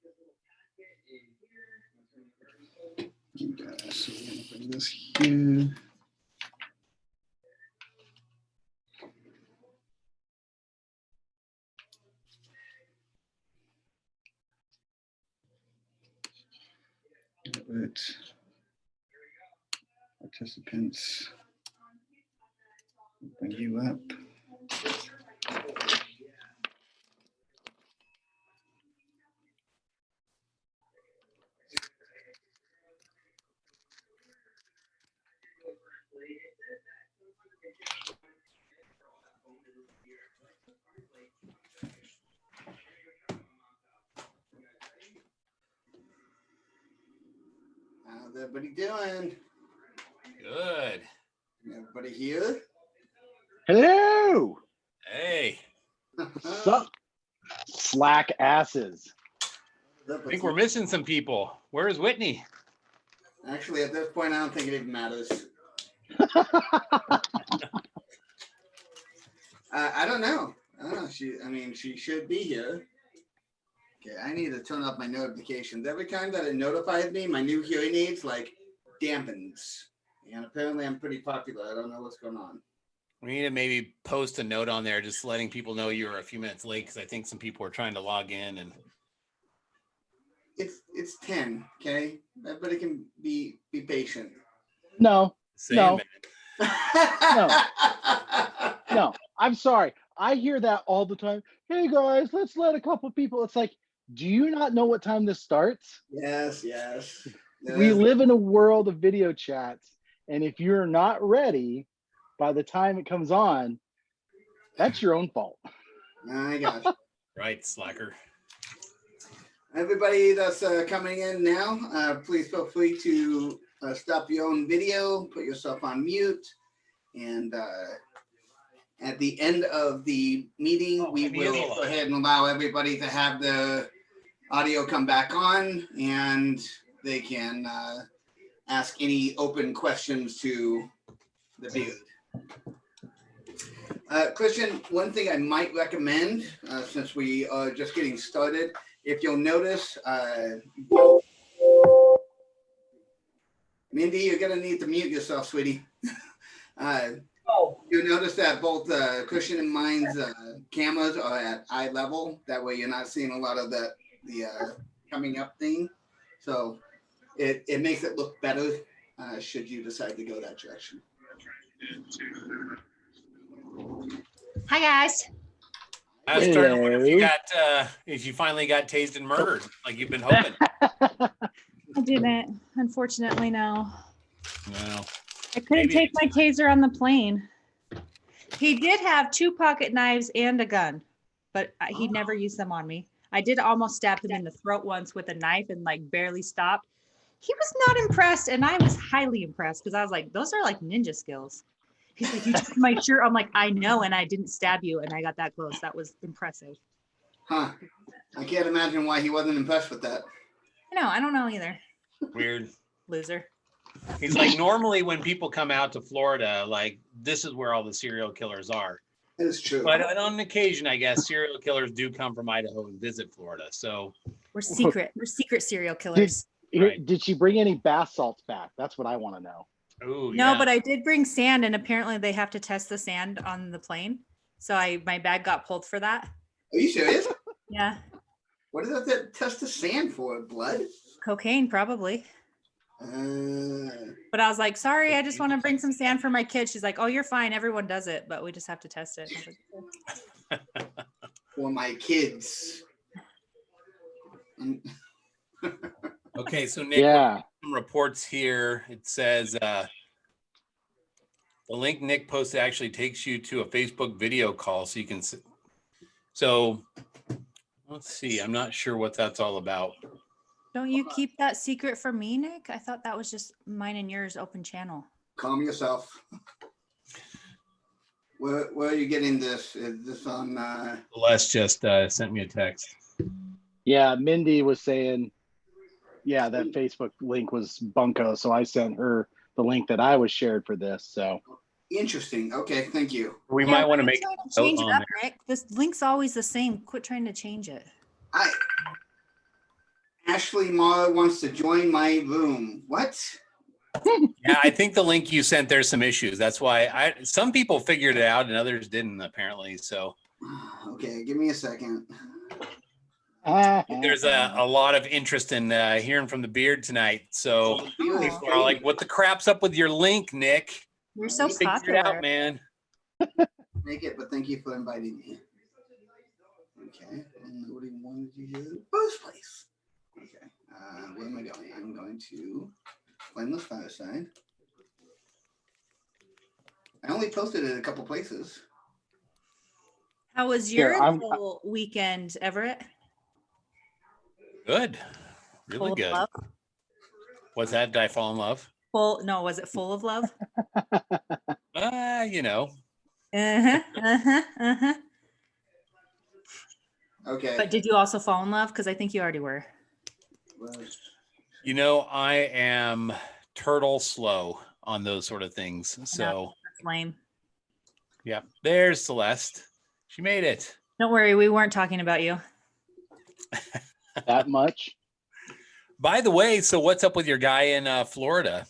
Okay, so we're gonna bring this here. It. Participants. Bring you up. How's everybody doing? Good. Everybody here? Hello. Hey. What's up? Slack asses. I think we're missing some people. Where's Whitney? Actually, at this point, I don't think it even matters. I don't know. She should be here. Okay, I need to turn off my notifications. Every time that it notifies me, my new hearing aids like dampens. And apparently I'm pretty popular. I don't know what's going on. We need to maybe post a note on there just letting people know you were a few minutes late because I think some people are trying to log in and it's 10, okay? Everybody can be patient. No. same. No, I'm sorry. I hear that all the time. Hey guys, let's let a couple people. It's like, do you not know what time this starts? Yes. We live in a world of video chats, and if you're not ready by the time it comes on, that's your own fault. I got you. Right, slacker. Everybody that's coming in now, please feel free to stop your own video, put yourself on mute, and at the end of the meeting, we will go ahead and allow everybody to have the audio come back on, and they can ask any open questions to the beard. Christian, one thing I might recommend, since we are just getting started, if you'll notice, Mindy, you're going to need to mute yourself, sweetie. You'll notice that both Christian and mine's cameras are at eye level. That way you're not seeing a lot of the coming up thing. So it makes it look better should you decide to go that direction. Hi guys. I was starting to wonder if you finally got tased and murdered like you've been hoping. I didn't, unfortunately, no. Well, I couldn't take my taser on the plane. He did have 2 pocket knives and a gun, but he never used them on me. I did almost stab him in the throat once with a knife and like barely stopped. He was not impressed, and I was highly impressed because I was like, those are like ninja skills. He's like, you took my shirt. I'm like, I know, and I didn't stab you, and I got that close. That was impressive. Huh. I can't imagine why he wasn't impressed with that. I don't know either. Weird. Loser. He's like, normally when people come out to Florida, like this is where all the serial killers are. It is true. But on occasion, I guess serial killers do come from Idaho and visit Florida. So we're secret. We're secret serial killers. Did she bring any bath salts back? That's what I want to know. Ooh, no, but I did bring sand, and apparently they have to test the sand on the plane. So my bag got pulled for that. Are you serious? Yeah. What does that test the sand for? Blood? Cocaine, probably. But I was like, sorry, I just want to bring some sand for my kids. She's like, oh, you're fine. Everyone does it, but we just have to test it. Like, for my kids. Okay, so Nick, some reports here. It says the link Nick posted actually takes you to a Facebook video call, so you can. So let's see. I'm not sure what that's all about. Don't you keep that secret from me, Nick? I thought that was just mine and yours open channel. Calm yourself. Where are you getting this? Is this on? Les just sent me a text. Yeah, Mindy was saying, yeah, that Facebook link was bunko, so I sent her the link that I was shared for this. So interesting. Okay, thank you. We might want to make change it up, Nick. This link's always the same. Quit trying to change it. Ashley Ma wants to join my room. What? Yeah, I think the link you sent, there's some issues. That's why some people figured it out and others didn't, apparently. So Okay, give me a second. there's a lot of interest in hearing from the beard tonight. So people are like, what the crap's up with your link, Nick? You're so Figure it popular. out, man. Make it, but thank you for inviting me. Okay, and nobody wanted you here in the first place. Okay, where am I going? I'm going to Flameless Fireside. I only posted it in a couple places. How was Here, your little weekend, Everett? Good. Full Really of good. love? What's that? Did I fall in love? Was it full of love? You know. Okay. But did you also fall in love? Because I think you already were. You know, I am turtle slow on those sort of things. So That's lame. yeah, there's Celeste. She made it. Don't worry, we weren't talking about you. That much. By the way, so what's up with your guy in Florida?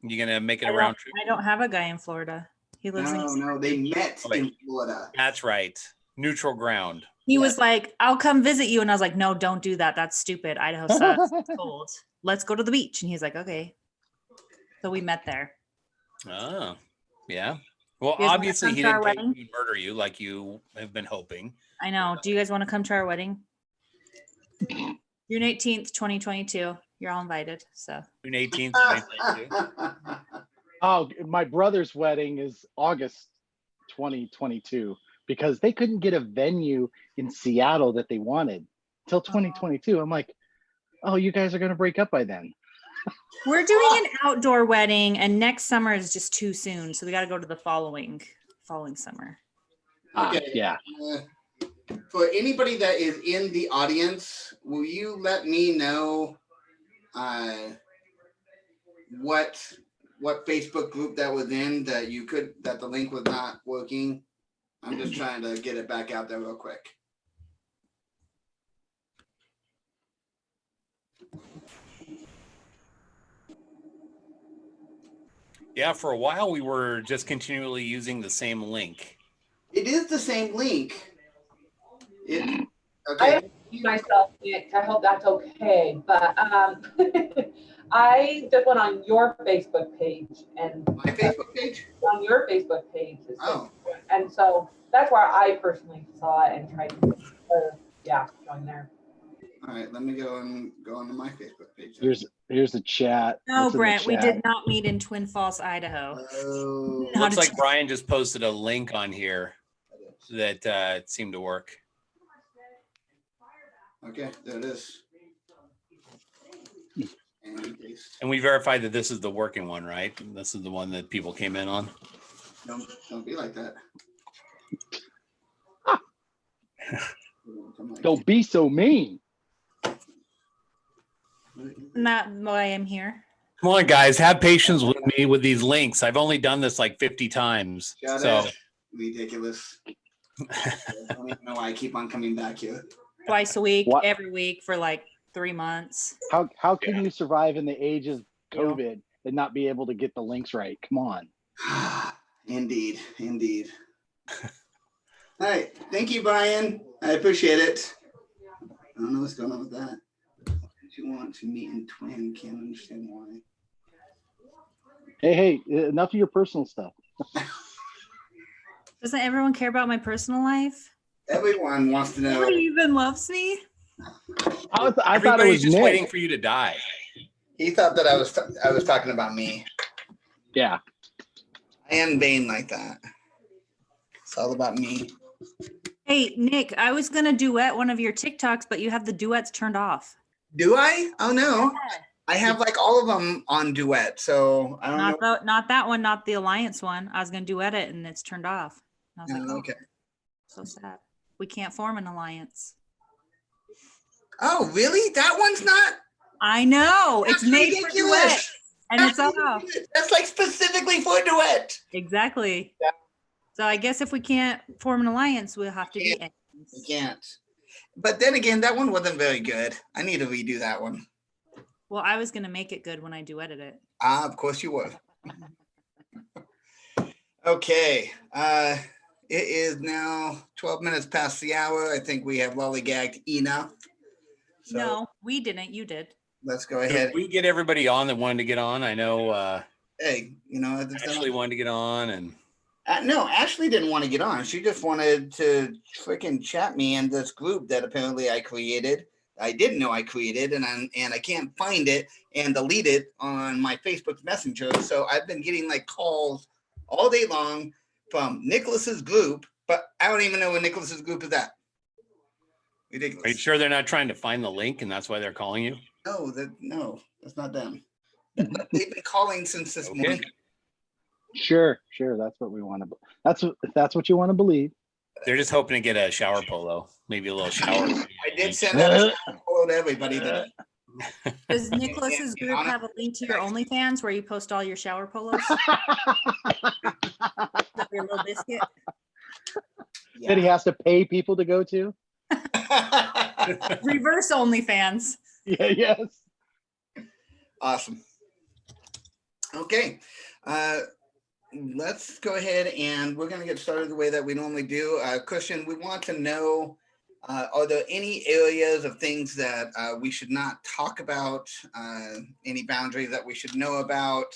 You gonna make it a round trip? I don't have a guy in Florida. He lives No, they met in Florida. That's right. Neutral ground. He was like, I'll come visit you. And I was like, no, don't do that. That's stupid. Idaho sucks. It's cold. Let's go to the beach. And he's like, okay. So we met there. Oh, yeah. Well, You guys wanna obviously come he to our didn't wedding? murder you like you have been hoping. I know. Do you guys want to come to our wedding? June 18th, 2022. You're all invited. So June 18th, 2022. Oh, my brother's wedding is August 2022 because they couldn't get a venue in Seattle that they wanted till 2022. I'm like, oh, you guys are going to break up by then. we're doing an outdoor wedding, and next summer is just too soon. So we got to go to the following summer. Okay. Yeah. For anybody that is in the audience, will you let me know what Facebook group that was in that the link was not working? I'm just trying to get it back out there real quick. Yeah, for a while we were just continually using the same link. It is the same link. I Okay. have to mute myself, Nick. I hope that's okay. But I just went on your Facebook page and My Facebook page? on your Facebook page. Oh. And so that's where I personally saw it and tried to, join there. All right, let me go onto my Facebook page. Here's the chat. No, What's in the Brent, we chat? did not meet in Twin Falls, Idaho. Oh, How Looks did like Brian just posted a link on here that seemed to work. okay, there it is. And paste. And we verified that this is the working one, right? This is the one that people came in on. Don't be like that. Don't be so mean. Not why I'm here. Come on, guys, have patience with me with these links. I've only done this like 50 times. Shut So up. Ridiculous. I don't even know why I keep on coming back here. Twice a week, What? every week for like 3 months. How can you survive in the age of COVID and not be able to get the links right? Come on. Indeed. All right. Thank you, Brian. I appreciate it. I don't know what's going on with that. You want to meet in twin? Can't understand why. Hey, enough of your personal stuff. Doesn't everyone care about my personal life? Everyone wants to know. Nobody even loves me. I thought it everybody's was just Nick. waiting for you to die. He thought that I was talking about me. Yeah. I am vain like that. It's all about me. Hey, Nick, I was going to duet one of your TikToks, but you have the duets turned off. Do I? Oh no. I have like all of them on duet, so I don't know. Not that one, not the Alliance one. I was going to duet it and it's turned off. And I was like, Oh, okay. so sad. We can't form an alliance. Oh, really? That one's not? I know. That's it's made for duet. And it's That's off. ridiculous. That's like specifically for duet. Exactly. Yeah. So I guess if we can't form an alliance, we'll have to be You enemies. can't. But then again, that one wasn't very good. I need to redo that one. Well, I was gonna make it good when I do edit it. Ah, of course you were. Okay. It is now 12 minutes past the hour. I think we have lollygagged enough. So No, we didn't. You did. let's go Did ahead. we get everybody on that wanted to get on? I know Hey, Ashley wanted to get on, and no, Ashley didn't want to get on. She just wanted to freaking chat me in this group that apparently I created. I didn't know I created, and I can't find it and delete it on my Facebook Messenger. So I've been getting like calls all day long from Nicholas's group, but I don't even know what Nicholas's group is at. Ridiculous. are you sure they're not trying to find the link and that's why they're calling you? No, that's not them. But they've been calling since this Okay. morning. Sure. That's what we want to. If that's what you want to believe. They're just hoping to get a shower polo, maybe a little shower. I did send out a photo to everybody today. Does Nicholas's Yeah, group Anna- have a link to your OnlyFans where you post all your shower polos? Your little biscuit. That he has to pay people to go to. Reverse OnlyFans. Yeah. Yes. Awesome. Okay. Let's go ahead and we're going to get started the way that we normally do. Christian, we want to know, are there any areas of things that we should not talk about? Any boundaries that we should know about?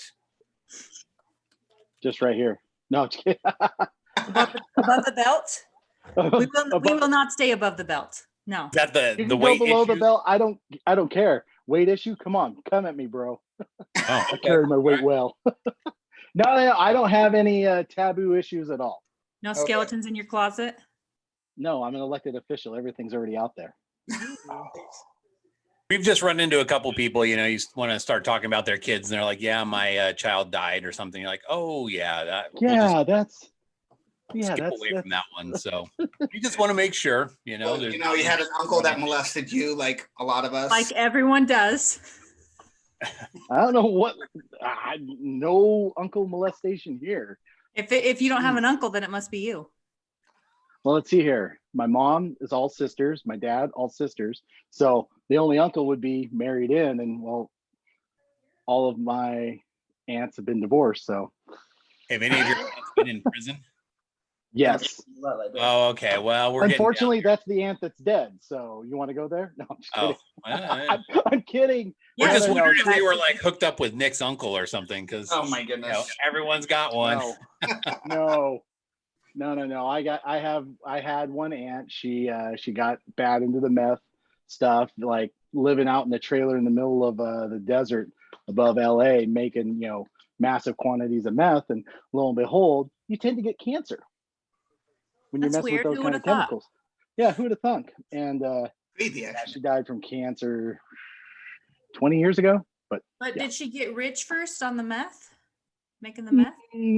Just right here. No. I'm just kidding. Above the belt? We will not stay above the belt. No. Is that You the can weight go below the issue? belt. I don't care. Weight issue? Come on, come at me, bro. Oh, I okay. carry my weight well. No, I don't have any taboo issues at all. No Okay. skeletons in your closet? No, I'm an elected official. Everything's already out there. We've just run into a couple people, you want to start talking about their kids and they're like, yeah, my child died or something. You're like, oh yeah, we'll just skip away from that one. So we just want to make sure, Well, you had an uncle that molested you, like a lot of us. Like everyone does. I don't know what. No uncle molestation here. If you don't have an uncle, then it must be you. Well, let's see here. My mom is all sisters. My dad, all sisters. So the only uncle would be married in, and well, all of my aunts have been divorced. So have any of your aunts been in prison? yes. Oh, okay. Well, we're Unfortunately, that's the aunt that's dead. So you want to go there? No, I'm just kidding. I'm kidding. We're Yeah, just No, no, wondering no. if you were like hooked up with Nick's uncle or something, because Oh my goodness. everyone's got one. No. I had one aunt. She got bad into the meth stuff, like living out in the trailer in the middle of the desert above LA, making massive quantities of meth, and lo and behold, you tend to get cancer when you're That's messing weird. with those Who kind would've of thought? chemicals. Yeah, who would have thunk? And Crazy, yeah, actually. she died from cancer 20 years ago. But But yeah. did she get rich first on the meth? Making the meth?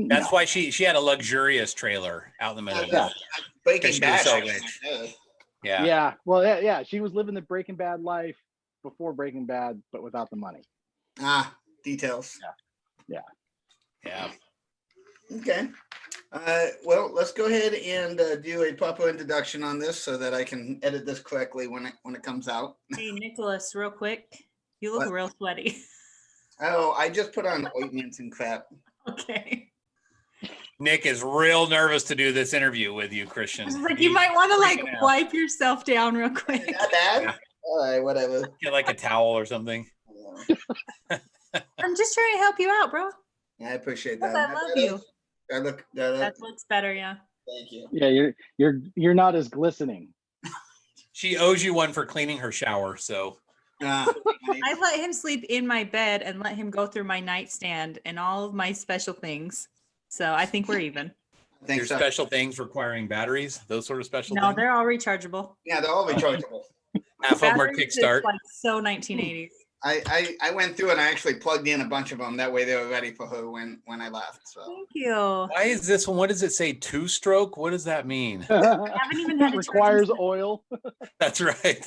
That's why she had a luxurious trailer out in the middle of Yeah. the Breaking She was Bad. so actually. rich. Yeah. Yeah. Well, yeah. She was living the Breaking Bad life before Breaking Bad, but without the money. Details. Yeah. Okay. Well, let's go ahead and do a proper introduction on this so that I can edit this correctly when it comes out. Hey, Nicholas, real quick. You look What? real sweaty. Oh, I just put on ointments and crap. Okay. Nick is real nervous to do this interview with you, Christian. I was like, you might want to freaking out. wipe yourself down real quick. Not bad. Yeah. All right, whatever. Get like a towel or something. I'm just trying to help you out, bro. Yeah, I appreciate Yes, that. I love you. That That looks better, yeah. thank you. Yeah, you're not as glistening. She owes you one for cleaning her shower. So I let him sleep in my bed and let him go through my nightstand and all of my special things. So I think we're even. I think your so. special things requiring batteries, those sort of special No, things. they're all rechargeable. Yeah, they're all rechargeable. Half of them are Batteries is kickstart. like so 1980s. I went through and I actually plugged in a bunch of them. That way they were ready for her when I left. So Thank you. Why is this one? What does it say? 2-stroke? What does that mean? I haven't even had to Requires charge oil. That's right.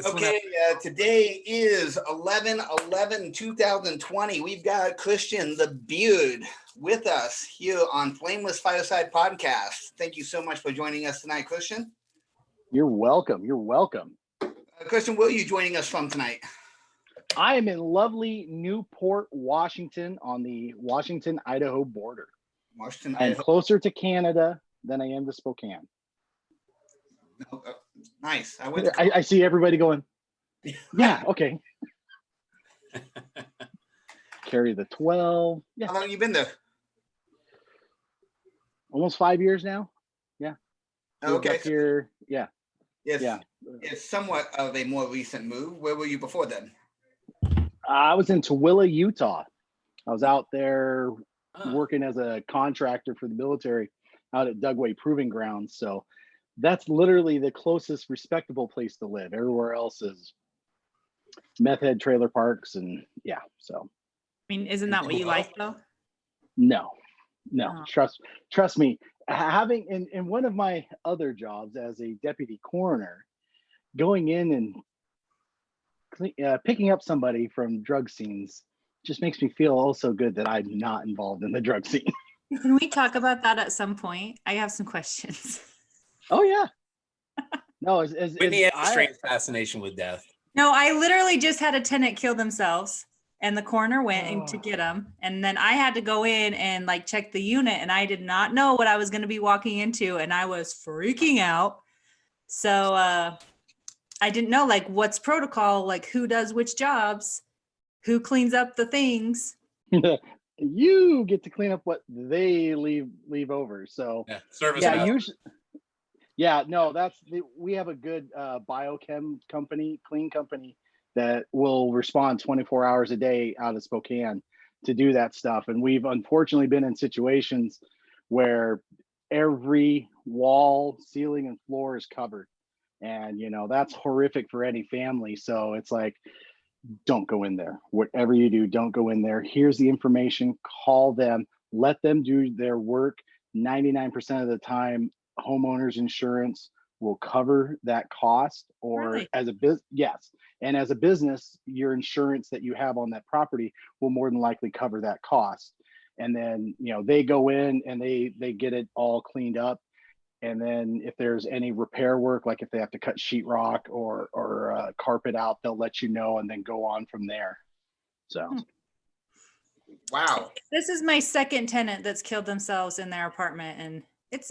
Okay, today is 11/11/2020. We've got Christian the Beard with us here on Flameless Fireside Podcast. Thank you so much for joining us tonight, Christian. You're welcome. You're welcome. Christian, where are you joining us from tonight? I am in lovely Newport, Washington, on the Washington-Idaho border. Washington, I'm Idaho. closer to Canada than I am to Spokane. Nice. I see everybody going, yeah, okay. Carry the 12. Yeah. How long have you been there? Almost 5 years now. Yeah. Moved Okay. up here. Yeah. Yes. Yeah. It's somewhat of a more recent move. Where were you before then? I was in Tooele, Utah. I was out there working as a contractor for the military out at Dugway Proving Grounds. So that's literally the closest respectable place to live. Everywhere else is meth head trailer parks, and yeah. So I mean, isn't that what you like though? no, Oh. trust me. Having in one of my other jobs as a deputy coroner, going in and picking up somebody from drug scenes just makes me feel also good that I'm not involved in the drug scene. Can we talk about that at some point? I have some questions. Oh yeah. No, Whitney has a strange fascination with death. No, I literally just had a tenant kill themselves, and the coroner went in to get them, and then I had to go in and like check the unit, and I did not know what I was going to be walking into, and I was freaking out. So I didn't know like what's protocol, like who does which jobs, who cleans up the things. You get to clean up what they leave over. So service. Yeah, usually. Yeah, no, we have a good biochem company, clean company that will respond 24 hours a day out of Spokane to do that stuff. And we've unfortunately been in situations where every wall, ceiling, and floor is covered. And, that's horrific for any family. So it's like, don't go in there. Whatever you do, don't go in there. Here's the information, call them, let them do their work. 99% of the time, homeowners insurance will cover that cost, or Really? as a business, yes. And as a business, your insurance that you have on that property will more than likely cover that cost. And then, they go in and they get it all cleaned up. And then if there's any repair work, like if they have to cut sheetrock or carpet out, they'll let you know and then go on from there. So. Wow. This is my second tenant that's killed themselves in their apartment, and it's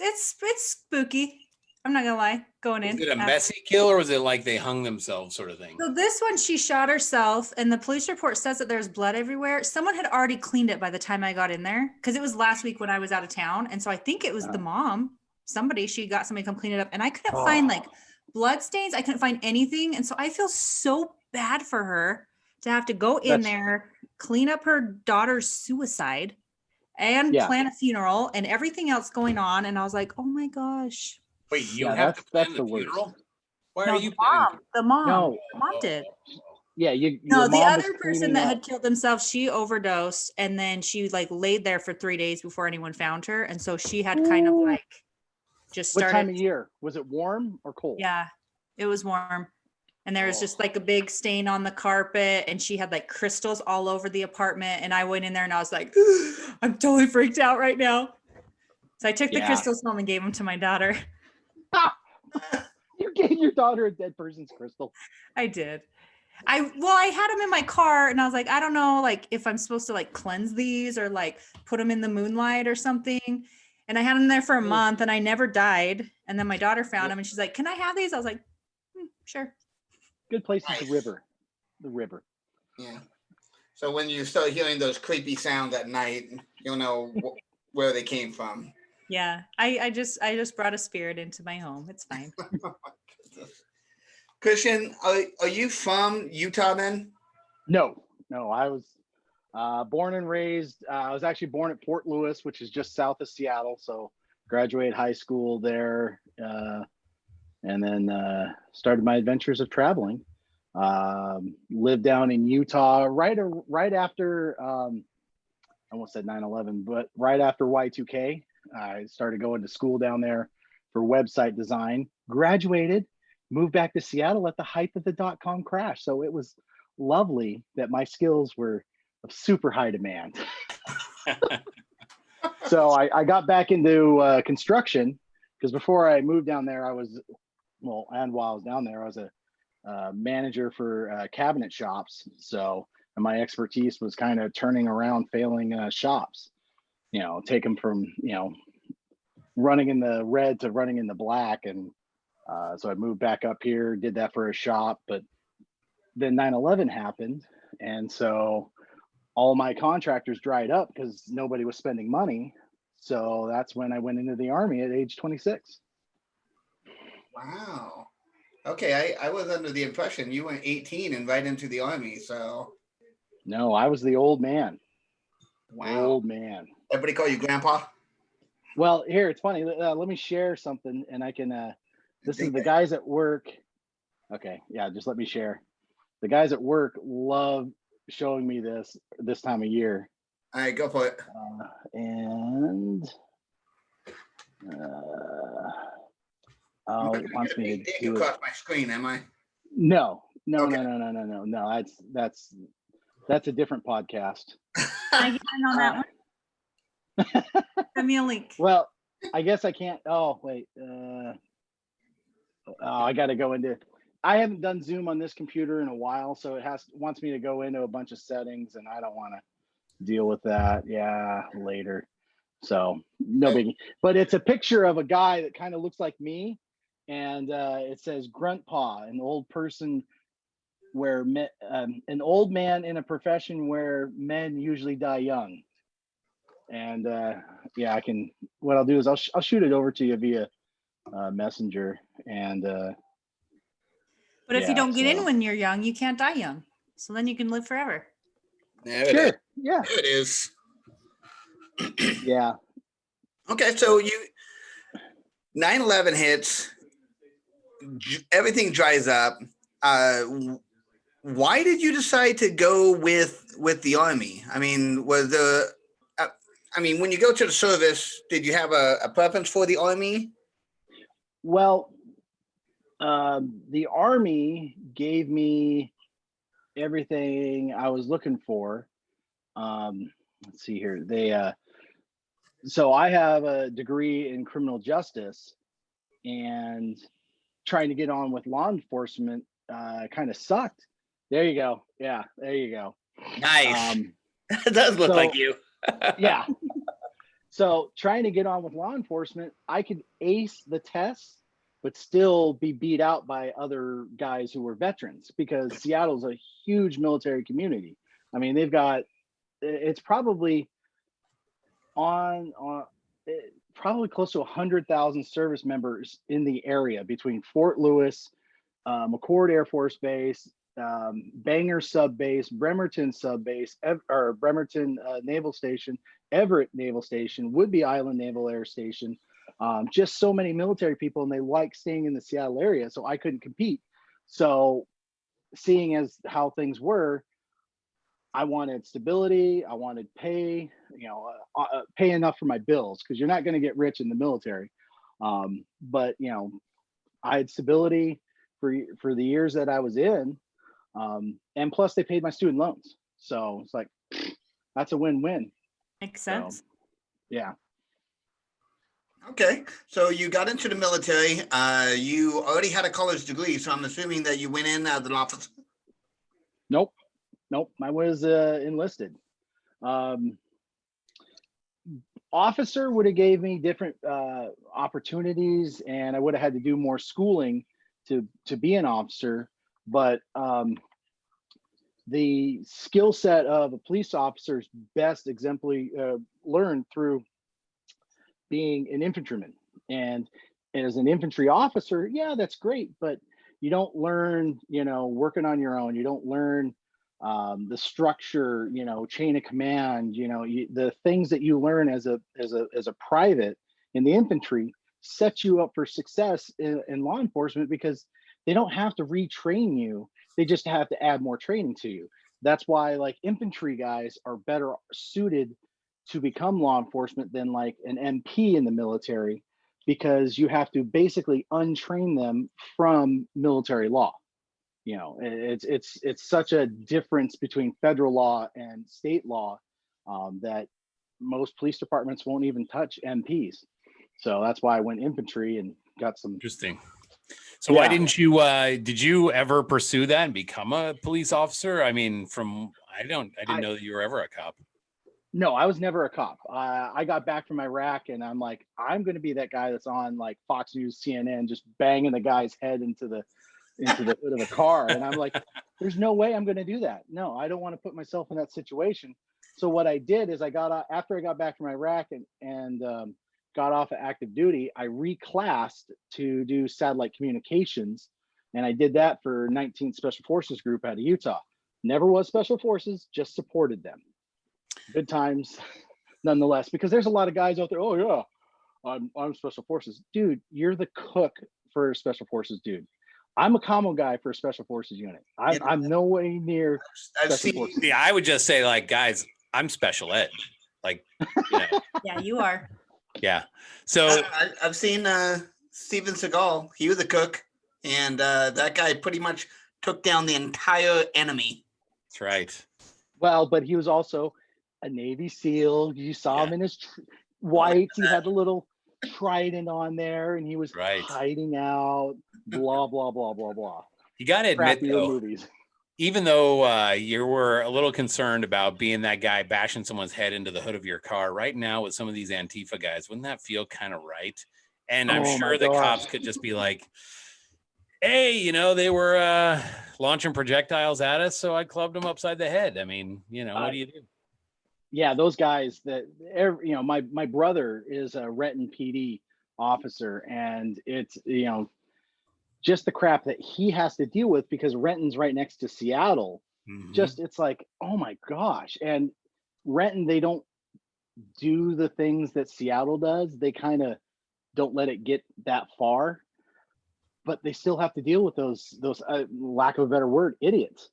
spooky. I'm not gonna lie, going in. Was it a messy kill, or was it like they hung themselves sort of thing? So this one, she shot herself, and the police report says that there's blood everywhere. Someone had already cleaned it by the time I got in there, because it was last week when I was out of town. And so I think it was the mom, she got somebody to come clean it up, and I couldn't find like blood stains. I couldn't find anything. And so I feel so bad for her to have to go in there, clean up her daughter's suicide and plan a funeral and everything else going on. And I was like, oh my gosh. Wait, you have to plan the funeral? Why are you planning? The mom. No. The mom did. Yeah, No, the other person that had killed themselves, she overdosed, and then she like laid there for 3 days before anyone found her. And so she had kind of like just started. What time of year? Was it warm or cold? Yeah, it was warm. And there was just like a big stain on the carpet, and she had like crystals all over the apartment. And I went in there and I was like, I'm totally freaked out right now. So I took the crystals home and gave them to my daughter. You gave your daughter a dead person's crystal. I did. I had them in my car, and I was like, I don't know, like if I'm supposed to like cleanse these or like put them in the moonlight or something. And I had them there for a month, and I never died. And then my daughter found them, and she's like, can I have these? I was like, sure. Good place is the river. The river. Yeah. So when you start hearing those creepy sounds at night, you'll know where they came from. Yeah, I just brought a spirit into my home. It's fine. Christian, are you from Utah then? No. I was born and raised. I was actually born at Fort Lewis, which is just south of Seattle. So graduated high school there, and then started my adventures of traveling. Lived down in Utah right after, I almost said 9/11, but right after Y2K. I started going to school down there for website design, graduated, moved back to Seattle at the height of the .com crash. So it was lovely that my skills were of super high demand. So I got back into construction, because before I moved down there, I was, well, and while I was down there, I was a manager for cabinet shops. So, and my expertise was kind of turning around failing shops, you know, take them from, you know, running in the red to running in the black. And so I moved back up here, did that for a shop, but then 9/11 happened. And so all my contractors dried up because nobody was spending money. So that's when I went into the Army at age 26. Wow. Okay, I was under the impression you went 18 and right into the Army. So No, I was the old man. wow. Old man. Everybody call you Grandpa? Well, here, it's funny. Let me share something, and I can, this is the guys at work. Okay, yeah, just let me share. The guys at work love showing me this time of year. All right, go for it. And it wants me to do across my screen, am I? No, Okay. no. That's a different podcast. Can I get in on that one? Send me a link. Well, I guess I can't. Oh, wait. I got to go into. I haven't done Zoom on this computer in a while, so it wants me to go into a bunch of settings, and I don't want to deal with that. Yeah, later. So no biggie. But it's a picture of a guy that kind of looks like me, and it says "Grunt Paw," an old person where an old man in a profession where men usually die young. And yeah, I can. What I'll do is I'll shoot it over to you via Messenger, and But if yeah, you don't get so. in when you're young, you can't die young. So then you can live forever. There it Sure. is. Yeah. There it is. Yeah. Okay, so 9/11 hits, everything dries up. Why did you decide to go with the Army? I mean, when you go to the service, did you have a preference for the Army? Well, the Army gave me everything I was looking for. Let's see here. So I have a degree in criminal justice, and trying to get on with law enforcement kind of sucked. There you go. Yeah, there you go. Nice. It does look like you. Yeah. So trying to get on with law enforcement, I could ace the tests, but still be beat out by other guys who were veterans, because Seattle's a huge military community. I mean, it's probably probably close to 100,000 service members in the area between Fort Lewis, McCord Air Force Base, Bangor Sub Base, Bremerton Sub Base, or Bremerton Naval Station, Everett Naval Station, Whidbey Island Naval Air Station. Just so many military people, and they like staying in the Seattle area, so I couldn't compete. So seeing as how things were, I wanted stability, I wanted pay, pay enough for my bills, because you're not going to get rich in the military. But I had stability for the years that I was in, and plus they paid my student loans, so it's like that's a win-win. Makes sense. So, yeah. Okay, so you got into the military. You already had a college degree, so I'm assuming that you went in as an officer. Nope. I was enlisted. Officer would have gave me different opportunities, and I would have had to do more schooling to be an officer. But the skill set of a police officer is best exemplary learned through being an infantryman. And as an infantry officer, yeah, that's great, but you don't learn, working on your own. You don't learn the structure, chain of command, the things that you learn as a private in the infantry sets you up for success in law enforcement, because they don't have to retrain you. They just have to add more training to you. That's why like infantry guys are better suited to become law enforcement than like an MP in the military, because you have to basically untrain them from military law. You know, it's such a difference between federal law and state law that most police departments won't even touch MPs. So that's why I went infantry and got some. Interesting. So why didn't you, did you ever pursue that and become a police officer? I mean, I didn't know that you were ever a cop. No, I was never a cop. I got back from Iraq and I'm like, I'm going to be that guy that's on like Fox News, CNN, just banging the guy's head into the hood of the car. And I'm like, there's no way I'm going to do that. No, I don't want to put myself in that situation. So what I did is after I got back from Iraq and got off of active duty, I reclassed to do satellite communications. And I did that for 19th Special Forces Group out of Utah. Never was Special Forces, just supported them. Good times nonetheless, because there's a lot of guys out there. Oh yeah, I'm Special Forces. Dude, you're the cook for Special Forces, dude. I'm a commo guy for a Special Forces unit. I'm no way near Special Forces. Yeah, I would just say, like, guys, I'm special ed. Like, you know. Yeah, you are. Yeah. So I've seen Steven Seagal. He was a cook, and that guy pretty much took down the entire enemy. That's right. Well, but he was also a Navy SEAL. You saw him in his whites. He had the little trident on there, and he was hiding out. Blah blah blah blah blah. You got to admit, though, movies. Even though you were a little concerned about being that guy bashing someone's head into the hood of your car, right now with some of these Antifa guys, wouldn't that feel kind of right? And I'm sure the cops could just be like, hey, you know, they were launching projectiles at us, so I clubbed them upside the head. I mean, you know, what do you do? Yeah, those guys my brother is a Renton PD officer, and it's, you know, just the crap that he has to deal with because Renton's right next to Seattle. Mm-hmm. Just, it's like, oh my gosh. And Renton, they don't do the things that Seattle does. They kind of don't let it get that far, but they still have to deal with those lack of a better word, idiots.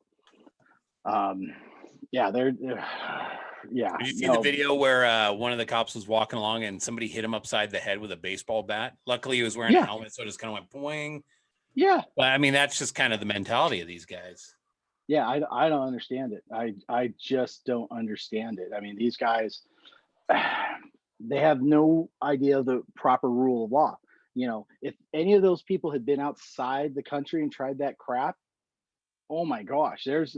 Yeah, they're yeah. Did you see the video where one of the cops was walking along and somebody hit him upside the head with a baseball bat? Luckily, he was wearing a helmet, so it just kind of went boing. Yeah. But I mean, that's just kind of the mentality of these guys. Yeah, I don't understand it. I just don't understand it. I mean, these guys, they have no idea of the proper rule of law. You know, if any of those people had been outside the country and tried that crap, oh my gosh, there's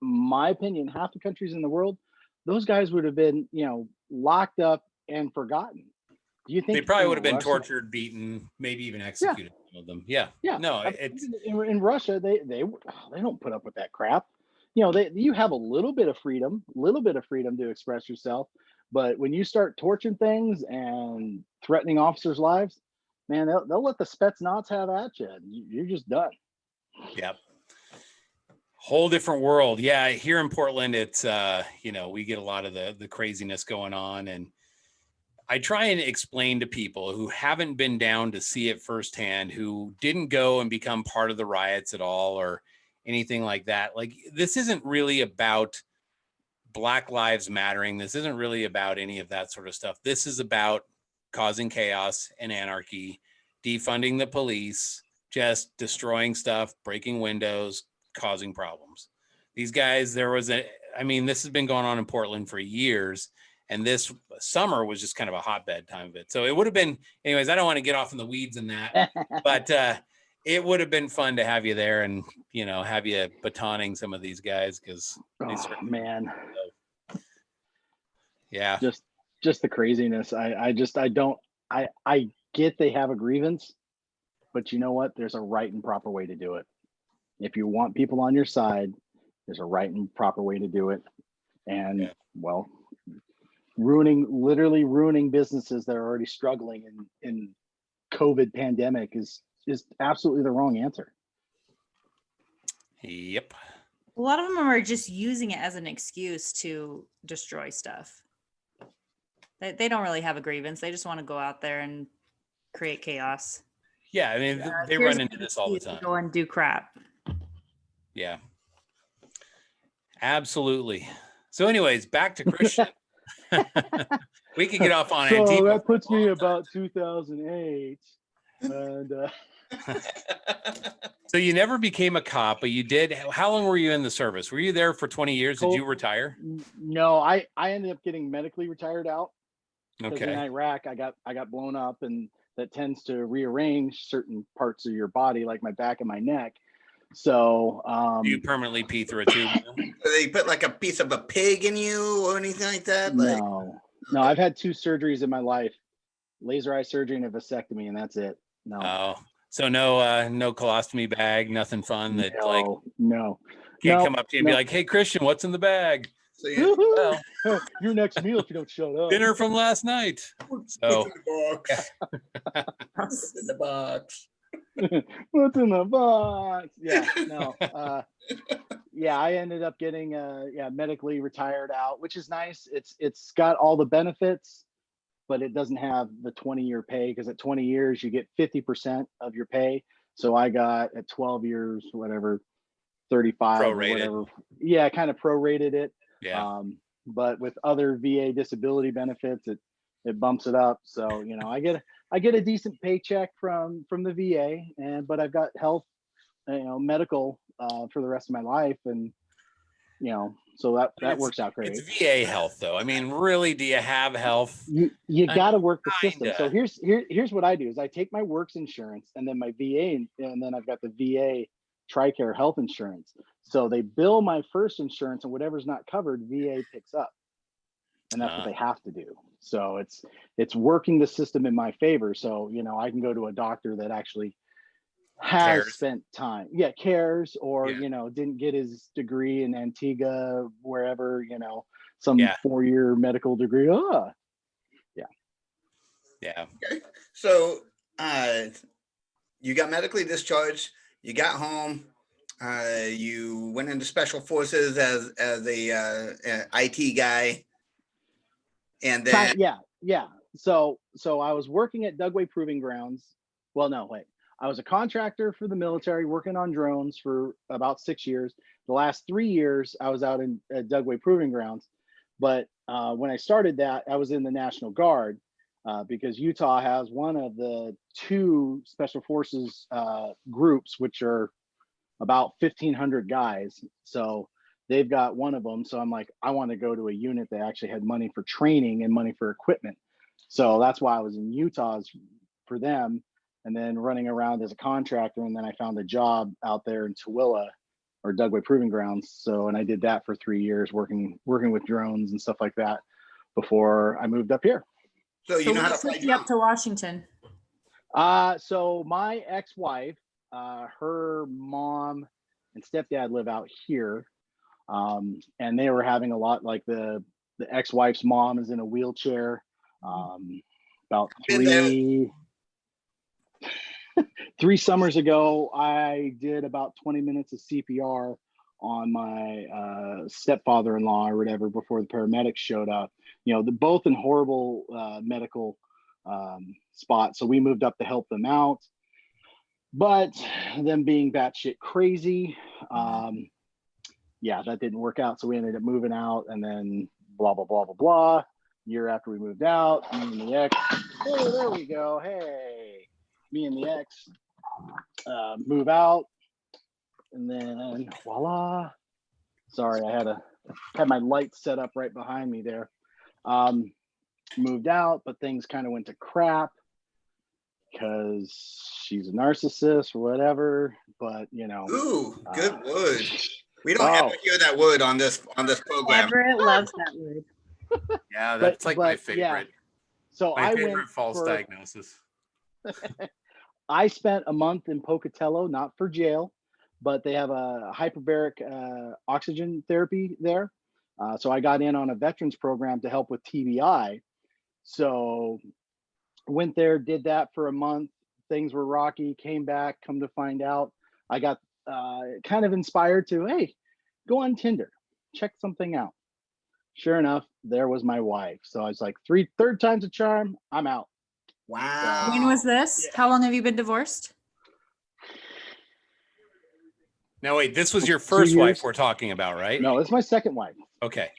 my opinion, half the countries in the world, those guys would have been, you know, locked up and forgotten. Do you think they probably would have been tortured, beaten, maybe even executed? Some of them. Yeah. No, it's in Russia. They don't put up with that crap. You know, you have a little bit of freedom to express yourself, but when you start torturing things and threatening officers' lives, man, they'll let the Spetsnaz have at you. You're just done. Yep. Whole different world. Yeah, here in Portland, it's you know, we get a lot of the craziness going on, and I try and explain to people who haven't been down to see it firsthand, who didn't go and become part of the riots at all or anything like that. Like, this isn't really about Black Lives Mattering. This isn't really about any of that sort of stuff. This is about causing chaos and anarchy, defunding the police, just destroying stuff, breaking windows, causing problems. These guys, this has been going on in Portland for years. And this summer was just kind of a hotbed time of it. So it would have been, anyways, I don't want to get off in the weeds in that, but it would have been fun to have you there and, you know, have you batoning some of these guys because man. Yeah. Just the craziness. I get they have a grievance, but you know what? There's a right and proper way to do it. If you want people on your side, there's a right and proper way to do it. And well, literally ruining businesses that are already struggling in COVID pandemic is absolutely the wrong answer. Yep. A lot of them are just using it as an excuse to destroy stuff. They don't really have a grievance. They just want to go out there and create chaos. Yeah, I mean, they run into this all the time. Go and do crap. Yeah. Absolutely. So anyways, back to Christian. We could get off on So Antifa. that puts me about 2008. And So you never became a cop, but you did. How long were you in the service? Were you there for 20 years? Did you retire? no, I ended up getting medically retired out. Because in Okay. Iraq, I got blown up, and that tends to rearrange certain parts of your body, like my back and my neck. So Do you permanently pee through a tube? They put like a piece of a pig in you or anything like that? Like, no, I've had 2 surgeries in my life: laser eye surgery and a vasectomy, and that's it. No. Oh, so no colostomy bag, nothing fun that like no. can't come up to you and be like, "Hey, Christian, what's in the bag?" so you Well, Your next meal if you don't shut up. dinner from last night. So what's in the box? What's in the box? Yeah, no. Yeah, I ended up getting medically retired out, which is nice. It's got all the benefits, but it doesn't have the 20-year pay, because at 20 years you get 50% of your pay. So I got at 12 years, whatever, 35 or whatever. Yeah, kind of prorated it. Yeah. But with other VA disability benefits, it bumps it up. So, I get a decent paycheck from the VA, but I've got health, medical for the rest of my life, and so that works out great. It's VA health, though. I mean, really, do you have health? You got to work the system. Kinda. So here's what I do: is I take my works insurance and then my VA, and then I've got the VA TRICARE health insurance. So they bill my first insurance, and whatever's not covered, VA picks up, and that's what they have to do. So it's working the system in my favor. So I can go to a doctor that actually has spent time, cares, or didn't get his degree in Antigua, wherever, some 4-year medical degree. Yeah. Okay. So you got medically discharged, you got home, you went into special forces as a IT guy, and then So I was working at Dugway Proving Grounds. Well, no, wait. I was a contractor for the military working on drones for about 6 years. The last 3 years, I was out at Dugway Proving Grounds. But when I started that, I was in the National Guard because Utah has one of the 2 special forces groups, which are about 1,500 guys. So they've got one of them. So I'm like, I want to go to a unit that actually had money for training and money for equipment. So that's why I was in Utah's for them, and then running around as a contractor. And then I found a job out there in Tooele, or Dugway Proving Grounds. So, and I did that for 3 years, working with drones and stuff like that before I moved up here. So you know how to what fly took you up to Washington? So my ex-wife, her mom and stepdad live out here. And they were having a lot, like the ex-wife's mom is in a wheelchair. About 3 summers ago, I did about 20 minutes of CPR on my stepfather-in-law or whatever before the paramedics showed up. Both in horrible medical spots. So we moved up to help them out. But them being batshit crazy, that didn't work out. So we ended up moving out, and then blah, blah, blah, blah, blah. Year after we moved out, me and the ex, oh, there we go. Hey, me and the ex move out, and then voila. Sorry, I had my lights set up right behind me there. Moved out, but things kind of went to crap because she's a narcissist or whatever. But Ooh, good word. We don't ever hear that word on this program. Everett loves that word. Yeah, that's my favorite. Yeah. So my I favorite went false diagnosis. I spent a month in Pocatello, not for jail, but they have a hyperbaric oxygen therapy there. So I got in on a veterans program to help with TBI. So went there, did that for a month. Things were rocky, came back, come to find out, I got kind of inspired to, hey, go on Tinder, check something out. Sure enough, there was my wife. So I was like, third time's a charm, I'm out. Wow. When was this? How long have you been divorced? Now, wait, this was your first wife we're talking about, right? No, it's my second wife. Okay.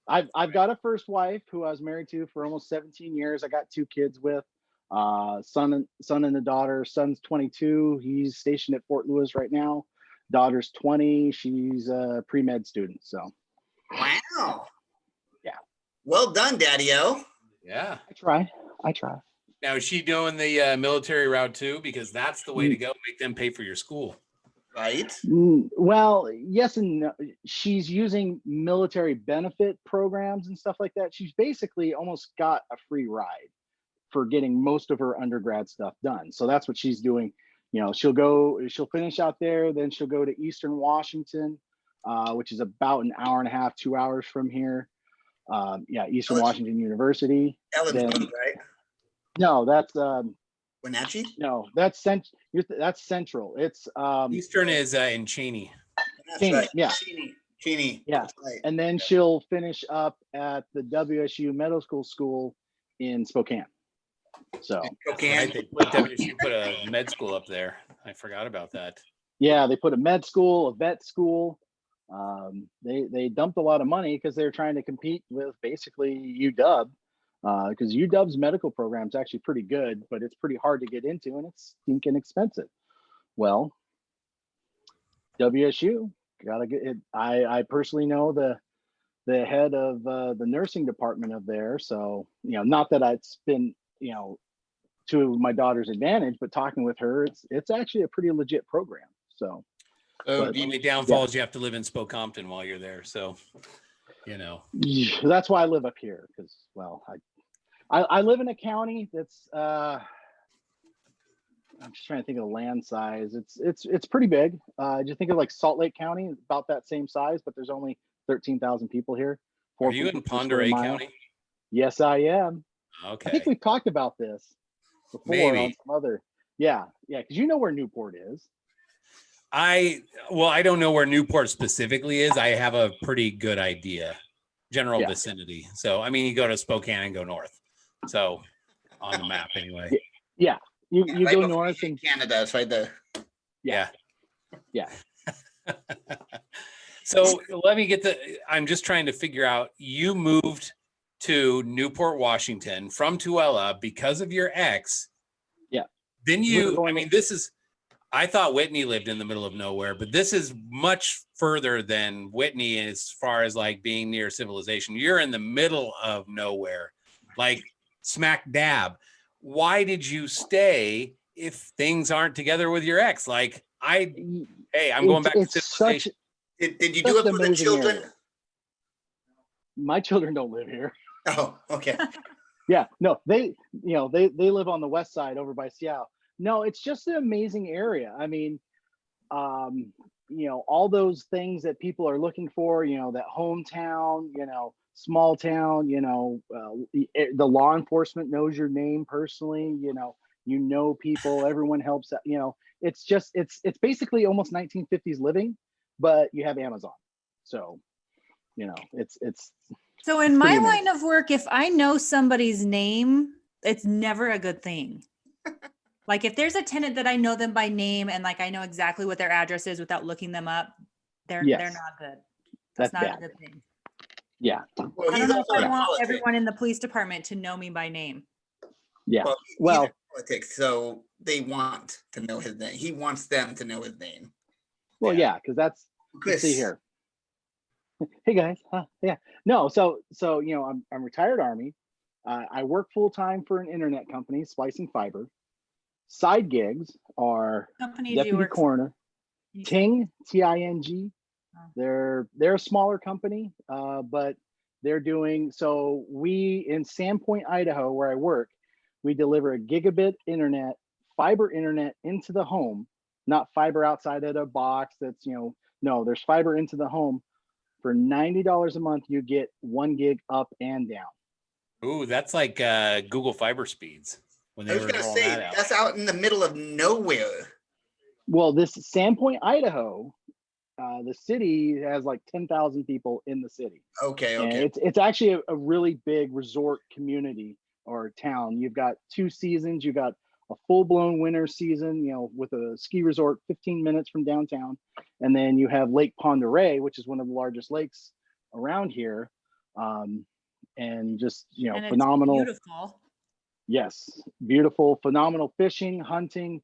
I've got a first wife who I was married to for almost 17 years. I got 2 kids with, son and a daughter. Son's 22. He's stationed at Fort Lewis right now. Daughter's 20. She's a pre-med student. So. Wow. Yeah. Well done, Daddy-O. Yeah. I try. Now, is she doing the military route too? Because that's the way to go. Make them pay for your school. Right. Well, yes and no. She's using military benefit programs and stuff like that. She's basically almost got a free ride for getting most of her undergrad stuff done. So that's what she's doing. You know, she'll finish out there, then she'll go to Eastern Washington, which is about an hour and a half, 2 hours from here. Eastern Washington University. Ellensburg, right? No, that's Wenatchee? no, that's central. It's Eastern is in Cheney. That's Cheney, right. yeah. Cheney. Yeah. That's right. And then she'll finish up at the WSU Medical School in Spokane. So Spokane. They put a med school up there. I forgot about that. yeah, they put a med school, a vet school. They dumped a lot of money because they're trying to compete with basically UW, because UW's medical program is actually pretty good, but it's pretty hard to get into and it's stinking expensive. Well, WSU gotta get it. I personally know the head of the nursing department of there, so not that it's been to my daughter's advantage, but talking with her, it's actually a pretty legit program. So. So the only downfall is you have to live in Spokompton while you're there. So, that's why I live up here because, well, I live in a county that's I'm just trying to think of the land size. It's pretty big. Just think of like Salt Lake County, about that same size, but there's only 13,000 people here. Are you in Ponderay County? Yes, I am. Okay. I think we've talked about this before. Maybe. On some other. Yeah, because you know where Newport is. I don't know where Newport specifically is. I have a pretty good idea, general vicinity. So, I mean, you go to Spokane and go north. So, on the map anyway. Yeah, you right go north and Canada. It's right there. Yeah. So let me I'm just trying to figure out, you moved to Newport, Washington from Tooele because of your ex. Yeah. Then I thought Whitney lived in the middle of nowhere, but this is much further than Whitney as far as like being near civilization. You're in the middle of nowhere, like smack dab. Why did you stay if things aren't together with your ex? Like I'm going back to civilization. Did you do it for the children? Area. My children don't live here. Oh, okay. Yeah, no, they live on the west side over by Seattle. No, it's just an amazing area. I mean, all those things that people are looking for, that hometown, small town, the law enforcement knows your name personally, people, everyone helps out, it's basically almost 1950s living, but you have Amazon. So, it's so in my line of work, if I know somebody's name, it's never a good thing. Like if there's a tenant that I know them by name and like I know exactly what their address is without looking them up, they're not good. That's not a good thing. Yeah. Well, I don't know if I want everyone in the police department to know me by name. Yeah. Well, politics, so they want to know his name. He wants them to know his name. Well, yeah, because that's Chris. See here. Hey guys. Yeah. No, so I'm retired Army. I work full time for an internet company, Splicing Fiber. Side gigs are deputy coroner, Ting, Ting. They're a smaller company, but they're doing so. We in Sandpoint, Idaho, where I work, we deliver a gigabit internet, fiber internet into the home, not fiber outside of a box. That's no, there's fiber into the home. For $90 a month, you get 1 gig up and down. Ooh, that's like Google Fiber speeds. I was going to say, that's out in the middle of nowhere. Well, this Sandpoint, Idaho, the city has like 10,000 people in the city. Okay. And it's actually a really big resort community or town. You've got 2 seasons. You've got a full-blown winter season, with a ski resort 15 minutes from downtown. And then you have Lake Ponderay, which is one of the largest lakes around here. And just, you know, And it's phenomenal. beautiful. Yes, beautiful, phenomenal fishing, hunting.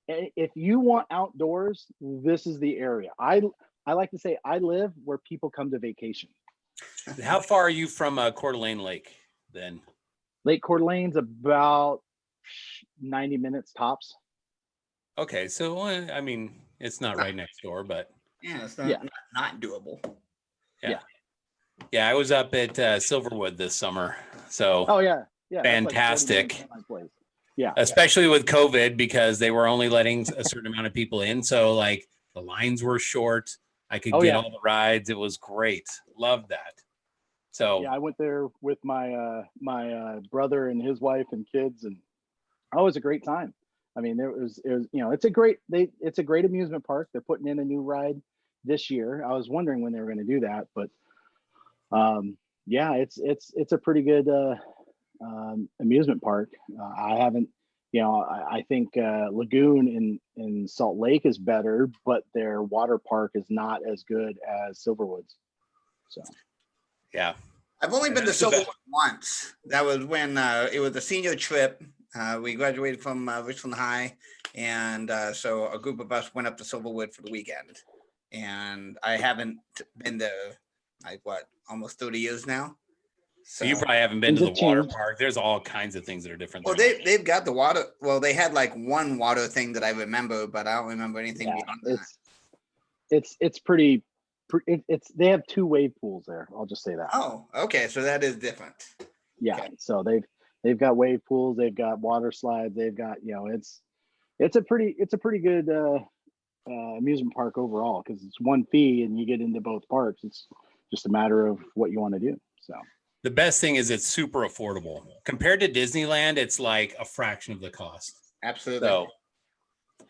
If you want outdoors, this is the area. I like to say I live where people come to vacation. How far are you from Coeur d'Alene Lake then? Lake Coeur d'Alene's about 90 minutes tops. Okay, so I mean, it's not right next door, but Yeah, it's Yeah. not doable. yeah, I was up at Silverwood this summer, so Oh yeah, yeah. that's like 40 fantastic. minutes from my place. Yeah, Especially with COVID, because they were only letting a certain amount of people in, so like the lines were short. I could Oh, get yeah. all the rides. It was great. Loved that. So yeah. I went there with my my brother and his wife and kids, and oh, it was a great time. I mean, it was you know, it's a great amusement park. They're putting in a new ride this year. I was wondering when they were going to do that, but yeah, it's a pretty good amusement park. I haven't, you know, I think Lagoon in Salt Lake is better, but their water park is not as good as Silverwoods. So yeah, I've only been to That's the best. Silverwood once. That was when it was a senior trip. We graduated from Richland High, and so a group of us went up to Silverwood for the weekend. And I haven't been there, like what, almost 30 years now. So you probably haven't been to Things the have water changed. park. There's all kinds of things that are different. Well, there. they've got the water. Well, they had like one water thing that I remember, but I don't remember anything Yeah, beyond that. it's pretty. It's they have 2 wave pools there. I'll just say that. Oh, okay, so that is different. Yeah, Okay. so they've got wave pools, they've got water slides, they've got, you know, it's a pretty good amusement park overall, because it's one fee and you get into both parks. It's just a matter of what you want to do. So The best thing is it's super affordable compared to Disneyland. It's like a fraction of the cost. Absolutely. So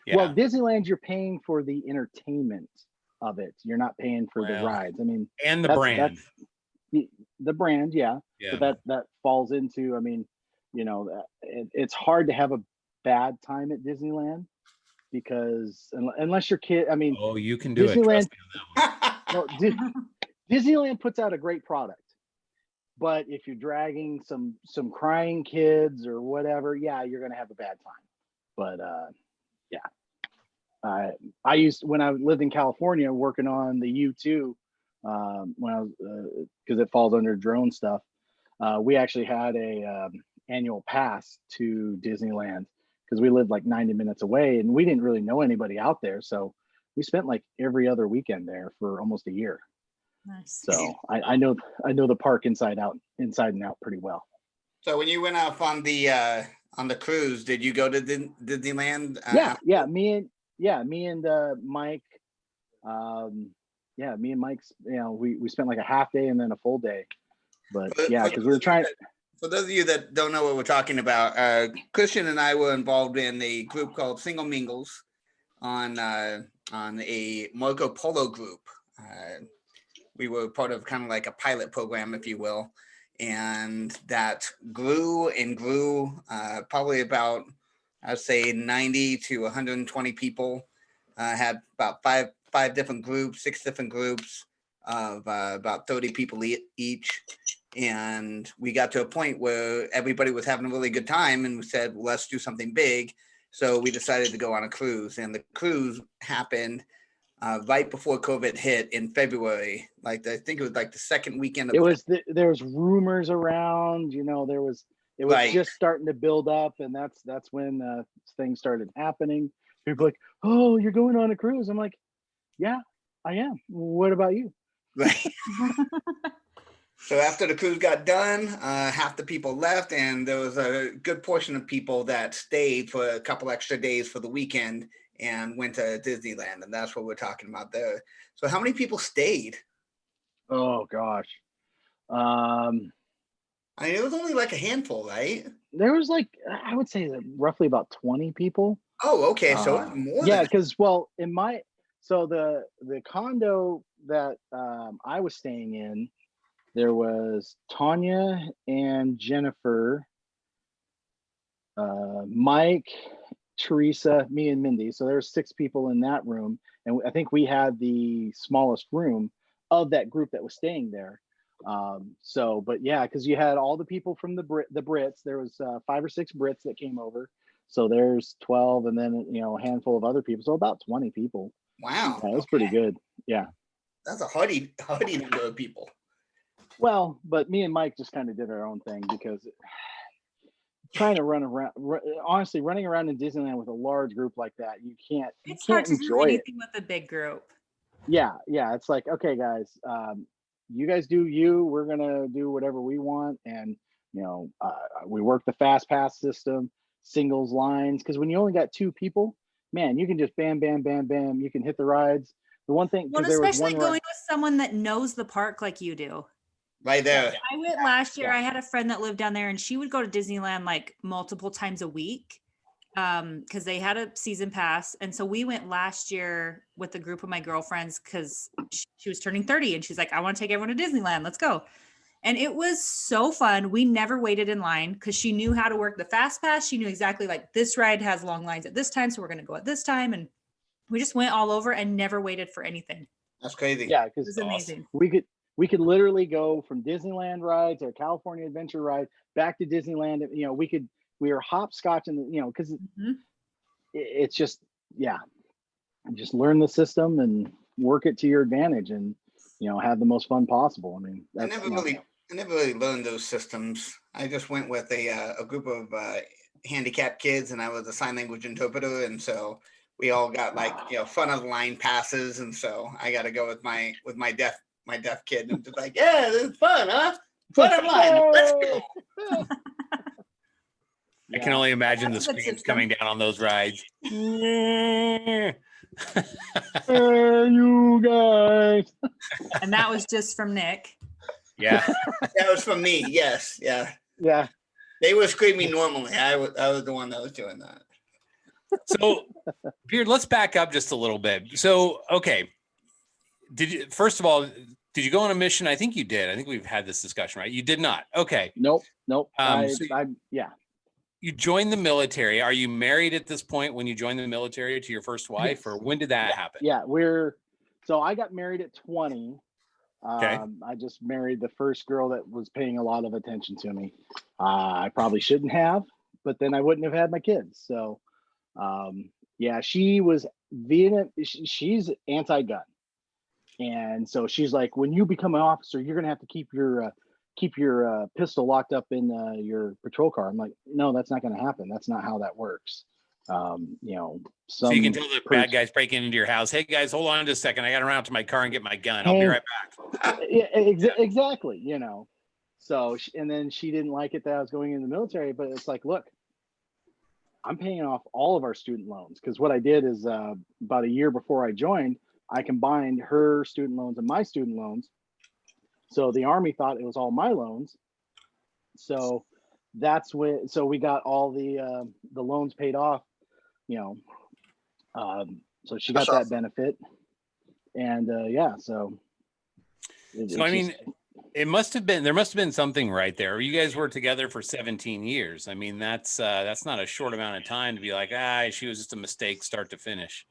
yeah, well, Disneyland, you're paying for the entertainment of it. You're not paying for the Well, rides. I mean, and the that's brand. the brand, yeah. Yeah. But that falls into, I mean, you know, it's hard to have a bad time at Disneyland, because unless your kid, I mean, Oh, you can do it. Disneyland, Trust me on that one. no, Disneyland puts out a great product, but if you're dragging some crying kids or whatever, yeah, you're gonna have a bad time. But yeah, I used, when I lived in California working on the U2, when I was, because it falls under drone stuff, we actually had a annual pass to Disneyland, because we lived like 90 minutes away and we didn't really know anybody out there, so we spent like every other weekend there for almost a year. Nice. So I know the park inside and out pretty well. So when you went off on the cruise, did you go to Disneyland? Yeah, me and Mike, me and Mike's, you know, we spent like a half day and then a full day, but yeah, because we were trying. For those of you that don't know what we're talking about, Christian and I were involved in a group called Single Mingles on a Marco Polo group. We were part of kind of like a pilot program, if you will, and that grew and grew. Probably about, I'd say 90 to 120 people. Had about five different groups, 6 different groups of about 30 people each. And we got to a point where everybody was having a really good time, and we said, well, let's do something big. So we decided to go on a cruise, and the cruise happened right before COVID hit in February. Like, I think it was like the second weekend of there was rumors around, you know, it was Right. just starting to build up, and that's when things started happening. People were like, oh, you're going on a cruise? I'm like, yeah, I am. What about you? Right. So after the cruise got done, half the people left, and there was a good portion of people that stayed for a couple extra days for the weekend and went to Disneyland, and that's what we're talking about there. So how many people stayed? Oh gosh, I mean, it was only like a handful, right? there was like, I would say roughly about 20 people. Oh, okay, so it's more. Yeah, than because the condo that I was staying in, there was Tanya and Jennifer, Mike, Teresa, me, and Mindy. So there were 6 people in that room, and I think we had the smallest room of that group that was staying there. But yeah, because you had all the people from the Brits. There was 5 or 6 Brits that came over. So there's 12, and then a handful of other people. So about 20 people. Wow. Yeah, it was pretty good. Yeah. That's a hardy number of people. Well, but me and Mike just kind of did our own thing because trying to honestly, running around in Disneyland with a large group like that, It's hard to do enjoy it. anything with a big group. Yeah, it's like, okay, guys, you guys do you. We're gonna do whatever we want, and we work the fast pass system, singles lines, because when you only got 2 people, man, you can just bam, bam, bam, bam. You can hit the rides. The one thing, Well, because there was especially one going ride, with someone that knows the park like you do. Right there. I went last year. Yeah. I had a friend that lived down there, and she would go to Disneyland like multiple times a week because they had a season pass. And so we went last year with a group of my girlfriends because she was turning 30, and she's like, I want to take everyone to Disneyland. Let's go. And it was so fun. We never waited in line because she knew how to work the fast pass. She knew exactly like this ride has long lines at this time, so we're going to go at this time. And we just went all over and never waited for anything. That's crazy. yeah, It was because amazing. we could literally go from Disneyland rides or California Adventure ride back to Disneyland. We were hopscotching, because it's just, just learn the system and work it to your advantage, and have the most fun possible. I mean, I never really learned those systems. I just went with a group of handicapped kids, and I was a sign language interpreter, and so we all got front of the line passes, and so I got to go with my deaf kid, and just like, yeah, this is fun, huh? Front of line, let's go. I can only imagine the screams coming down on those rides. Hey, you guys. And that was just from Nick. Yeah. That was from me. Yes. Yeah. Yeah. They were screaming normally. I was the one that was doing that. So, Beard, let's back up just a little bit. So, okay. First of all, did you go on a mission? I think you did. I think we've had this discussion, right? You did not. Okay. Nope. Yeah. You joined the military. Are you married at this point when you joined the military to your first wife, Yes. or when did that happen? Yeah, so I got married at 20. Okay. I just married the first girl that was paying a lot of attention to me. I probably shouldn't have, but then I wouldn't have had my kids. So, she was vehement. She's anti-gun. And so she's like, when you become an officer, you're going to have to keep your pistol locked up in your patrol car. I'm like, no, that's not going to happen. That's not how that works. So you can tell the bad guys breaking into your house, hey guys, hold on just a second. I got to run out to my car and get my gun. I'll be right back. Yeah, exactly. So, and then she didn't like it that I was going in the military, but it's like, look, I'm paying off all of our student loans. Because what I did is about a year before I joined, I combined her student loans and my student loans. So the Army thought it was all my loans. So that's when, so we got all the loans paid off, so she got that benefit. And so. There must have been something right there. You guys were together for 17 years. I mean, that's not a short amount of time to be like, she was just a mistake start to finish.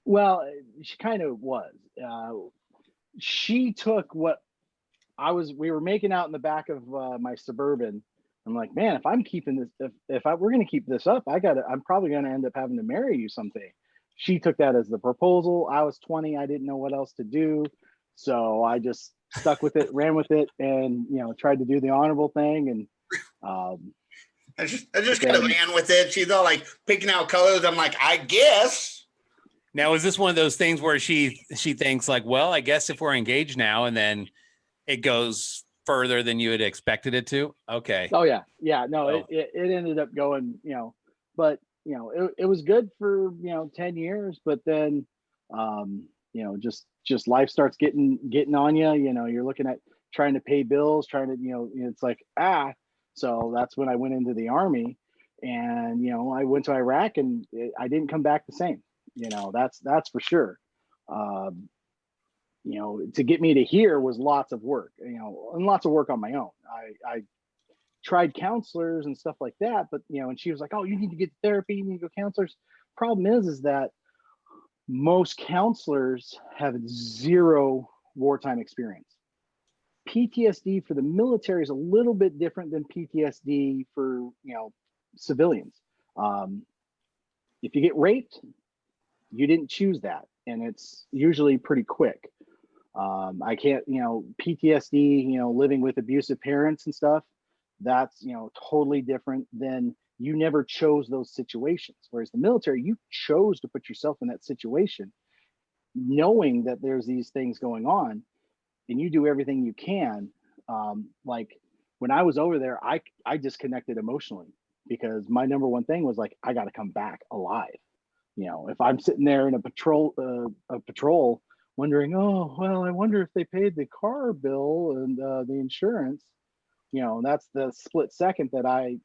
Well, she kind of was. She took what we were making out in the back of my Suburban. I'm like, man, if I'm keeping this, we're going to keep this up, I'm probably going to end up having to marry you someday. She took that as the proposal. I was 20. I didn't know what else to do. So I just stuck with it, ran with it, and, tried to do the honorable thing. And I just kind of ran with it. She's all like picking out colors. I'm like, I guess. Now, is this one of those things where she thinks like, well, I guess if we're engaged now, and then it goes further than you had expected it to? Okay. Oh yeah. Yeah. No, it ended up going, but it was good for, 10 years, but then, just life starts getting on you, you're looking at trying to pay bills, it's like, so that's when I went into the Army, and, I went to Iraq, and I didn't come back the same. That's for sure. To get me to here was lots of work, and lots of work on my own. I tried counselors and stuff like that, but, and she was like, oh, you need to get therapy, you need to go counselors. Problem is that most counselors have zero wartime experience. PTSD for the military is a little bit different than PTSD for, civilians. If you get raped, you didn't choose that, and it's usually pretty quick. I can't, PTSD, living with abusive parents and stuff, that's, totally different than you never chose those situations. Whereas the military, you chose to put yourself in that situation, knowing that there's these things going on, and you do everything you can. Like when I was over there, I disconnected emotionally because my number one thing was like, I got to come back alive. If I'm sitting there in a patrol wondering, oh, well, I wonder if they paid the car bill and the insurance, that's the split second that I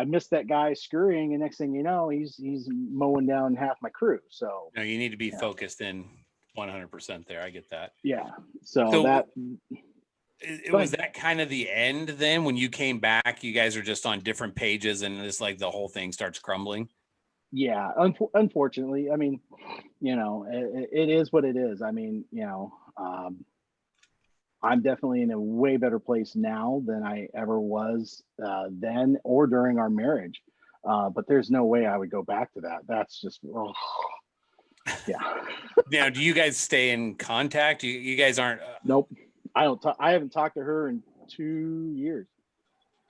missed that guy scurrying, and next thing you know, he's mowing down half my crew. So no, you need to be focused in 100% there. I get that. Yeah. So that it was that kind of the end then when you came back, you guys are just on different pages and it's like the whole thing starts crumbling. Yeah, unfortunately, I mean, it is what it is. I mean, I'm definitely in a way better place now than I ever was then or during our marriage. But there's no way I would go back to that. That's just, yeah. Now, do you guys stay in contact? You guys aren't? Nope. I don't. I haven't talked to her in 2 years.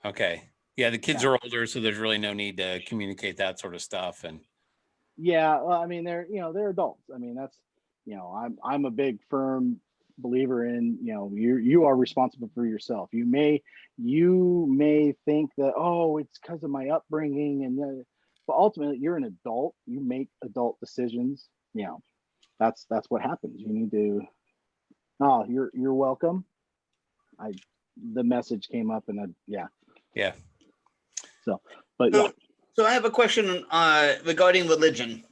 Okay. Yeah, the kids are older, so there's really no need to communicate that sort of stuff. And yeah, well, I mean, they're adults. I mean, that's I'm a big firm believer in you are responsible for yourself. You may think that, oh, it's because of my upbringing, and but ultimately you're an adult. You make adult decisions. That's what happens. You need to. Oh, you're welcome. The message came up, and yeah. So, but yeah. So I have a question regarding religion.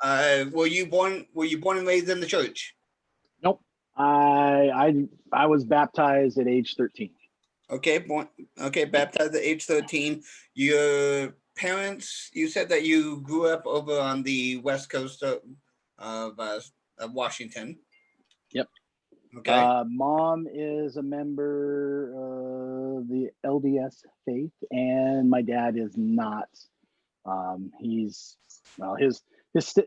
Were you born and raised in the church? Nope. I was baptized at age 13. Okay, baptized at age 13. Your parents, you said that you grew up over on the west coast of Washington. Yep. Okay. Mom is a member of the LDS faith, and my dad is not. He's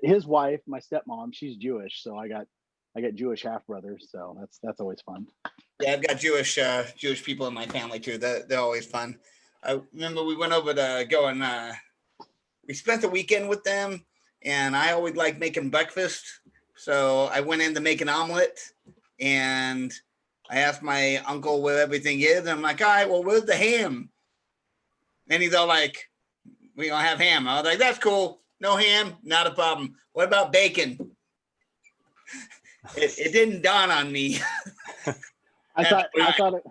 his wife, my stepmom, she's Jewish, so I got Jewish half brothers, so that's always fun. Yeah, I've got Jewish people in my family too. They're always fun. I remember we went over to go and we spent the weekend with them, and I always like making breakfast, so I went in to make an omelet. And I asked my uncle where everything is. And I'm like, all right, well, where's the ham? And he's all like, we don't have ham. I was like, that's cool. No ham, not a problem. What about bacon? It didn't dawn on me. I thought it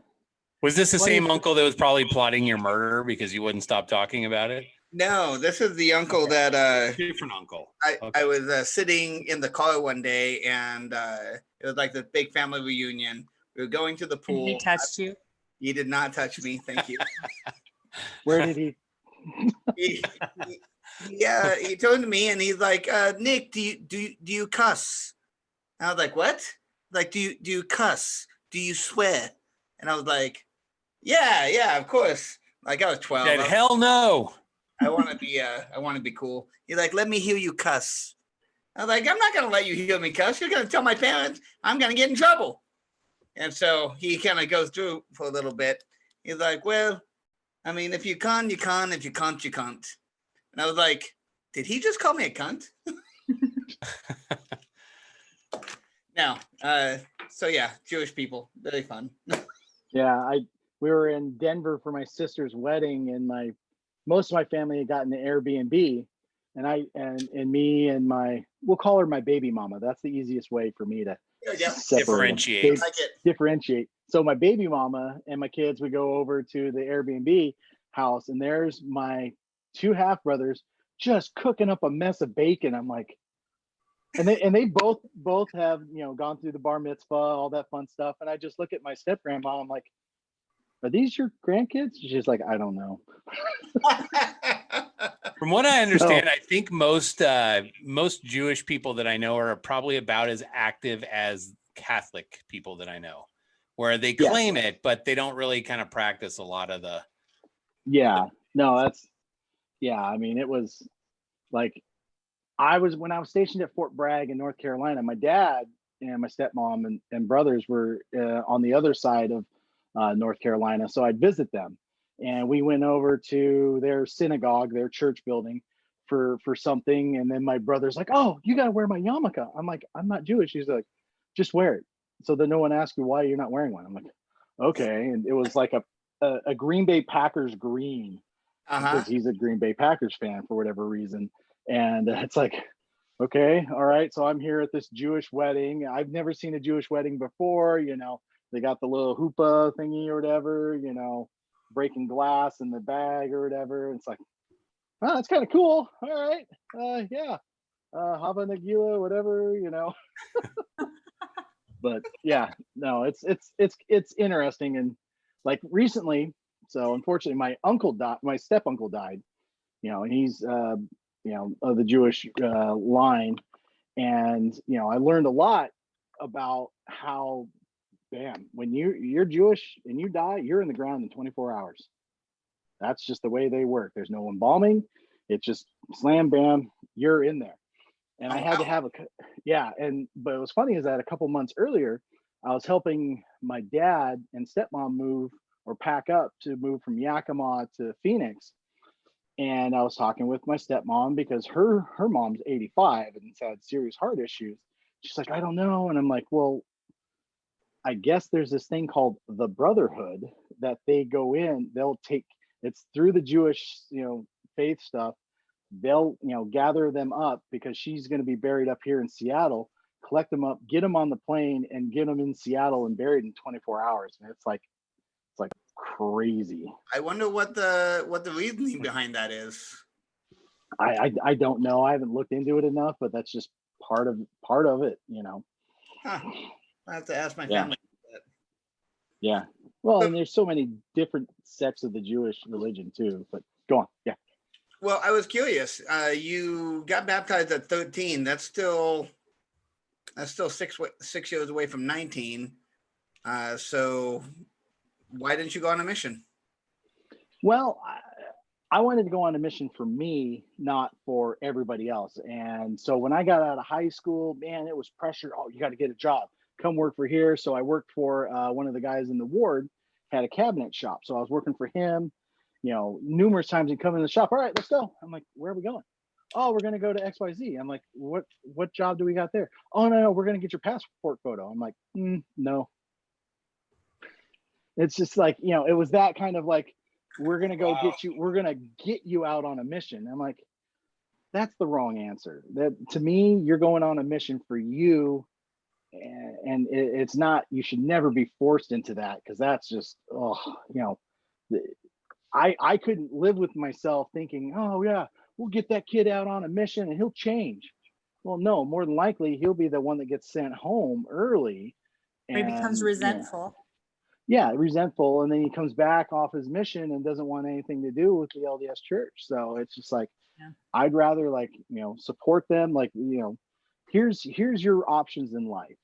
was this the same uncle that was probably plotting your murder because you wouldn't stop talking about it? No, this is the uncle that different uncle. I was sitting in the car one day, and it was like this big family reunion. We were going to the pool. And he touched you? He did not touch me. Thank you. Where did he? He turned to me and he's like, Nick, do you cuss? And I was like, what? Like, do you cuss? Do you swear? And I was like, yeah, of course. Like I was 12. Said, hell no. I want to be cool. He's like, let me hear you cuss. I was like, I'm not going to let you hear me cuss. You're going to tell my parents I'm going to get in trouble. And so he kind of goes through for a little bit. He's like, well, I mean, if you can, you can. If you can't, you can't. And I was like, did he just call me a cunt? No. So yeah, Jewish people, very fun. Yeah, we were in Denver for my sister's wedding, and most of my family had gotten the Airbnb, and me and we'll call her my baby mama. That's the easiest way for me to differentiate. Differentiate. So my baby mama and my kids would go over to the Airbnb house, and there's my 2 half brothers just cooking up a mess of bacon. I'm like, and they both have gone through the bar mitzvah, all that fun stuff. And I just look at my step grandma. I'm like, are these your grandkids? She's like, I don't know. From what I understand, I think most Jewish people that I know are probably about as active as Catholic people that I know. where they claim it, but they don't really kind of practice a lot of the. Yeah, no, that's, yeah. I mean, it was like, when I was stationed at Fort Bragg in North Carolina, my dad and my stepmom and brothers were on the other side of North Carolina. So I'd visit them, and we went over to their synagogue, their church building for something. And then my brother's like, "Oh, you got to wear my yarmulke." I'm like, "I'm not Jewish." He's like, "Just wear it so that no one asks you why you're not wearing one." I'm like, "Okay." And it was like a Green Bay Packers green, because he's a Green Bay Packers fan for whatever reason. And it's like, okay, all right. So I'm here at this Jewish wedding. I've never seen a Jewish wedding before. They got the little hoopah thingy or whatever, breaking glass in the bag or whatever. It's like, oh, that's kind of cool. All right. Yeah. Hava Nagila, whatever, But yeah, no, it's interesting. And like recently, so unfortunately my step uncle died, and he's of the Jewish line. And I learned a lot about how, bam, when you're Jewish and you die, you're in the ground in 24 hours. That's just the way they work. There's no embalming. It's just slam, bam, you're in there. And I had to have but it was funny is that a couple months earlier, I was helping my dad and stepmom move or pack up to move from Yakima to Phoenix. And I was talking with my stepmom because her mom's 85 and had serious heart issues. She's like, "I don't know." And I'm like, "Well, I guess there's this thing called the Brotherhood that they go in, it's through the Jewish, faith stuff. They'll, gather them up because she's going to be buried up here in Seattle, collect them up, get them on the plane and get them in Seattle and buried in 24 hours." And it's like crazy. I wonder what the reasoning behind that is. I don't know. I haven't looked into it enough, but that's just part of it, Huh. I have to ask my family. Yeah. Well, and there's so many different sects of the Jewish religion too. But go on. Yeah. Well, I was curious. You got baptized at 13. That's still 6 years away from 19. So why didn't you go on a mission? Well, I wanted to go on a mission for me, not for everybody else. And so when I got out of high school, man, it was pressure. Oh, you got to get a job. Come work for here. So I worked for one of the guys in the ward, had a cabinet shop. So I was working for him, numerous times. He'd come in the shop. "All right, let's go." I'm like, "Where are we going?" "Oh, we're going to go to XYZ. I'm like, what job do we got there?" "Oh, no, we're going to get your passport photo." I'm like, no. It's just like, it was that kind of like, we're going to go we're going to get you out on a mission. I'm like, that's the wrong answer. That, to me, you're going on a mission for you. And it's not, you should never be forced into that, because that's just, I couldn't live with myself thinking, "Oh yeah, we'll get that kid out on a mission and he'll change." Well, no, more than likely he'll be the one that gets sent home early. Or he becomes resentful. Resentful. And then he comes back off his mission and doesn't want anything to do with the LDS church. So it's just like, I'd rather support them. Like, here's your options in life.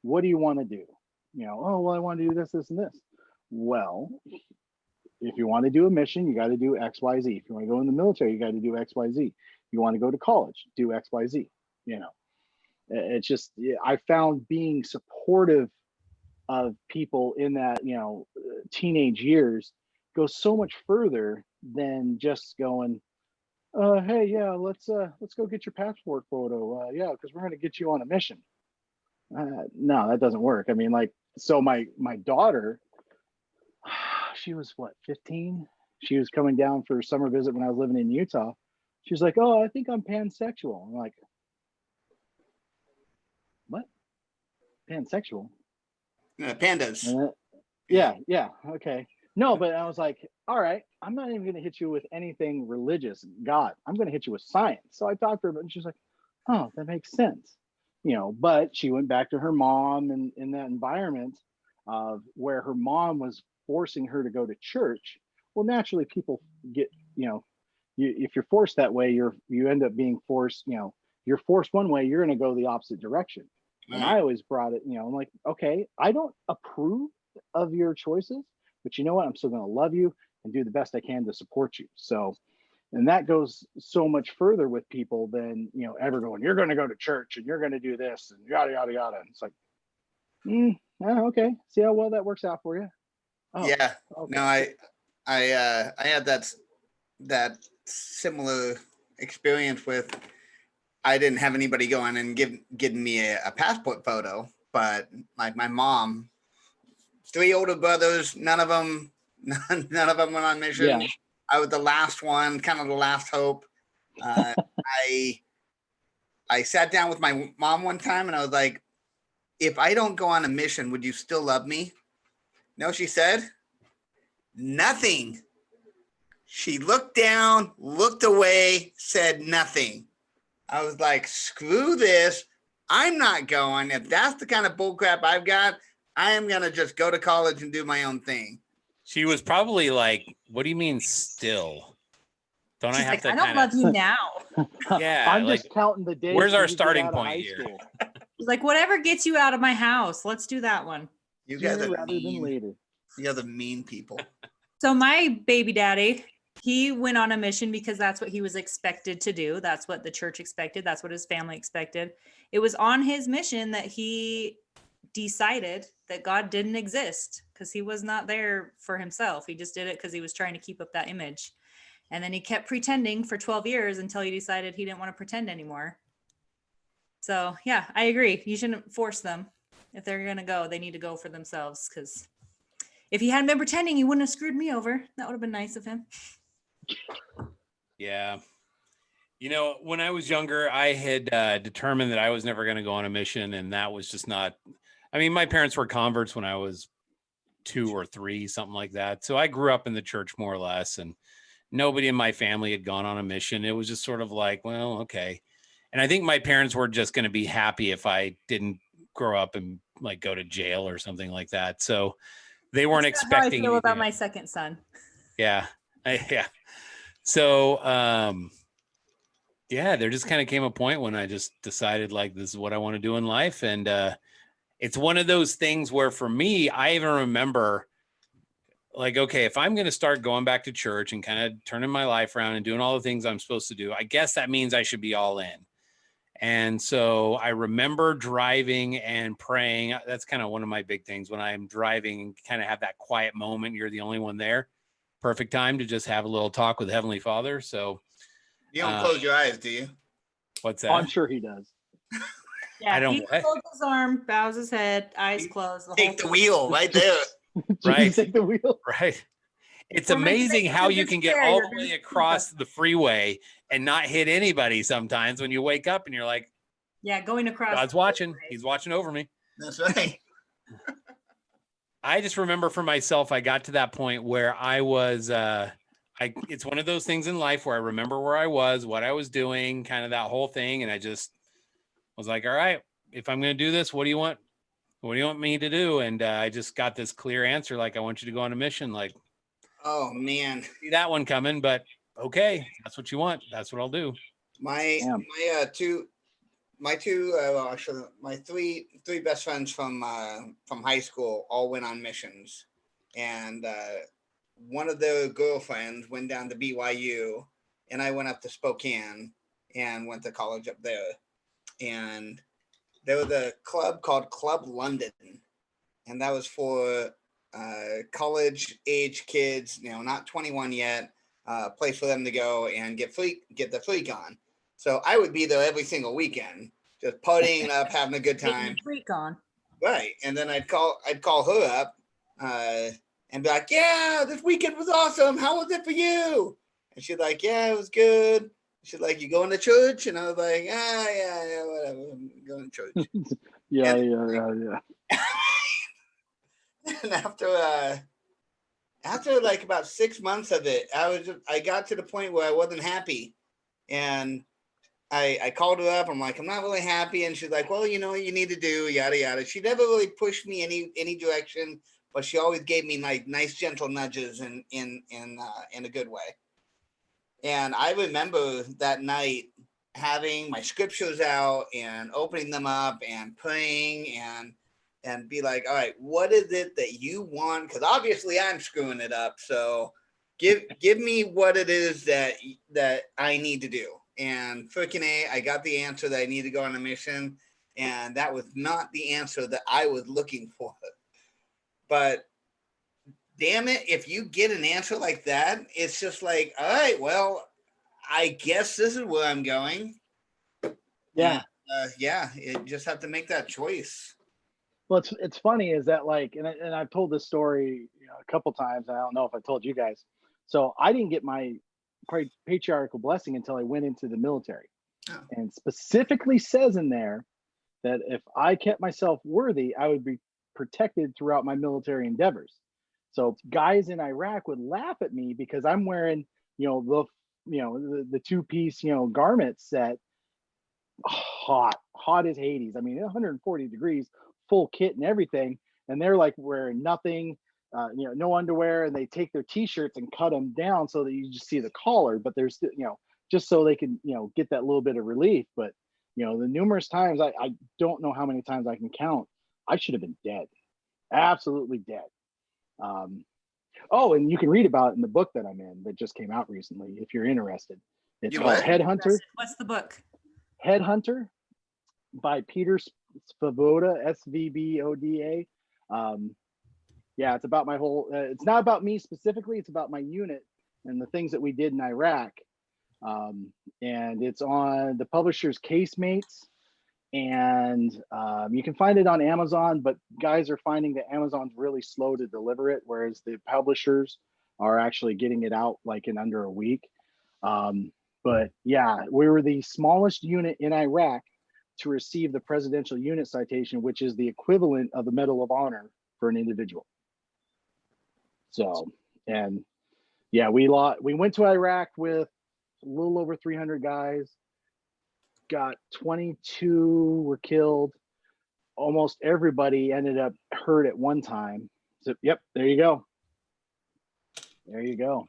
What do you want to do? "Oh, well, I want to do this, this, and this." Well, if you want to do a mission, you got to do X, Y, Z. If you want to go in the military, you got to do X, Y, Z. You want to go to college, do X, Y, Z. It's just, I found being supportive of people in that, teenage years goes so much further than just going, "Hey, yeah, let's go get your passport photo. Yeah, because we're going to get you on a mission." No, that doesn't work. I mean, so my daughter, she was what, 15? She was coming down for a summer visit when I was living in Utah. She's like, "Oh, I think I'm pansexual." I'm like, "What? Pansexual?" Pandas. Yeah, okay. No, but I was like, "All right, I'm not even going to hit you with anything religious, God. I'm going to hit you with science." So I talked to her, and she's like, "Oh, that makes sense." But she went back to her mom and in that environment of where her mom was forcing her to go to church. Well, naturally people get, if you're forced that way, you end up being forced, you're forced one way, you're going to go the opposite direction. And I always brought it, I'm like, okay, I don't approve of your choices, but you know what? I'm still going to love you and do the best I can to support you. So, and that goes so much further with people than, ever going, you're going to go to church and you're going to do this and yada, yada, yada. And it's like, okay. See how well that works out for you. Oh, yeah. okay. No, I had that similar experience with, I didn't have anybody going and giving me a passport photo, but like my mom, 3 older brothers, none of them went on mission. Yeah. I was the last one, kind of the last hope. I sat down with my mom one time and I was like, if I don't go on a mission, would you still love me? No, she said, nothing. She looked down, looked away, said nothing. I was like, screw this. I'm not going. If that's the kind of bullcrap I've got, I am going to just go to college and do my own thing. She was probably like, what do you mean still? Don't She's I have like, to I don't kind of, love you now. yeah. I'm like, just counting the days. where's till our you get starting out of point high here? school. She's like, whatever gets you out of my house, let's do that one. You guys Sooner are rather than mean. later. You guys are mean people. So my baby daddy, he went on a mission because that's what he was expected to do. That's what the church expected. That's what his family expected. It was on his mission that he decided that God didn't exist because he was not there for himself. He just did it because he was trying to keep up that image. And then he kept pretending for 12 years until he decided he didn't want to pretend anymore. So yeah, I agree. You shouldn't force them. If they're going to go, they need to go for themselves, because if he hadn't been pretending, he wouldn't have screwed me over. That would have been nice of him. Yeah. When I was younger, I had determined that I was never going to go on a mission. And that was just not, my parents were converts when I was 2 or 3, something like that. So I grew up in the church more or less, and nobody in my family had gone on a mission. It was just sort of like, well, okay. And I think my parents were just going to be happy if I didn't grow up and like go to jail or something like that. So they weren't That's not how I expecting feel about anything. my second son. Yeah. Yeah. So, yeah, there just kind of came a point when I just decided like, this is what I want to do in life. And it's one of those things where for me, I even remember like, okay, if I'm going to start going back to church and kind of turning my life around and doing all the things I'm supposed to do, I guess that means I should be all in. And so I remember driving and praying. That's kind of one of my big things when I'm driving and kind of have that quiet moment. You're the only one there. Perfect time to just have a little talk with Heavenly Father. So You don't close your eyes, do you? what's that? Oh, I'm sure he does. Yeah, I don't- he folds his arm, bows his head, eyes closed. Take the wheel right there. Right. Take the wheel. Right. It's Or maybe amazing they how do you this can get prayer, all you're the way gonna- across the freeway and not hit anybody sometimes when you wake up and you're like, Yeah, going across. God's watching. He's watching over me. That's right. I just remember for myself, I got to that point where I was, it's one of those things in life where I remember where I was, what I was doing, kind of that whole thing. And I just was like, all right, if I'm going to do this, what do you want? What do you want me to do? And I just got this clear answer. Like, I want you to go on a mission. Like, Oh man, see that one coming, but okay, that's what you want. That's what I'll do. my Damn. my three best friends from high school all went on missions, and one of their girlfriends went down to BYU, and I went up to Spokane and went to college up there. And there was a club called Club London, and that was for college age kids, not 21 yet, place for them to go and get the freak on. So I would be there every single weekend, just partying up, having a good Getting time. the freak on. Right. And then I'd call her up and be like, yeah, this weekend was awesome. How was it for you? And she's like, yeah, it was good. She's like, you going to church? And I was like, yeah, whatever. I'm going to church. Yeah. And after like about 6 months of it, I got to the point where I wasn't happy. And I called her up. I'm like, I'm not really happy. And she's like, well, you know what you need to do, yada, yada. She never really pushed me any direction, but she always gave me like nice, gentle nudges in a good way. And I remember that night having my scriptures out and opening them up and praying and be like, all right, what is it that you want? Because obviously I'm screwing it up. So give me what it is that I need to do. And freaking A, I got the answer that I need to go on a mission. And that was not the answer that I was looking for. But damn it, if you get an answer like that, it's just like, all right, well, I guess this is where I'm going. Yeah. And, you just have to make that choice. Well, it's funny is that like, and I've told this story a couple times. I don't know if I told you guys. So I didn't get my patriarchal blessing until I went into the military, and specifically says in there that if I kept myself worthy, I would be protected throughout my military endeavors. So guys in Iraq would laugh at me because I'm wearing, the two-piece, garment set, hot as Hades. I mean, 140 degrees, full kit and everything, and they're like wearing nothing, no underwear, and they take their t-shirts and cut them down so that you just see the collar, but there's, just so they can, get that little bit of relief. But the numerous times, I don't know how many times I can count, I should have been dead, absolutely dead. Oh, and you can read about it in the book that I'm in that just came out recently if you're interested. It's called Headhunter. What's the book? Headhunter by Peter Svoboda, Svoboda. Yeah, it's about my whole, it's not about me specifically, it's about my unit and the things that we did in Iraq. And it's on the publisher's Casemates, and you can find it on Amazon, but guys are finding that Amazon's really slow to deliver it, whereas the publishers are actually getting it out like in under a week. But yeah, we were the smallest unit in Iraq to receive the Presidential Unit Citation, which is the equivalent of the Medal of Honor for an individual. So, and yeah, we went to Iraq with a little over 300 guys, got 22 were killed. Almost everybody ended up hurt at one time. So, yep, there you go. There you go.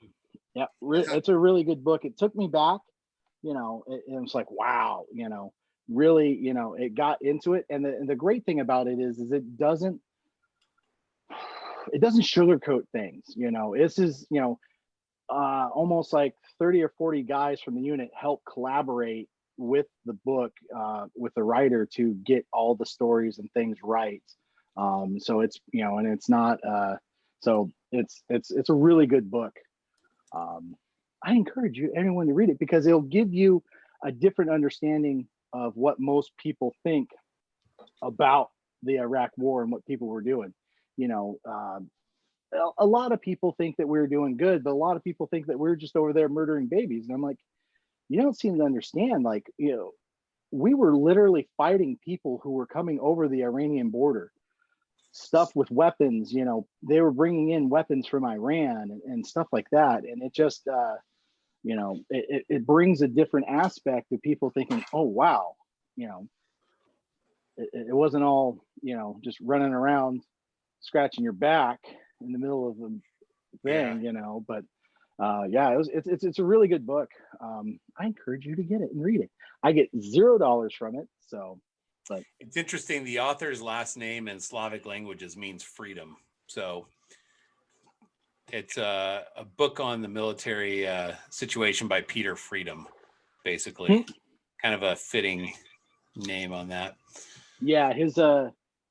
Yeah, it's a really good book. It took me back, it was like, wow, really, it got into it. And the great thing about it is it doesn't sugarcoat things. This is, almost like 30 or 40 guys from the unit help collaborate with the book, with the writer to get all the stories and things right. So it's, and it's not, so it's a really good book. I encourage anyone to read it because it'll give you a different understanding of what most people think about the Iraq war and what people were doing. A lot of people think that we were doing good, but a lot of people think that we're just over there murdering babies. And I'm like, you don't seem to understand, like, we were literally fighting people who were coming over the Iranian border, stuff with weapons, they were bringing in weapons from Iran and stuff like that. And it just, it brings a different aspect of people thinking, oh, wow, it wasn't all, just running around scratching your back in the middle of the thing, but yeah, it's a really good book. I encourage you to get it and read it. I get $0 from it. So, but it's interesting. The author's last name in Slavic languages means freedom. So it's a book on the military situation by Peter Freedom, basically. Kind of a fitting name on that. Yeah,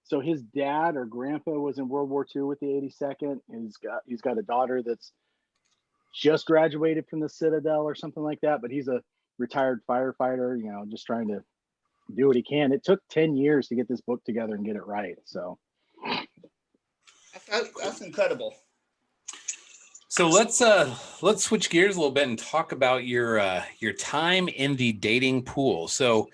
so his dad or grandpa was in World War II with the 82nd. He's got a daughter that's just graduated from the Citadel or something like that, but he's a retired firefighter, just trying to do what he can. It took 10 years to get this book together and get it right. So that's incredible. So let's switch gears a little bit and talk about your time in the dating pool. So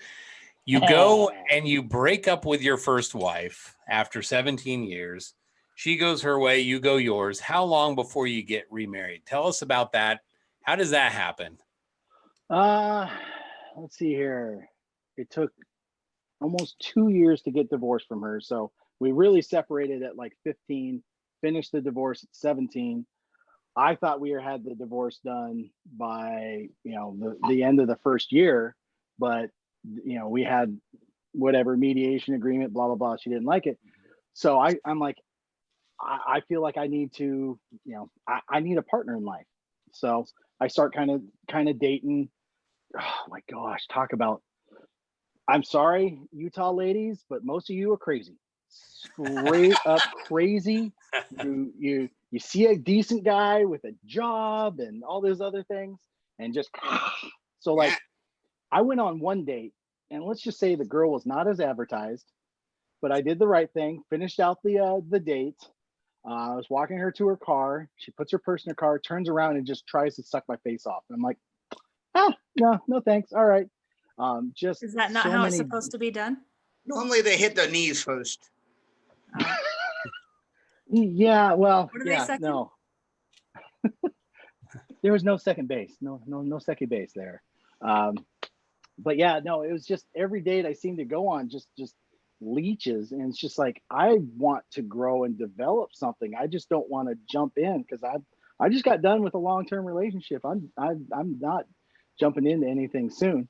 you go and you break up with your first wife after 17 years. She goes her way, you go yours. How long before you get remarried? Tell us about that. How does that happen? Let's see here. It took almost 2 years to get divorced from her. So we really separated at like 15, finished the divorce at 17. I thought we had the divorce done by, the end of the first year, but we had whatever mediation agreement, blah blah blah. She didn't like it, so I'm like, I feel like I need to, I need a partner in life. So I start kind of dating. Oh my gosh, talk about. I'm sorry, Utah ladies, but most of you are crazy, straight up crazy. You see a decent guy with a job and all those other things, and just so like, I went on one date, and let's just say the girl was not as advertised, but I did the right thing. Finished out the date. I was walking her to her car. She puts her purse in her car, turns around, and just tries to suck my face off. And I'm like, no thanks. All right. Just is that not how it's supposed to be done? Normally they hit their knees first. Yeah, well, What are they second? No. There was no second base. No second base there. But yeah, no, it was just every date I seemed to go on just leeches, and it's just like, I want to grow and develop something. I just don't want to jump in because I just got done with a long-term relationship. I'm not jumping into anything soon.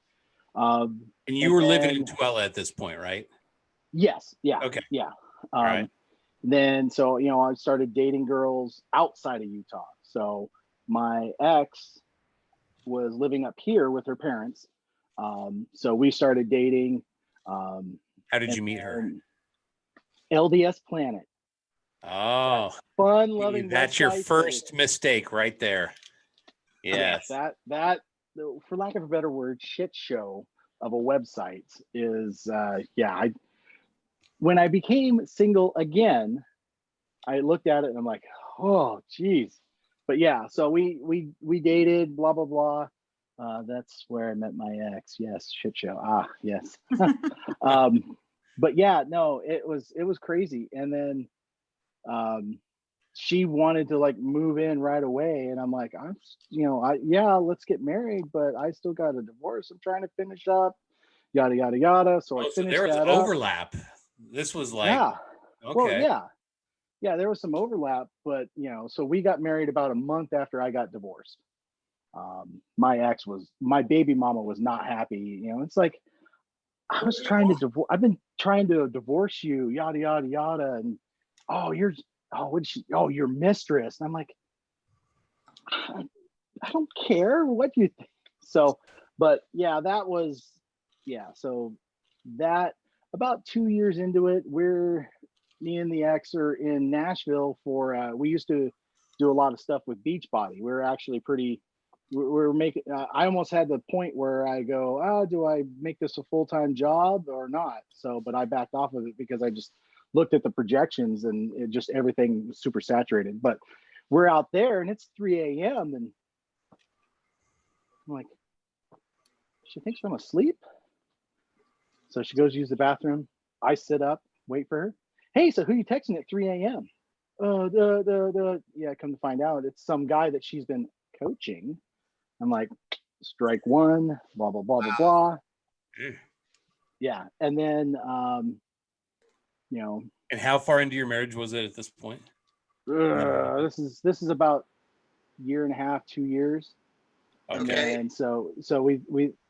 And you were living in Tooele at this point, right? Yes. Yeah. Okay. Yeah. All right. Then, so, I started dating girls outside of Utah. So my ex was living up here with her parents. So we started dating. How did you meet her? LDS Planet. Oh, fun loving. That's your first mistake right there. Yes. That, for lack of a better word, shit show of a website is, when I became single again, I looked at it and I'm like, oh, geez. But yeah, so we dated, blah, blah, blah. That's where I met my ex. Yes, shit show. Yes. But yeah, no, it was crazy. And then she wanted to like move in right away, and I'm like, let's get married, but I still got a divorce I'm trying to finish up, yada yada yada. So I finished there was that overlap. This was like, okay. Well, yeah, there was some overlap, but so we got married about a month after I got divorced. My baby mama was not happy. It's like, I've been trying to divorce you, yada yada yada, and your mistress. And I'm like, I don't care what you think. So, but yeah, so that about 2 years into it, me and the ex are in Nashville for, we used to do a lot of stuff with Beachbody. We're actually we're making, I almost had the point where I go, do I make this a full-time job or not? So, but I backed off of it because I just looked at the projections and everything was super saturated. But we're out there and it's 3 a.m. and I'm like, she thinks I'm asleep. So she goes use the bathroom. I sit up, wait for her. Hey, so who are you texting at 3 a.m.? Yeah, come to find out, it's some guy that she's been coaching. I'm like, strike one, blah, blah, blah, blah, blah. Yeah. And then, And how far into your marriage was it at this point? This is about 1.5 years, 2 years. Okay. And so we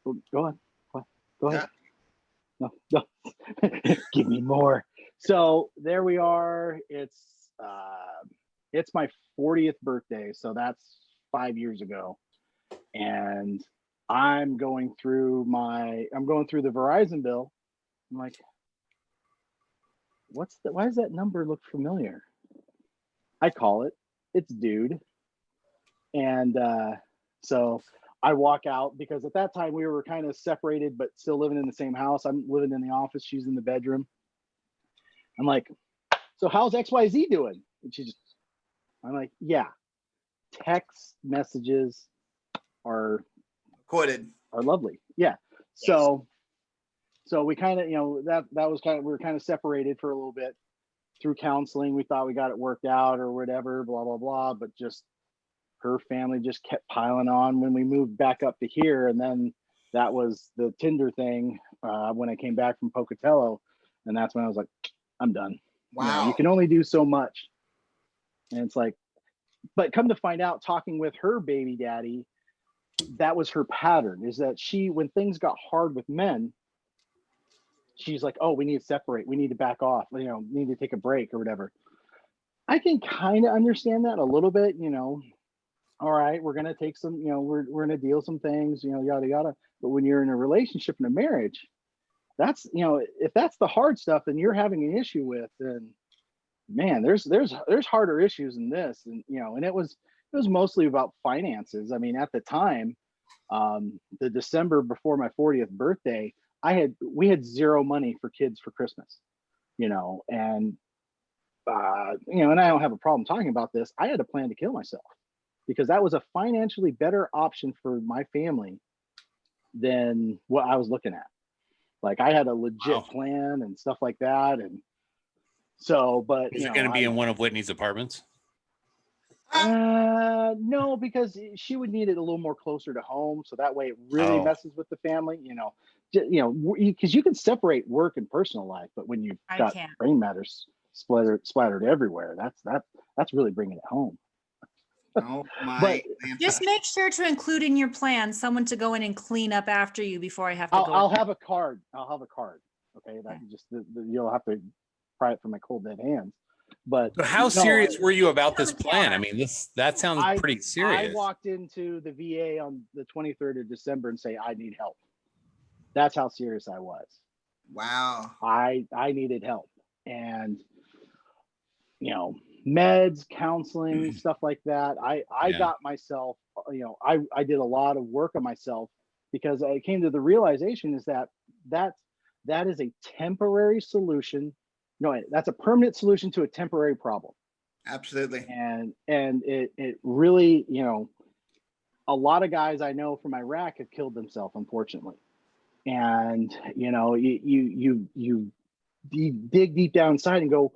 go on. Go ahead. No. Give me more. So there we are. It's my 40th birthday. So that's 5 years ago. And I'm going through the Verizon bill. I'm like, why does that number look familiar? I call it, it's dude. And so I walk out because at that time we were kind of separated, but still living in the same house. I'm living in the office. She's in the bedroom. I'm like, so how's XYZ doing? And I'm like, yeah, text messages are lovely. Yeah. Yes. So we kind of, that was we were kind of separated for a little bit through counseling. We thought we got it worked out or whatever, blah, blah, blah. But just her family just kept piling on when we moved back up to here. And then that was the Tinder thing when I came back from Pocatello. And that's when I was like, I'm done. Wow. You can only do so much. And it's like, but come to find out, talking with her baby daddy, that was her pattern, is that when things got hard with men, she's like, oh, we need to separate, we need to back off, need to take a break or whatever. I can kind of understand that a little bit, all right, we're gonna take some, we're gonna deal some things, yada yada. But when you're in a relationship and a marriage, that's, if that's the hard stuff and you're having an issue with, then man, there's harder issues than this. And and it was mostly about finances. I mean, at the time, the December before my 40th birthday, we had zero money for kids for Christmas, and and I don't have a problem talking about this. I had a plan to kill myself because that was a financially better option for my family than what I was looking at. Like, I had a legit plan and stuff like that. And so, but is it going to be in one of Whitney's apartments? No, because she would need it a little more closer to home, so that way it really messes with the family. Because you can separate work and personal life, but when you've got brain matters splattered everywhere, that's really bringing it home. Oh my! Just make sure to include in your plan someone to go in and clean up after you before I have to go. I'll have a card. Okay, that just you'll have to pry it from my cold dead hands. But so how serious were you about this plan? I mean, that sounds pretty serious. I walked into the VA on the 23rd of December and say, I need help. That's how serious I was. Wow. I needed help. And, meds, counseling, stuff like that. I got myself, I did a lot of work on myself because I came to the realization is that is a temporary solution. No, that's a permanent solution to a temporary problem. Absolutely. And it really, a lot of guys I know from Iraq have killed themselves, unfortunately. And you dig deep down inside and go,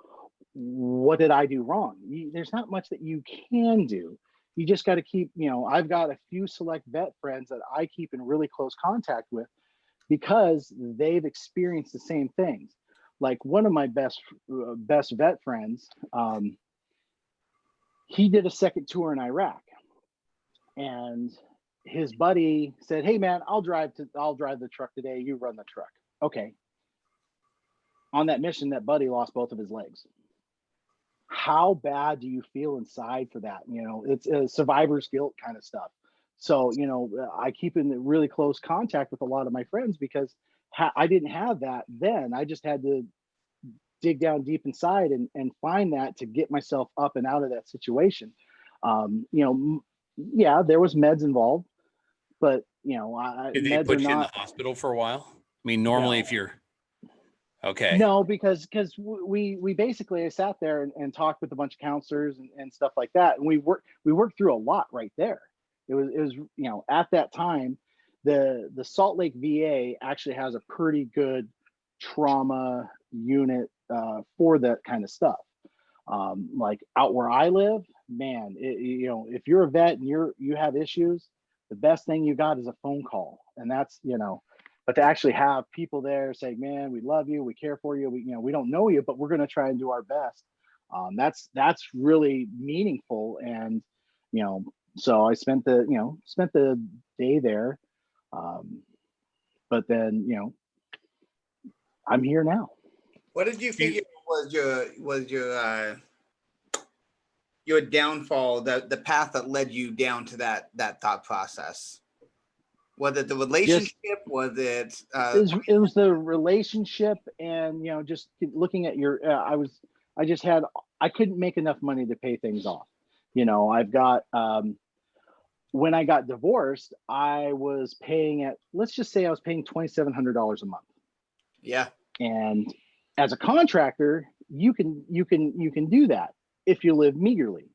what did I do wrong? There's not much that you can do. You just got to keep, I've got a few select vet friends that I keep in really close contact with because they've experienced the same things. Like one of my best vet friends, he did a second tour in Iraq, and his buddy said, "Hey man, I'll drive the truck today. You run the truck." Okay. On that mission, that buddy lost both of his legs. How bad do you feel inside for that? It's a survivor's guilt kind of stuff. So, I keep in really close contact with a lot of my friends because I didn't have that then. I just had to dig down deep inside and find that to get myself up and out of that situation. Yeah, there was meds involved, but did they put you in the hospital for a while? I mean, normally if you're okay. No, because we basically sat there and talked with a bunch of counselors and stuff like that, and we worked through a lot right there. It was at that time, the Salt Lake VA actually has a pretty good trauma unit for that kind of stuff. Like out where I live, man, if you're a vet and you have issues, the best thing you got is a phone call, and that's but to actually have people there say, man, we love you, we care for you, we don't know you, but we're going to try and do our best. That's really meaningful. And so I spent the day there, but then I'm here now. What did you think was your downfall, the path that led you down to that thought process? Was it the relationship? Was it? It was the relationship, and just looking at I couldn't make enough money to pay things off. I've got when I got divorced, I was paying let's just say I was paying $2,700 a month. Yeah. And as a contractor, you can do that if you live meagerly.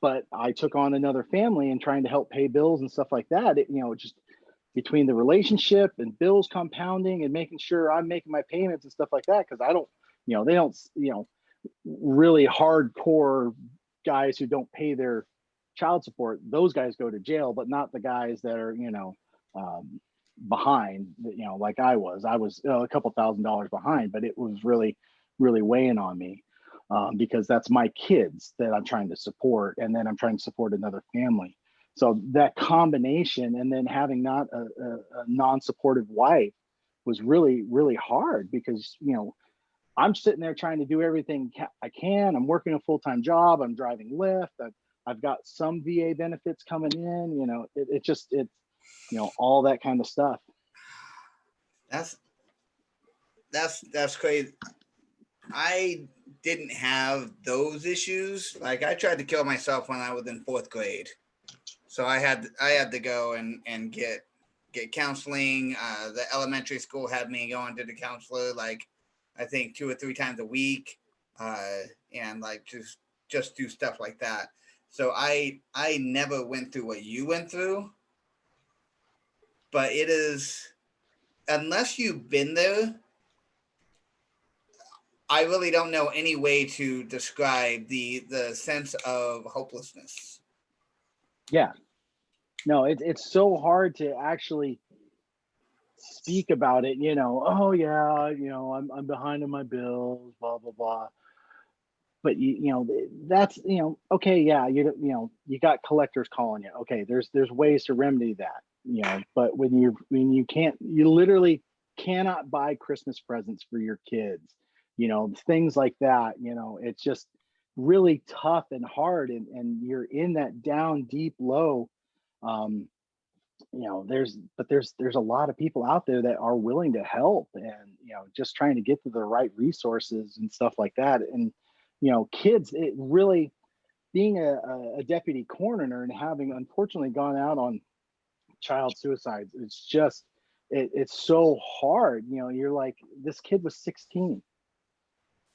But I took on another family and trying to help pay bills and stuff like that. Just between the relationship and bills compounding and making sure I'm making my payments and stuff like that. Cause I don't, they don't, really hardcore guys who don't pay their child support. Those guys go to jail, but not the guys that are, behind, like I was a couple $1,000s behind, but it was really, really weighing on me. Because that's my kids that I'm trying to support, and then I'm trying to support another family. So that combination, and then having not a non-supportive wife was really, really hard because, I'm sitting there trying to do everything I can. I'm working a full-time job. I'm driving Lyft. I've got some VA benefits coming in, it's all that kind of stuff. That's crazy. I didn't have those issues. Like I tried to kill myself when I was in 4th grade. So I had to go and get counseling. The elementary school had me going to the counselor like I think 2 or 3 times a week, and like just do stuff like that. So I never went through what you went through, but it is, unless you've been there, I really don't know any way to describe the sense of hopelessness. Yeah. No, it's so hard to actually speak about it, oh yeah, I'm behind on my bills, blah, blah, blah. But that's, okay, yeah, you got collectors calling you. Okay, there's ways to remedy that, but when you can't, you literally cannot buy Christmas presents for your kids, things like that, it's just really tough and hard, and you're in that down deep low. There's a lot of people out there that are willing to help, and just trying to get to the right resources and stuff like that. And kids, it really, being a deputy coroner and having unfortunately gone out on child suicides, it's just it's so hard. You're like, this kid was 16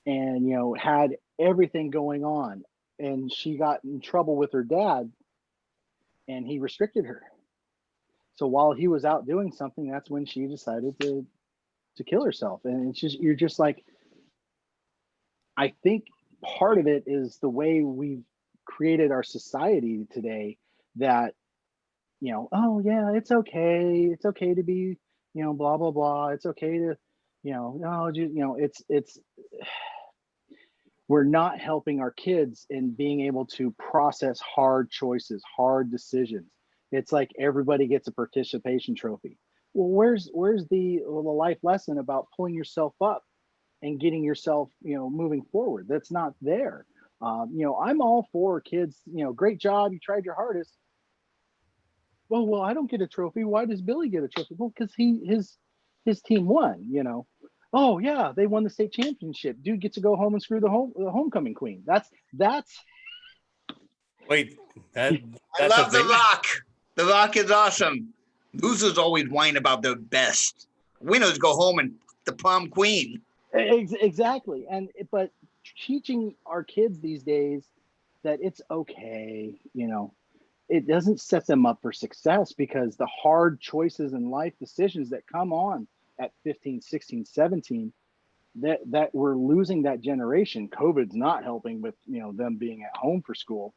and had everything going on, and she got in trouble with her dad and he restricted her. So while he was out doing something, that's when she decided to kill herself. And it's just, you're just like, I think part of it is the way we've created our society today, that, oh yeah, it's okay to be, blah, blah, blah. It's okay to, no, it's, we're not helping our kids in being able to process hard choices, hard decisions. It's like everybody gets a participation trophy. Well, where's the life lesson about pulling yourself up and getting yourself, moving forward? That's not there. I'm all for kids, great job, you tried your hardest. Well, I don't get a trophy. Why does Billy get a trophy? Well, because his team won, Oh yeah, they won the state championship. Dude gets to go home and screw the homecoming queen. That's Wait, I love The Rock. The Rock is awesome. Losers always whine about their best. Winners go home and the prom queen. Exactly. But teaching our kids these days that it's okay, it doesn't set them up for success, because the hard choices in life, decisions that come on at 15, 16, 17, that we're losing that generation. COVID's not helping with, them being at home for school,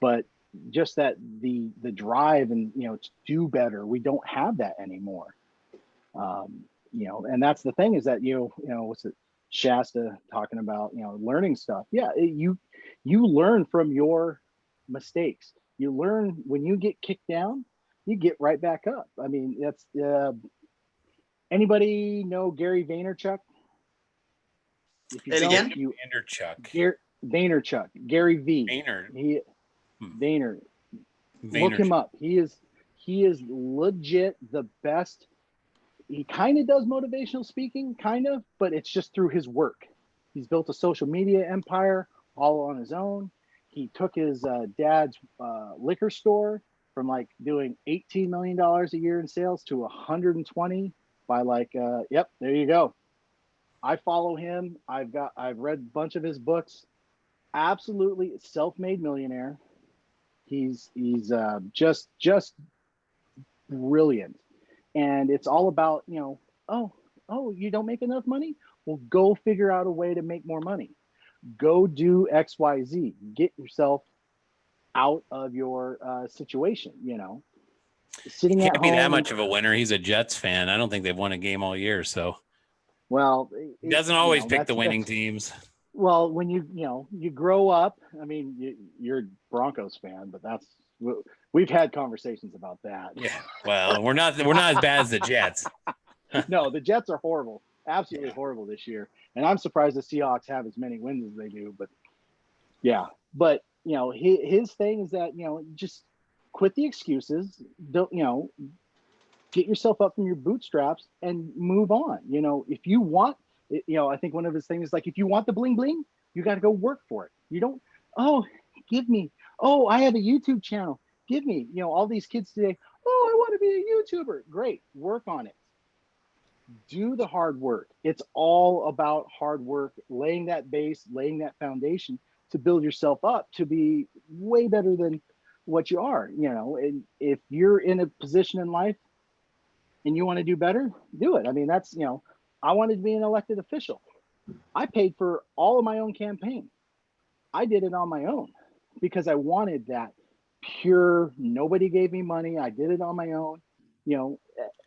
but just that the drive and, to do better, we don't have that anymore. And that's the thing, is that, what's it, Shasta talking about, learning stuff. Yeah. You learn from your mistakes. You learn when you get kicked down, you get right back up. I mean, that's, anybody know Gary Vaynerchuk? If you don't, Vaynerchuk. Vaynerchuk, Gary V. Vayner. Look him up. He is legit the best. He kind of does motivational speaking, but it's just through his work. He's built a social media empire all on his own. He took his dad's liquor store from like doing $18 million a year in sales to 120 by yep, there you go. I follow him. I've read a bunch of his books. Absolutely self-made millionaire. He's just brilliant. And it's all about, oh, you don't make enough money? Well, go figure out a way to make more money. Go do XYZ. Get yourself out of your situation, Sitting he at can't be home. that much of a winner. He's a Jets fan. I don't think they've won a game all year. So, well, he doesn't always pick the winning teams. Well, when you grow up, I mean, you're a Broncos fan, but We've had conversations about that. Yeah. Well, we're not as bad as the Jets. No, the Jets are horrible, absolutely horrible this year, and I'm surprised the Seahawks have as many wins as they do. But yeah, but his thing is that just quit the excuses. Don't get yourself up from your bootstraps and move on. If you want, I think one of his things is like, if you want the bling bling, you got to go work for it. You don't. Oh, give me. Oh, I have a YouTube channel. Give me. All these kids today. Oh, I want to be a YouTuber. Great, work on it. Do the hard work. It's all about hard work, laying that base, laying that foundation to build yourself up to be way better than what you are. And if you're in a position in life and you want to do better, do it. I mean, that's, I wanted to be an elected official. I paid for all of my own campaign. I did it on my own because I wanted that pure, nobody gave me money. I did it on my own,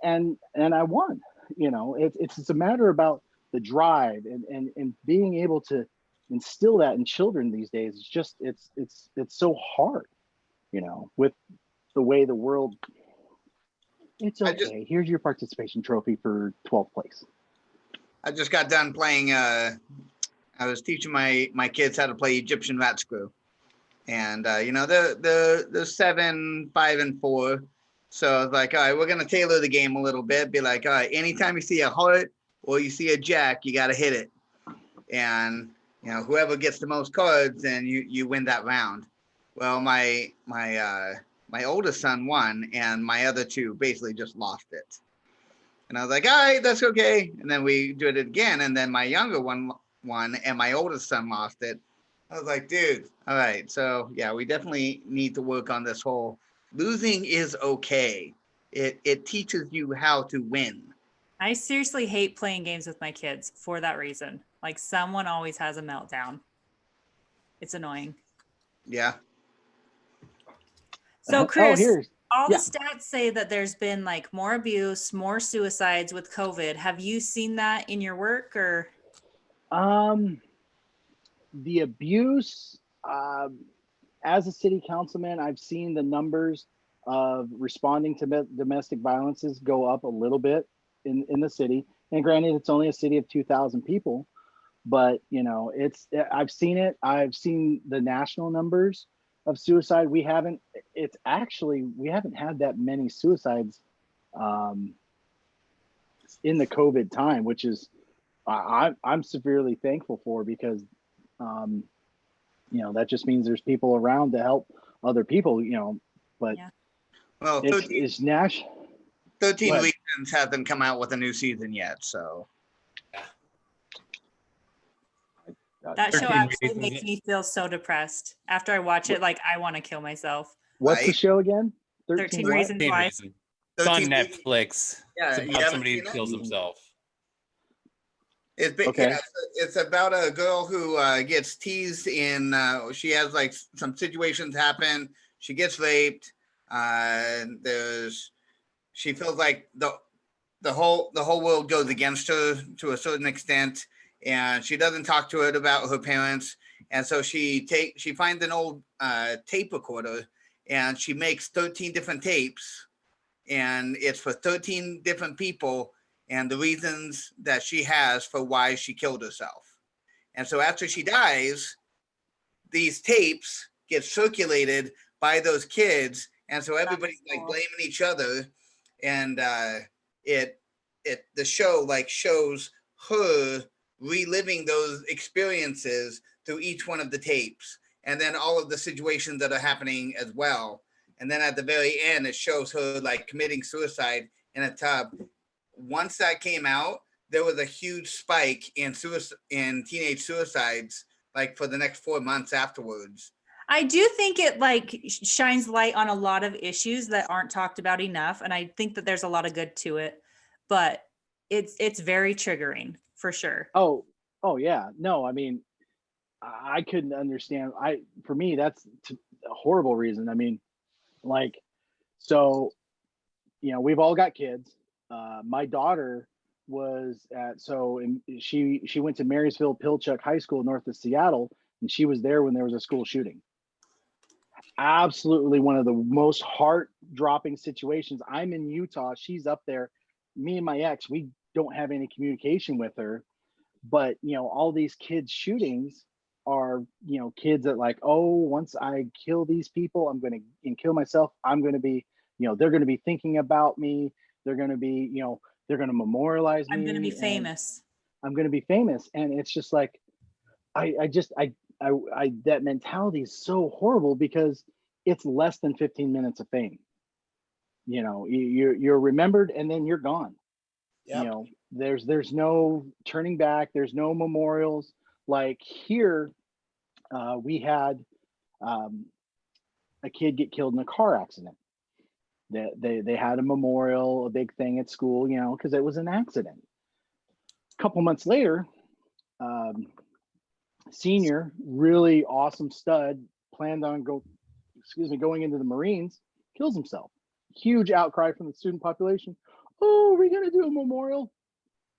and I won. It's a matter about the drive and being able to instill that in children these days. It's just, it's so hard, with the way the world. It's okay. Here's your participation trophy for 12th place. I just got done playing. I was teaching my kids how to play Egyptian rat screw, and the 7, 5, and 4. So I was like, all right, we're gonna tailor the game a little bit. Be like, all right, anytime you see a heart or you see a jack, you got to hit it, and whoever gets the most cards, then you win that round. Well, my oldest son won, and my other two basically just lost it. And I was like, all right, that's okay. And then we did it again, and then my younger one won, and my oldest son lost it. I was like, dude, all right. So yeah, we definitely need to work on this whole losing is okay. It teaches you how to win. I seriously hate playing games with my kids for that reason. Like, someone always has a meltdown. It's annoying. Yeah. So Chris, all Yeah. the stats say that there's been like more abuse, more suicides with COVID. Have you seen that in your work or? The abuse, as a city councilman, I've seen the numbers of responding to domestic violences go up a little bit in the city. And granted, it's only a city of 2,000 people, but I've seen it. I've seen the national numbers of suicide. We haven't had that many suicides in the COVID time, which is I'm severely thankful for, because that just means there's people around to help other people, but Yeah. Well, it's national. 13 Reasons hasn't come out with a new season yet, so. That show 13 absolutely Reasons. makes me feel so depressed. After I watch it, like I want to kill myself. What's the Right. show again? 13 what? Reasons Why. It's on 13 Reasons. Netflix. Yeah, It's you about haven't somebody seen who it? kills himself. Okay. Yeah, it's about a girl who gets teased in. She has like some situations happen. She gets raped. She feels like the whole world goes against her to a certain extent, and she doesn't talk to it about her parents. And so she finds an old tape recorder, and she makes 13 different tapes, and it's for 13 different people and the reasons that she has for why she killed herself. And so after she dies, these tapes get circulated by those kids, and so everybody's like blaming each other, and the show like shows her reliving those experiences through each one of the tapes, and then all of the situations that are happening as well. And then at the very end, it shows her like committing suicide in a tub. Once that came out, there was a huge spike in teenage suicides, like for the next 4 months afterwards. I do think it like shines light on a lot of issues that aren't talked about enough. And I think that there's a lot of good to it, but it's very triggering for sure. Oh yeah. No, I mean, I couldn't understand. For me, that's a horrible reason. I mean, like, so, we've all got kids. My daughter she went to Marysville Pilchuck High School north of Seattle, and she was there when there was a school shooting. Absolutely one of the most heart-dropping situations. I'm in Utah. She's up there. Me and my ex, we don't have any communication with her. But, all these kids shootings are, kids that like, oh, once I kill these people, I'm going to kill myself. I'm going to be, they're going to be thinking about me. They're going to be, they're going to memorialize me. I'm going to be famous. I'm going to be famous. And it's just like, that mentality is so horrible because it's less than 15 minutes of fame. You're remembered and then you're gone. Yep. There's no turning back. There's no memorials. Like here, we had a kid get killed in a car accident. They had a memorial, a big thing at school, because it was an accident. A couple months later, senior, really awesome stud, planned on going into the Marines, kills himself. Huge outcry from the student population. Oh, are we going to do a memorial?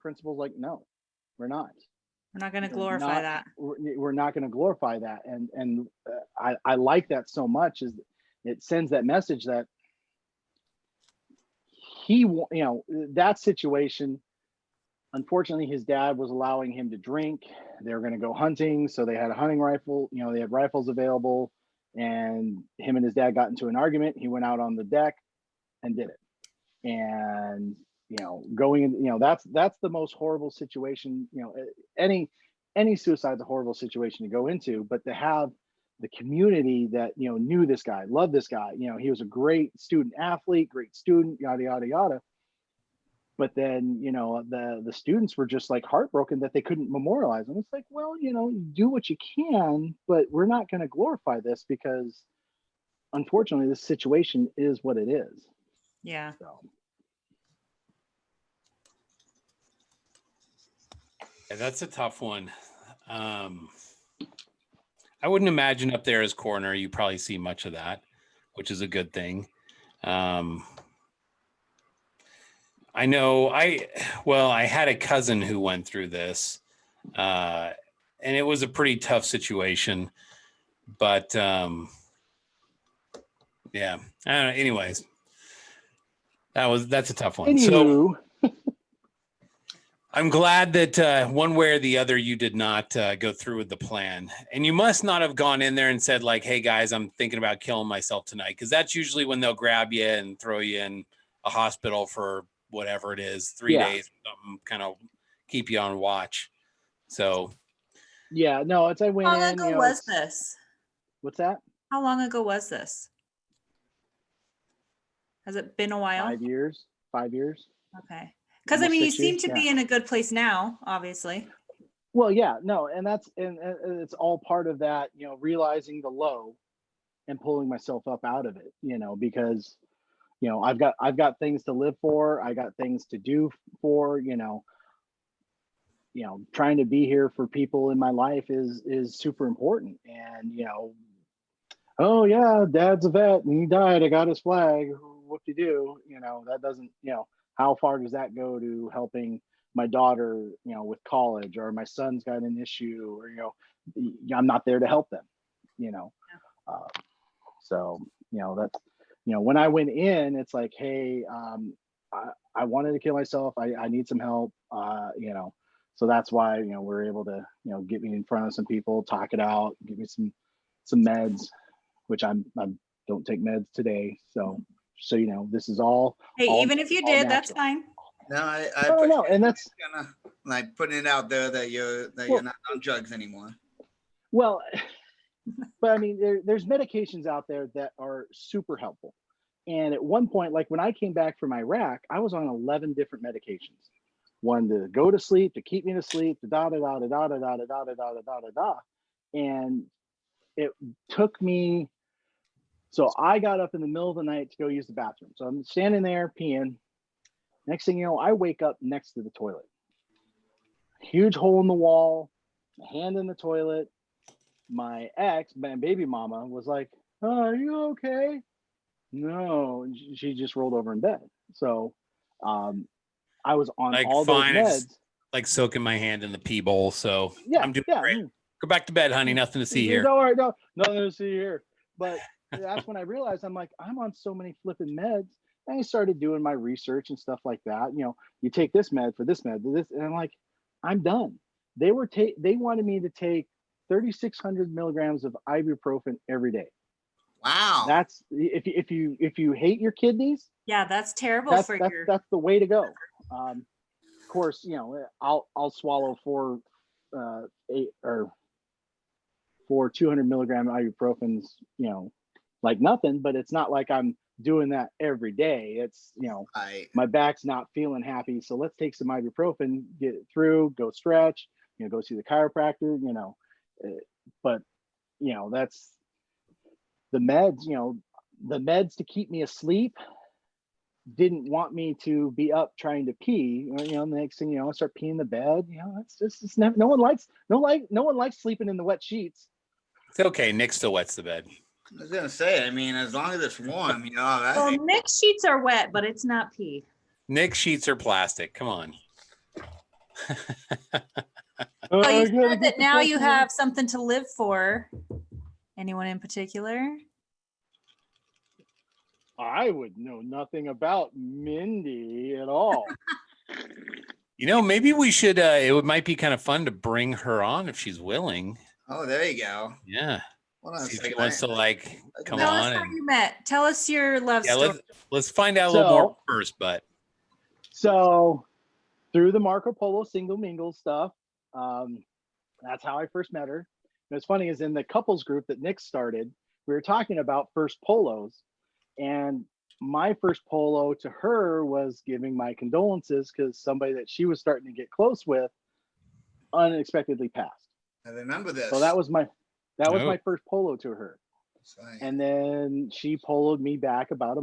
Principal's like, no, we're not. We're not going to glorify that. We're not going to glorify that. And I like that so much, is it sends that message that that situation, unfortunately, his dad was allowing him to drink. They were going to go hunting. So they had a hunting rifle, they had rifles available, and him and his dad got into an argument. He went out on the deck and did it. And going in, that's the most horrible situation. Any suicide's a horrible situation to go into, but to have the community that knew this guy, loved this guy, he was a great student athlete, great student, yada yada yada. But then the students were just like heartbroken that they couldn't memorialize him. It's like, well, do what you can, but we're not going to glorify this because unfortunately this situation is what it is. Yeah. So. Yeah, that's a tough one. I wouldn't imagine up there as coroner, you probably see much of that, which is a good thing. I know I had a cousin who went through this, and it was a pretty tough situation, but yeah. Anyways, that's a tough one. Anywho. So I'm glad that one way or the other, you did not go through with the plan, and you must not have gone in there and said like, hey guys, I'm thinking about killing myself tonight. Cause that's usually when they'll grab you and throw you in a hospital for whatever it is, 3 days, something, kind of keep you on watch. So yeah, no, I went in. How long ago was this? What's that? How long ago was this? Has it been a while? 5 years. 5 years. Okay. Because I mean, you seem to be in a good place now, obviously. Well, yeah, no, and it's all part of that, realizing the low and pulling myself up out of it, because I've got things to live for. I got things to do for, trying to be here for people in my life is super important. And, oh yeah, dad's a vet and he died. I got his flag. What do you do? That doesn't, how far does that go to helping my daughter, with college, or my son's got an issue, or, I'm not there to help them, so, that's, when I went in, it's like, hey, I wanted to kill myself. I need some help, so that's why, we're able to, get me in front of some people, talk it out, give me some meds, which I don't take meds today. So this is all. Hey, even if you did, natural. That's fine. No, I no, and that's kind of like putting it out there that you're not on drugs anymore. Well, but I mean, there's medications out there that are super helpful. And at one point, like when I came back from Iraq, I was on 11 different medications. One to go to sleep, to keep me to sleep, to da da da da da da da da da da da da da. And it took me. So I got up in the middle of the night to go use the bathroom. So I'm standing there peeing. Next thing you know, I wake up next to the toilet. Huge hole in the wall, hand in the toilet. My baby mama, was like, oh, are you okay? No, she just rolled over in bed. So I was on like all fine, those meds. Like soaking my hand in the pee bowl. So yeah, I'm doing great. Go back to bed, honey. Nothing to see here. All right, no, nothing to see here. But that's when I realized I'm like, I'm on so many flipping meds. And I started doing my research and stuff like that. You know, you take this med for this med, this, and I'm like, I'm done. They wanted me to take 3,600 milligrams of ibuprofen every day. Wow. That's if you hate your kidneys. Yeah, that's terrible That's for that's the way to go. Of course, you know, I'll swallow four 200 milligram ibuprofens, you know, like nothing. But it's not like I'm doing that every day. It's, you know, my back's not feeling happy, so let's take some ibuprofen, get it through, go stretch, you know, go see the chiropractor, you know. But you know, that's the meds. You know, the meds to keep me asleep didn't want me to be up trying to pee. You know, the next thing you know, I start peeing in the bed. You know, it's never, no one likes sleeping in the wet sheets. It's okay. Nick still wets the bed. I was gonna say, I mean, as long as it's warm, you know. Well, Nick's sheets are wet, but it's not pee. Nick's sheets are plastic. Come on. Oh, you said that now you have something to live for. Anyone in particular? I would know nothing about Mindy at all. You know, maybe we should, might be kind of fun to bring her on if she's willing. Oh, there you go. Yeah. Hold on a See if second. she wants to like come Tell on. us how you met. Tell us your love story. Let's find out a little more first, but. So through the Marco Polo single mingle stuff, that's how I first met her. And what's funny is in the couples group that Nick started, we were talking about first polos, and my first polo to her was giving my condolences because somebody that she was starting to get close with unexpectedly passed. I remember this. So that was my first polo to her. And then she poloed me back about a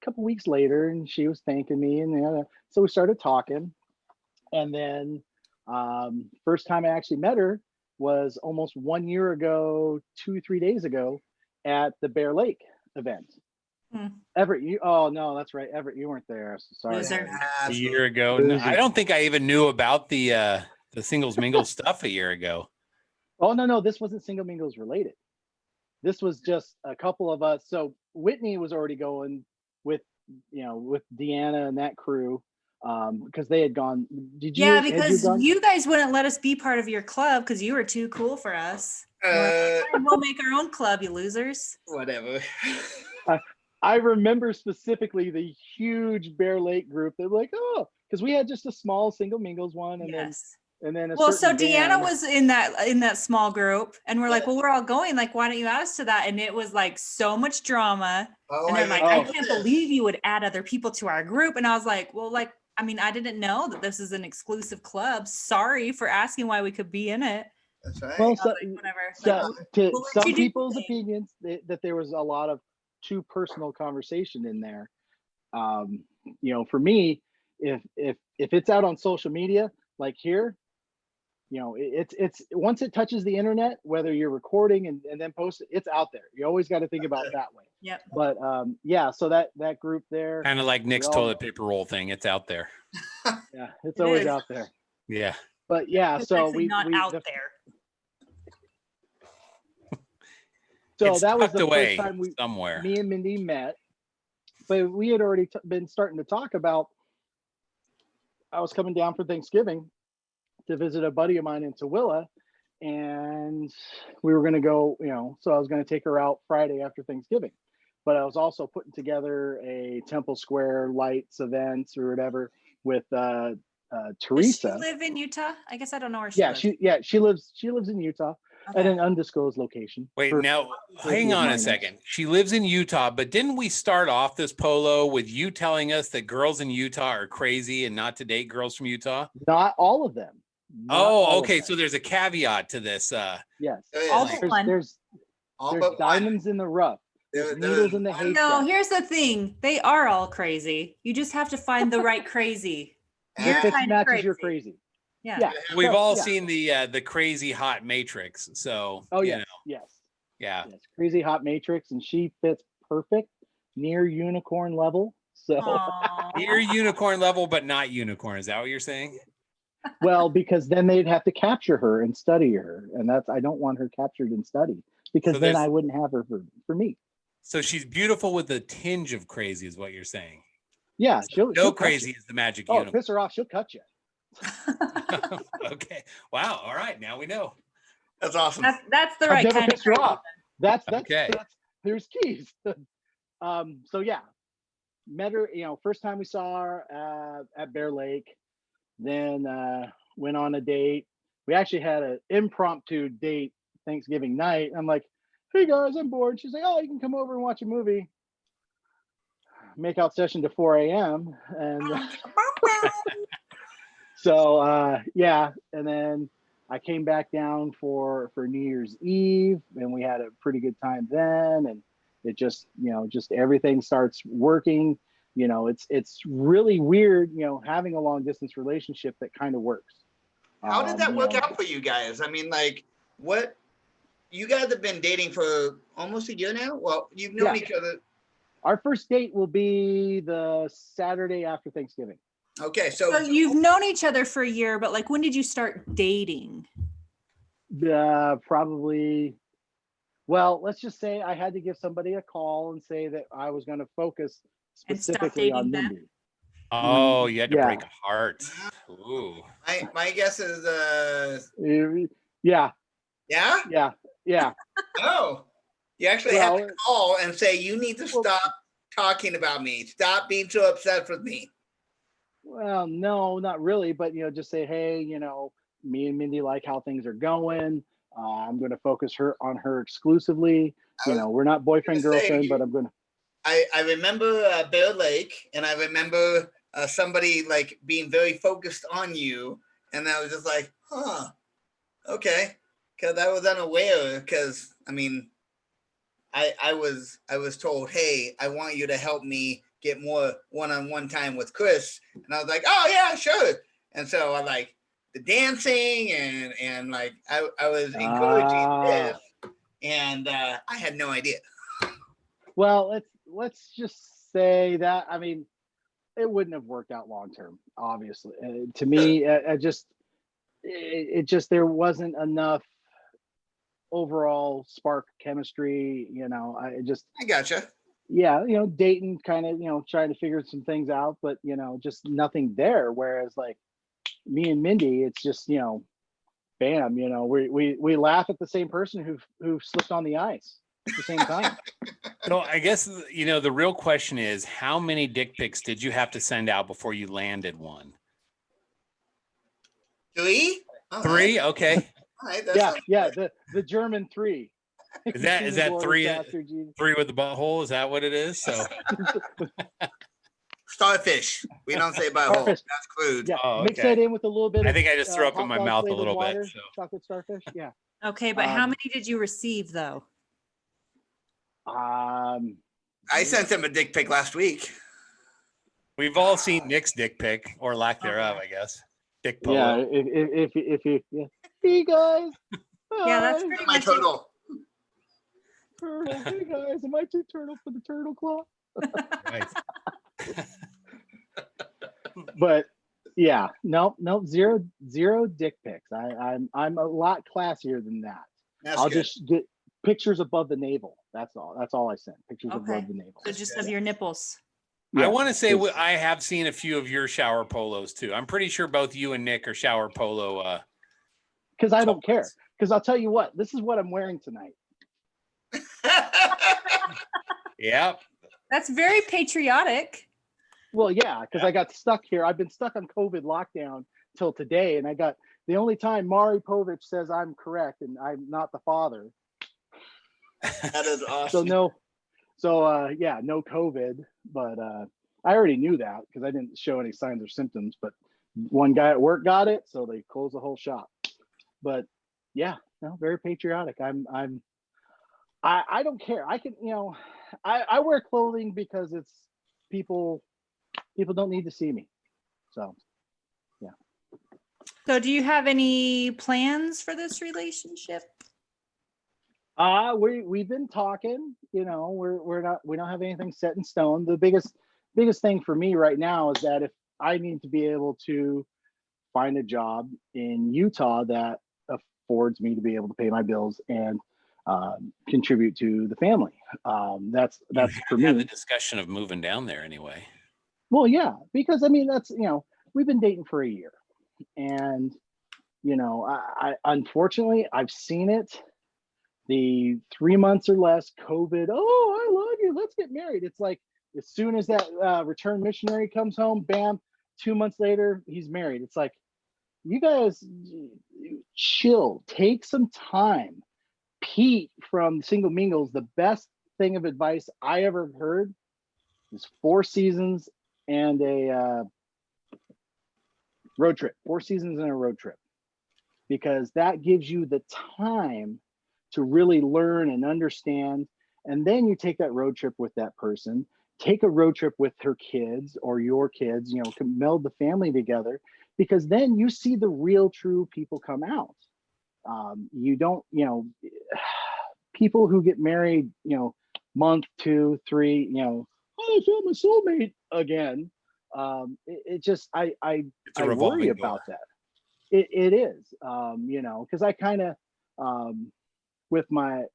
couple weeks later, and she was thanking me, and so we started talking. And then first time I actually met her was almost 1 year ago, 2-3 days ago, at the Bear Lake event. Everett, oh no, that's right, Everett, you weren't there. Sorry. A year ago. No, I don't think I even knew about the singles mingles stuff a year ago. Oh no, this wasn't single mingles related. This was just a couple of us. So Whitney was already going with Deanna and that crew, because they had gone. Did you? Yeah, because you guys wouldn't let us be part of your club because you were too cool for us. We'll make our own club, you losers. Whatever. I remember specifically the huge Bear Lake group. They're like, oh, because we had just a small single mingles one, and yes. then well, so Deanna was in that small group, and we're like, well, we're all going. Like, why don't you add us to that? And it was like so much drama. And they're like, I can't believe you would add other people to our group. And I was like, well, like, I mean, I didn't know that this is an exclusive club. Sorry for asking why we could be in it. That's right. Well, whatever. So to some people's opinions, that there was a lot of too personal conversation in there. You know, for me, if it's out on social media, like here, you know, it's once it touches the internet, whether you're recording and then post it, it's out there. You always got to think about it that way. Yep. But yeah, so that group there, kind of like Nick's toilet paper roll thing. It's out there. Yeah, it's always out there. Yeah. But yeah, it's so we out there. So it's that was the away first time somewhere. Me and Mindy met, but we had already been starting to talk about. I was coming down for Thanksgiving to visit a buddy of mine in Tooele, and we were going to go. You know, so I was going to take her out Friday after Thanksgiving, but I was also putting together a Temple Square Lights events or whatever with Teresa. Does she live in Utah? I guess I don't know where she lives. She lives in Utah. At an undisclosed location. Wait, now hang on a second. She lives in Utah, but didn't we start off this polo with you telling us that girls in Utah are crazy and not to date girls from Utah? Not all of them. Okay. So there's a caveat to this. Yes. There's diamonds in the rough. There's needles in the haystack. No, here's the thing. They are all crazy. You just have to find the right crazy. If it matches your crazy. Yeah. We've all seen the crazy hot matrix. So yes. Yeah. Yes. Crazy hot matrix, and she fits perfect, near unicorn level. So near unicorn level, but not unicorn. Is that what you're saying? Well, because then they'd have to capture her and study her, and I don't want her captured and studied. because So then there's- I wouldn't have her for me. So she's beautiful with a tinge of crazy, is what you're saying. Yeah, she'll No cut crazy you. is the magic Oh, unicorn. piss her off, she'll cut you. Okay. Wow. All right. Now we know. That's awesome. That's the I've right never kind of pissed her crazy. off. That's Okay. there's keys. So yeah, met her. First time we saw her at Bear Lake, then went on a date. We actually had an impromptu date Thanksgiving night. I'm like, hey guys, I'm bored. She's like, oh, you can come over and watch a movie. Makeout session to 4 a.m. And so yeah, and then I came back down for New Year's Eve, and we had a pretty good time then. And it just just everything starts working. It's really weird, having a long distance relationship that kind of works. How did that work out for you guys? I mean, like, what? You guys have been dating for almost a year now. Well, you've known each other. Our first date will be the Saturday after Thanksgiving. Okay, so you've known each other for a year, but like, when did you start dating? Probably. Well, let's just say I had to give somebody a call and say that I was going to focus specifically on dating them? Mindy. Oh, you had to Yeah. break a heart. Ooh. my guess is Yeah. yeah. Yeah. Oh, you actually have to call and say you need to stop talking about me. Stop being so obsessed with me. Well, no, not really, but just say, hey, me and Mindy like how things are going. I'm going to focus on her exclusively. We're not boyfriend girlfriend, but I'm going to. I remember Bear Lake, and I remember somebody like being very focused on you, and I was just like, huh, okay, because I was unaware. Because I mean, I was told, hey, I want you to help me get more one-on-one time with Chris, and I was like, oh yeah, sure. And so I like the dancing and like I was encouraging this, and I had no idea. Well, let's just say that, I mean, it wouldn't have worked out long term, obviously. To me, it just there wasn't enough overall spark chemistry. I gotcha. Yeah, dating, kind of, trying to figure some things out, but just nothing there. Whereas like me and Mindy, it's just bam, we laugh at the same person who slipped on the ice at the same time. So I guess the real question is, how many dick pics did you have to send out before you landed one? 3? Three? Okay. All right, yeah. The German 3. Is that three with the butthole? Is that what it is? So starfish. We don't say butthole. That's crude. Yeah. Oh, Mix okay. that in with a little bit. I think I just threw up in my mouth a little water, bit. So. Chocolate starfish. Yeah. Okay, but how many did you receive though? I sent him a dick pic last week. We've all seen Nick's dick pic, or lack thereof, I guess. Dick polo. Yeah, if you, yeah. Hey guys. Yeah, that's pretty my much turtle. Turtle. Hey guys, am I too turtle for the turtle claw? Nice. But yeah, no, zero dick pics. I'm a lot classier than that. I'll just get pictures above the navel. That's all I sent. Pictures above the navel. So just of your nipples. Yeah, I want to say I have seen a few of your shower polos too. I'm pretty sure both you and Nick are shower polo. Because I don't care. Because I'll tell you what, this is what I'm wearing tonight. Yep. That's very patriotic. Well, yeah, because I got stuck here. I've been stuck on COVID lockdown till today, and I got the only time Maury Povich says I'm correct and I'm not the father. That is awesome. No COVID, but I already knew that because I didn't show any signs or symptoms. But one guy at work got it, so they closed the whole shop. But yeah, no, very patriotic. I don't care. I can, I wear clothing because it's people don't need to see me. So, yeah. So do you have any plans for this relationship? We've been talking, we don't have anything set in stone. The biggest thing for me right now is that if I need to be able to find a job in Utah that affords me to be able to pay my bills and contribute to the family. That's for me. Have the discussion of moving down there anyway. Well, yeah, because I mean, that's, we've been dating for a year, and I unfortunately I've seen it. The 3 months or less COVID. Oh, I love you. Let's get married. It's like as soon as that return missionary comes home, bam, 2 months later he's married. It's like, you guys chill, take some time. Pete from Single Mingles, the best thing of advice I ever heard is 4 seasons and a road trip. 4 seasons and a road trip, because that gives you the time to really learn and understand. And then you take that road trip with that person, take a road trip with her kids or your kids, meld the family together, because then you see the real true people come out. You don't, people who get married, month, 2, 3, oh, I found my soulmate again. It just, I worry about that. It is, because I kind of, with my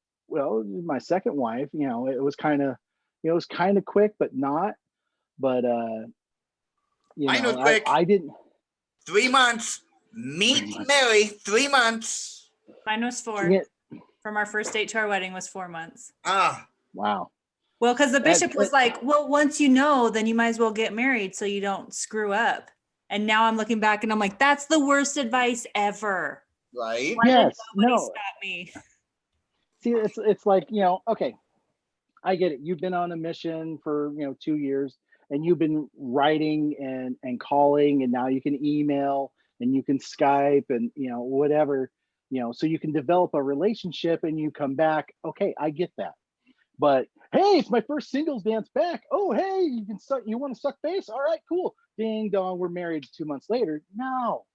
second wife, it was kind of quick, but not. But I know quick. I didn't. 3 months. Meet Mary. 3 months. Mine was 4. Yeah. From our first date to our wedding was 4 months. Ah. Wow. Well, because the bishop was like, well, once you know, then you might as well get married so you don't screw up. And now I'm looking back and I'm like, that's the worst advice ever. Right. Why yes. did nobody No. stop me? See, it's like, okay, I get it. You've been on a mission for 2 years, and you've been writing and calling, and now you can email and you can Skype and whatever, so you can develop a relationship and you come back. Okay, I get that. But hey, it's my first singles dance back. Oh, hey, you want to suck face? All right, cool. Ding dong, we're married 2 months later. No.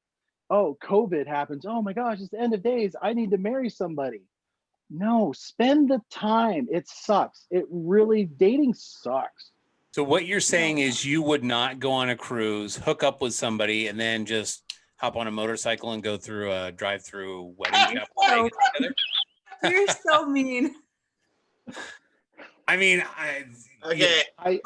Oh, COVID happens. Oh my gosh, it's the end of days. I need to marry somebody. No, spend the time. It sucks. Dating sucks. So what you're saying is you would not go on a cruise, hook up with somebody, and then just hop on a motorcycle and go through a drive-through wedding chapel. You're so mean. I mean, Okay. I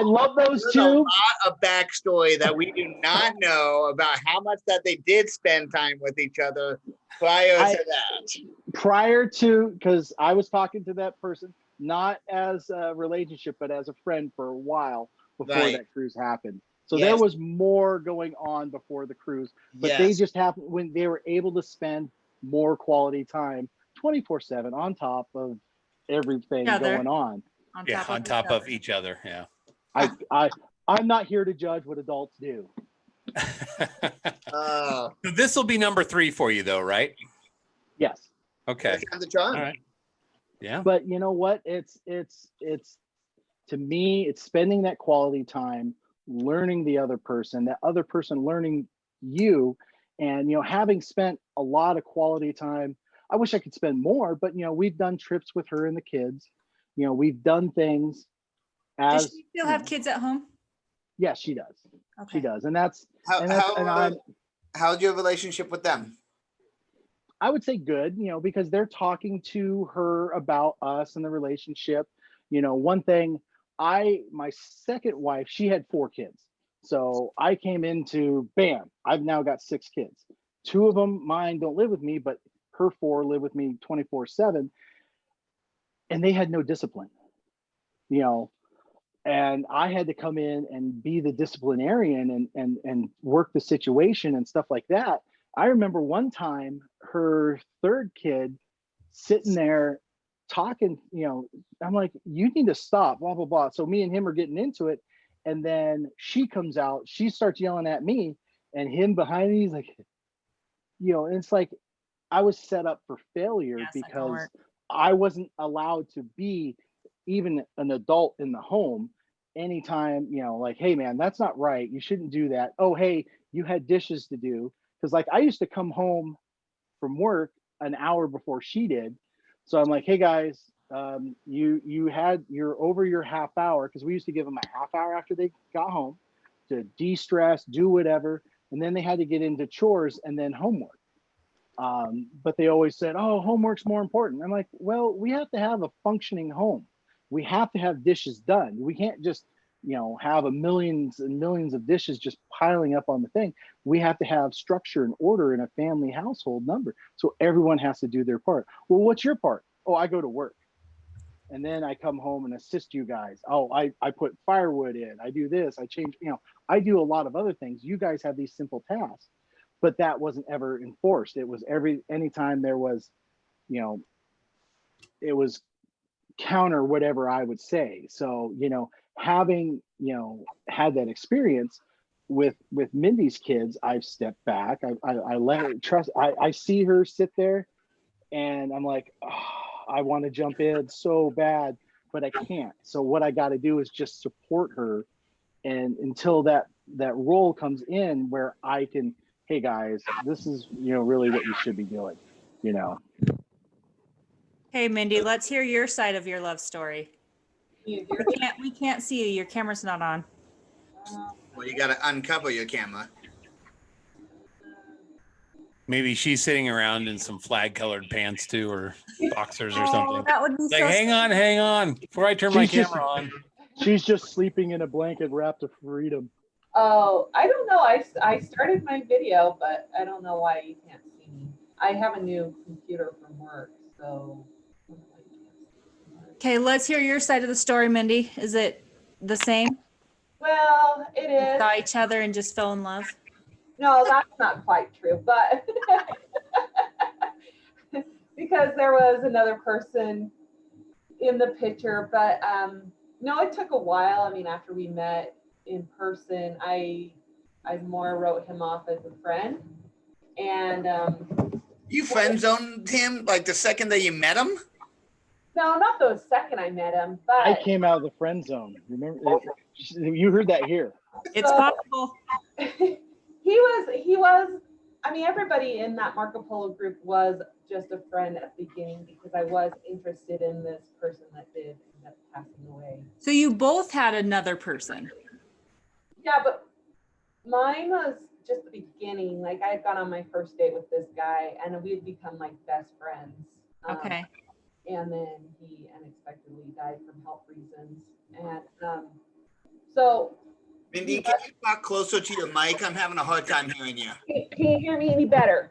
love those two. There's a lot of backstory that we do not know about how much that they did spend time with each other prior to that. Prior to, because I was talking to that person, not as a relationship, but as a friend for a while before that cruise happened. So there was more going on before the cruise, but they just happened when they were able to spend more quality time 24/7 on top of everything going on. On top of each other. Yeah. I'm not here to judge what adults do. So this will be number 3 for you though, right? Yes. Okay. All right. Yeah. But you know what? It's to me, it's spending that quality time, learning the other person, that other person learning you, and having spent a lot of quality time. I wish I could spend more, but we've done trips with her and the kids. We've done things. Does she still have kids at home? Yes, she does. Okay. She does, and that's how's your relationship with them? I would say good, because they're talking to her about us and the relationship. One thing, my second wife, she had 4 kids. So I came into, bam, I've now got 6 kids. 2 of them, mine don't live with me, but her 4 live with me 24/7. And they had no discipline, and I had to come in and be the disciplinarian and work the situation and stuff like that. I remember one time her 3rd kid sitting there talking, I'm like, you need to stop, blah, blah, blah. So me and him are getting into it. And then she comes out, she starts yelling at me, and him behind me, he's like, and it's like, I was set up for failure because I wasn't allowed to be even an adult in the home anytime, like, hey man, that's not right. You shouldn't do that. Oh, hey, you had dishes to do. Cause like I used to come home from work an hour before she did. So I'm like, hey guys, you're over your half hour. Cause we used to give them a half hour after they got home to de-stress, do whatever. And then they had to get into chores and then homework. But they always said, oh, homework's more important. I'm like, well, we have to have a functioning home. We have to have dishes done. We can't just, have millions and millions of dishes just piling up on the thing. We have to have structure and order in a family household number. So everyone has to do their part. Well, what's your part? Oh, I go to work. And then I come home and assist you guys. Oh, I put firewood in. I do this. I change, I do a lot of other things. You guys have these simple tasks, but that wasn't ever enforced. It was anytime there was, it was counter whatever I would say. So, having, had that experience with Mindy's kids, I've stepped back. I let her trust. I see her sit there and I'm like, oh, I want to jump in so bad, but I can't. So what I got to do is just support her. And until that role comes in where I can, hey guys, this is, really what you should be doing, Hey, Mindy, let's hear your side of your love story. We can't see you. Your camera's not on. Well, you got to uncover your camera. Maybe she's sitting around in some flag-colored pants too, or boxers or Oh, something. that would be Like, so hang on, before I turn my She's camera on. She's just sleeping in a blanket wrapped of freedom. Oh, I don't know. I started my video, but I don't know why you can't see me. I have a new computer from work, so. Okay, let's hear your side of the story, Mindy. Is it the same? Well, it is. Saw each other and just fell in love? No, that's not quite true, but because there was another person in the picture, but no, it took a while. I mean, after we met in person, I more wrote him off as a friend, and You friend zoned him like the second that you met him? no, not the second I met him, but I came out of the friend zone. Remember, you heard that here. It's possible. he was, I mean, everybody in that Marco Polo group was just a friend at the beginning because I was interested in this person that did end up passing away. So you both had another person. Yeah, but mine was just the beginning. Like I had gone on my first date with this guy and we had become like best friends. Okay. And then he unexpectedly died from health reasons. And so Mindy, can you talk closer to your mic? I'm having a hard time hearing you. can you hear me any better?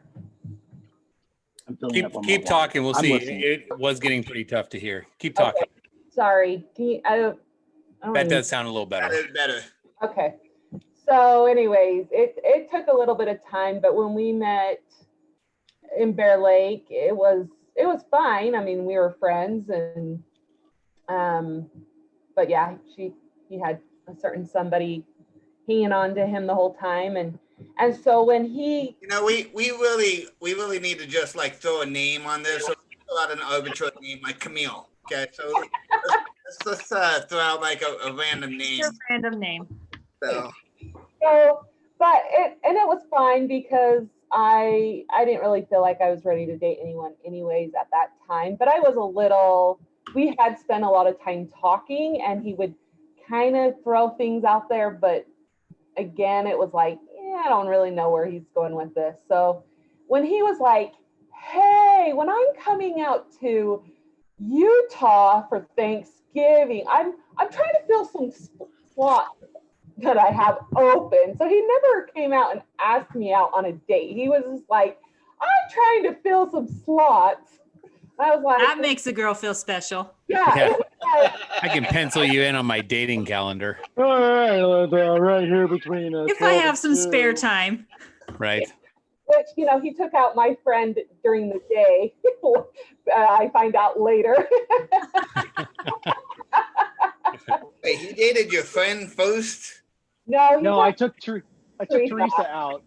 I'm filling up on my Keep water. talking. We'll I'm see. listening. It was getting pretty tough to hear. Keep talking. Okay. Sorry. Can you, I don't That even- does sound a little better. That is better. Okay. So anyways, it took a little bit of time, but when we met in Bear Lake, it was fine. I mean, we were friends and but yeah, he had a certain somebody hanging on to him the whole time and so when he we really need to just like throw a name on this. So throw out an arbitrary name like Camille. Okay, so let's throw out like a random name. Your random name. So but it was fine because I didn't really feel like I was ready to date anyone anyways at that time, but I was we had spent a lot of time talking and he would kind of throw things out there, but again, it was like, I don't really know where he's going with this. So when he was like, hey, when I'm coming out to Utah for Thanksgiving, I'm trying to fill some slots that I have open. So he never came out and asked me out on a date. He was just like, I'm trying to fill some slots. I was like, That makes a girl feel special. yeah. It was like, I can pencil you in on my dating calendar. All right, right here between us. If I have some spare time. Right. which, he took out my friend during the day. I find out later. wait, he dated your friend first? No, I took Teresa out.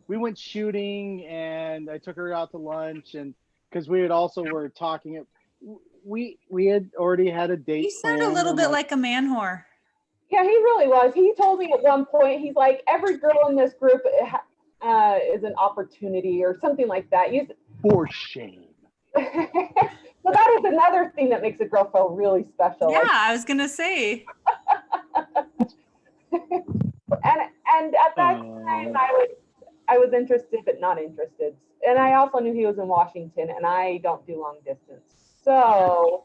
We went shooting and I took her out to lunch and because we had also were talking. We had already had a date. You sound a planned. little I'm bit like, like a man whore. Yeah, he really was. He told me at one point, he's like, every girl in this group is an opportunity or something like that. for shame. So that is another thing that makes a girl feel really special. Yeah, I was gonna say. And at that time, I was interested but not interested. And I also knew he was in Washington, and I don't do long distance. So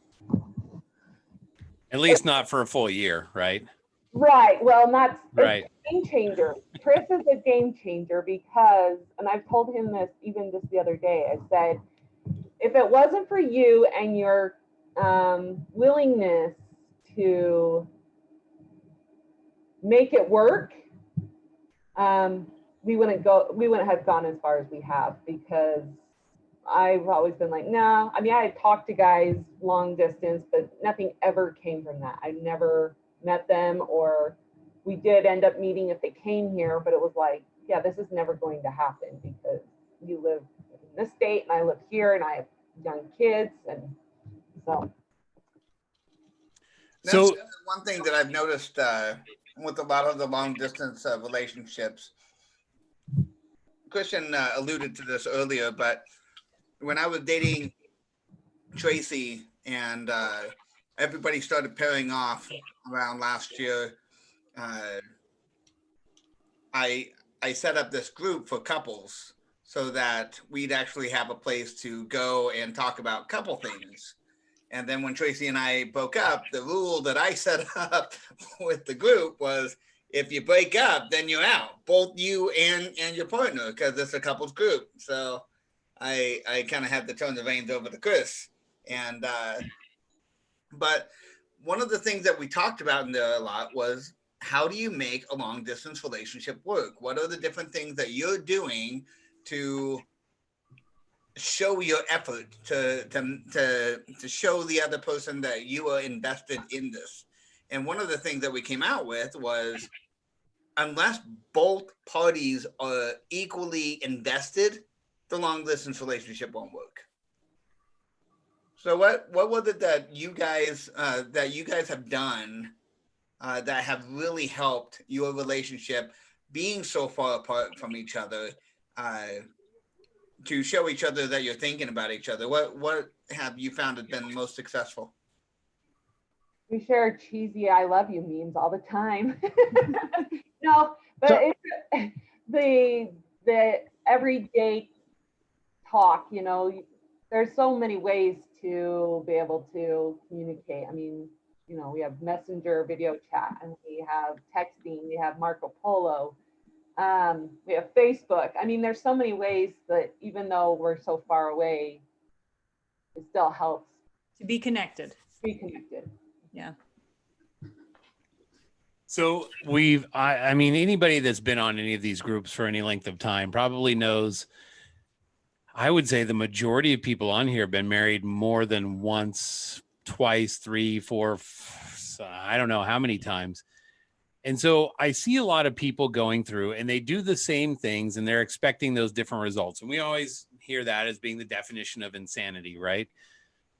At least not for a full year, right? right. Well, that's Right. it's a game changer. Chris is a game changer because, and I've told him this even just the other day. I said, if it wasn't for you and your willingness to make it work, we wouldn't have gone as far as we have, because I've always been like, no. I mean, I had talked to guys long distance, but nothing ever came from that. I never met them, or we did end up meeting if they came here, but it was like, yeah, this is never going to happen because you live in this state and I live here and I have young kids. And so. So That's one thing that I've noticed with a lot of the long distance relationships. Christian alluded to this earlier, but when I was dating Tracy and everybody started pairing off around last year, I set up this group for couples so that we'd actually have a place to go and talk about couple things. And then when Tracy and I broke up, the rule that I set up with the group was, if you break up, then you're out, both you and your partner, because it's a couples group. So I kind of had to turn the reins over to Chris. And but one of the things that we talked about in there a lot was, how do you make a long distance relationship work? What are the different things that you're doing to show your effort, to show the other person that you are invested in this? And one of the things that we came out with was, unless both parties are equally invested, the long distance relationship won't work. So what was it that you guys have done that have really helped your relationship, being so far apart from each other, to show each other that you're thinking about each other? What have you found has been most successful? We share cheesy "I love you" memes all the time. No, but So- it's the everyday talk. You know, there's so many ways to be able to communicate. I mean, you know, we have Messenger, video chat, and we have texting. We have Marco Polo. We have Facebook. I mean, there's so many ways that even though we're so far away, it still helps To be connected. be connected. Yeah. So I mean, anybody that's been on any of these groups for any length of time probably knows, I would say the majority of people on here have been married more than once, twice, 3, 4, I don't know how many times. And so I see a lot of people going through and they do the same things and they're expecting those different results. And we always hear that as being the definition of insanity, right?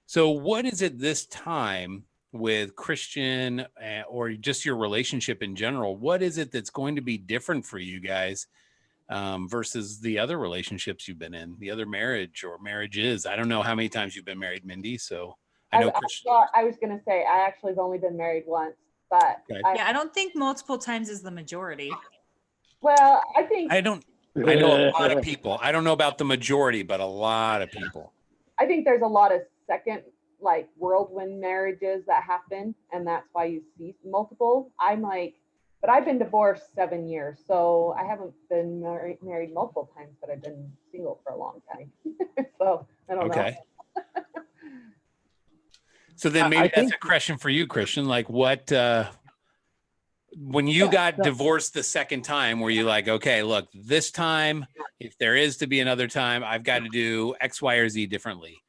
So what is it this time with Christian, or just your relationship in general? What is it that's going to be different for you guys versus the other relationships you've been in, the other marriage or marriages? I don't know how many times you've been married, Mindy. So I know Christian. I was going to say, I actually have only been married once, but Okay. Yeah, I don't think multiple times is the majority. well, I think I know a lot of people. I don't know about the majority, but a lot of people. I think there's a lot of second, like, whirlwind marriages that happen, and that's why you see multiple. I'm like, but I've been divorced 7 years, so I haven't been married multiple times, but I've been single for a long time. So I don't know. Okay. So then maybe that's a question for you, Christian. Like, what, when you got divorced the second time, were you like, okay, look, this time, if there is to be another time, I've got to do X, Y, or Z differently?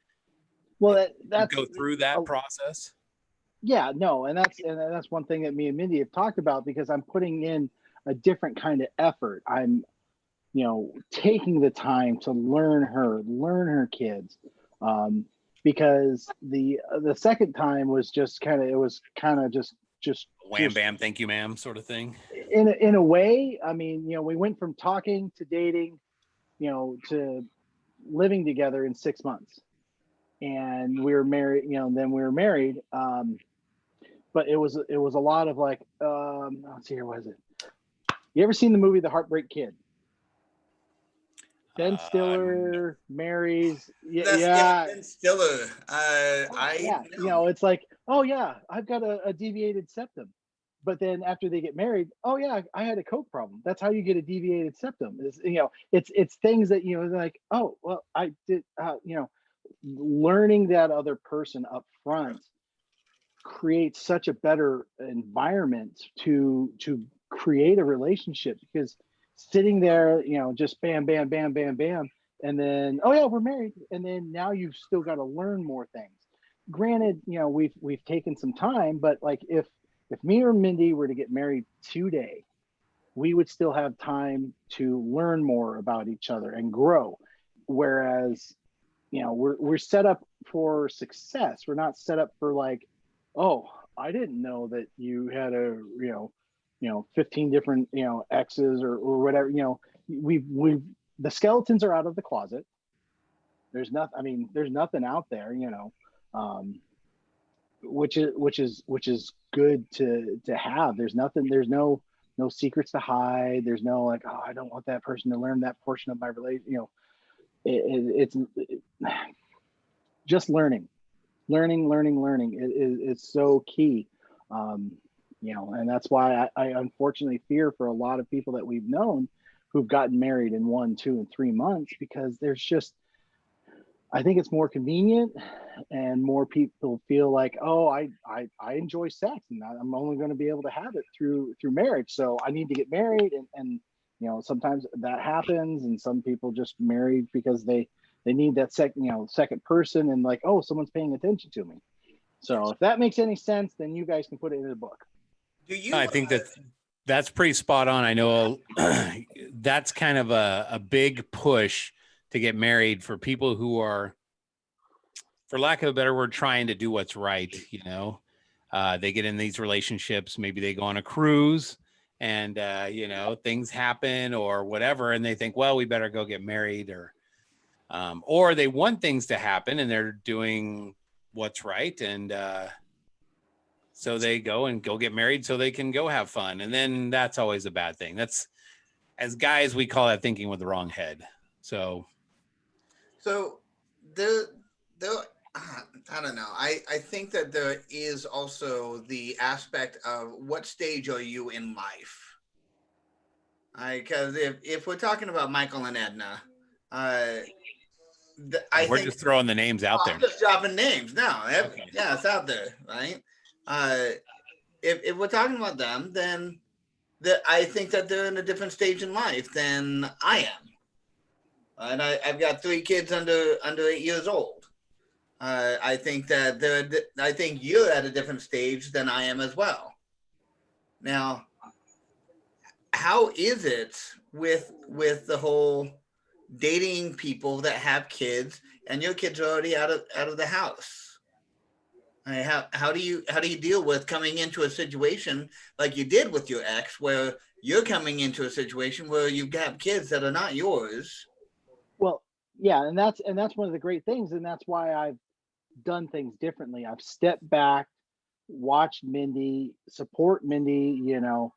Well, that's go through that process. Yeah, no, and that's one thing that me and Mindy have talked about, because I'm putting in a different kind of effort. I'm, you know, taking the time to learn her kids, because the second time was just kind of just wham bam, thank you ma'am sort of thing. In a way, I mean, you know, we went from talking to dating, you know, to living together in 6 months. And we were married, you know, then we were married. But it was a lot of like, let's see, here, what is it? You ever seen the movie The Heartbreak Kid? Ben Stiller marries. Yeah, Ben Stiller. Yeah, you know, it's like, oh yeah, I've got a deviated septum. But then after they get married, oh yeah, I had a coke problem. That's how you get a deviated septum. Is, you know, it's things that, you know, like, oh well, I did, you know, learning that other person up front creates such a better environment to create a relationship, because sitting there, you know, just bam bam bam bam bam, and then, oh yeah, we're married, and then now you've still got to learn more things. Granted, you know, we've taken some time, but like if me or Mindy were to get married today, we would still have time to learn more about each other and grow. Whereas, you know, we're set up for success. We're not set up for like, oh, I didn't know that you had a, you know, 15 different, you know, exes or whatever. You know, we've the skeletons are out of the closet. There's nothing. I mean, there's nothing out there, you know, which is good to have. There's nothing. There's no secrets to hide. There's no like, oh, I don't want that person to learn that portion of my relation. You know, it's just learning. It's so key. You know, and that's why I unfortunately fear for a lot of people that we've known who've gotten married in 1, 2, and 3 months, because there's just, I think it's more convenient, and more people feel like, oh, I enjoy sex, and I'm only going to be able to have it through marriage, so I need to get married, and you know, sometimes that happens, and some people just married because they need that second person, and like, oh, someone's paying attention to me. So if that makes any sense, then you guys can put it in the book. I think that's pretty spot on. I know that's kind of a big push to get married for people who are, for lack of a better word, trying to do what's right. You know, they get in these relationships, maybe they go on a cruise, and you know, things happen or whatever, and they think, well, we better go get married, or they want things to happen and they're doing what's right, and so they go get married so they can go have fun, and then that's always a bad thing. That's, as guys, we call that thinking with the wrong head. So the I don't know. I think that there is also the aspect of what stage are you in life. Because if we're talking about Michael and Edna, we're just throwing the names out there. I'm just dropping names now. Okay. Yeah, it's out there, right? If we're talking about them, then I think that they're in a different stage in life than I am. And I've got 3 kids under 8 years old. I think that I think you're at a different stage than I am as well. Now, how is it with the whole dating people that have kids and your kids are already out of the house? I mean, how do you deal with coming into a situation like you did with your ex, where you're coming into a situation where you've got kids that are not yours? Well, yeah, and that's one of the great things, and that's why I've done things differently. I've stepped back, watched Mindy, support Mindy, you know,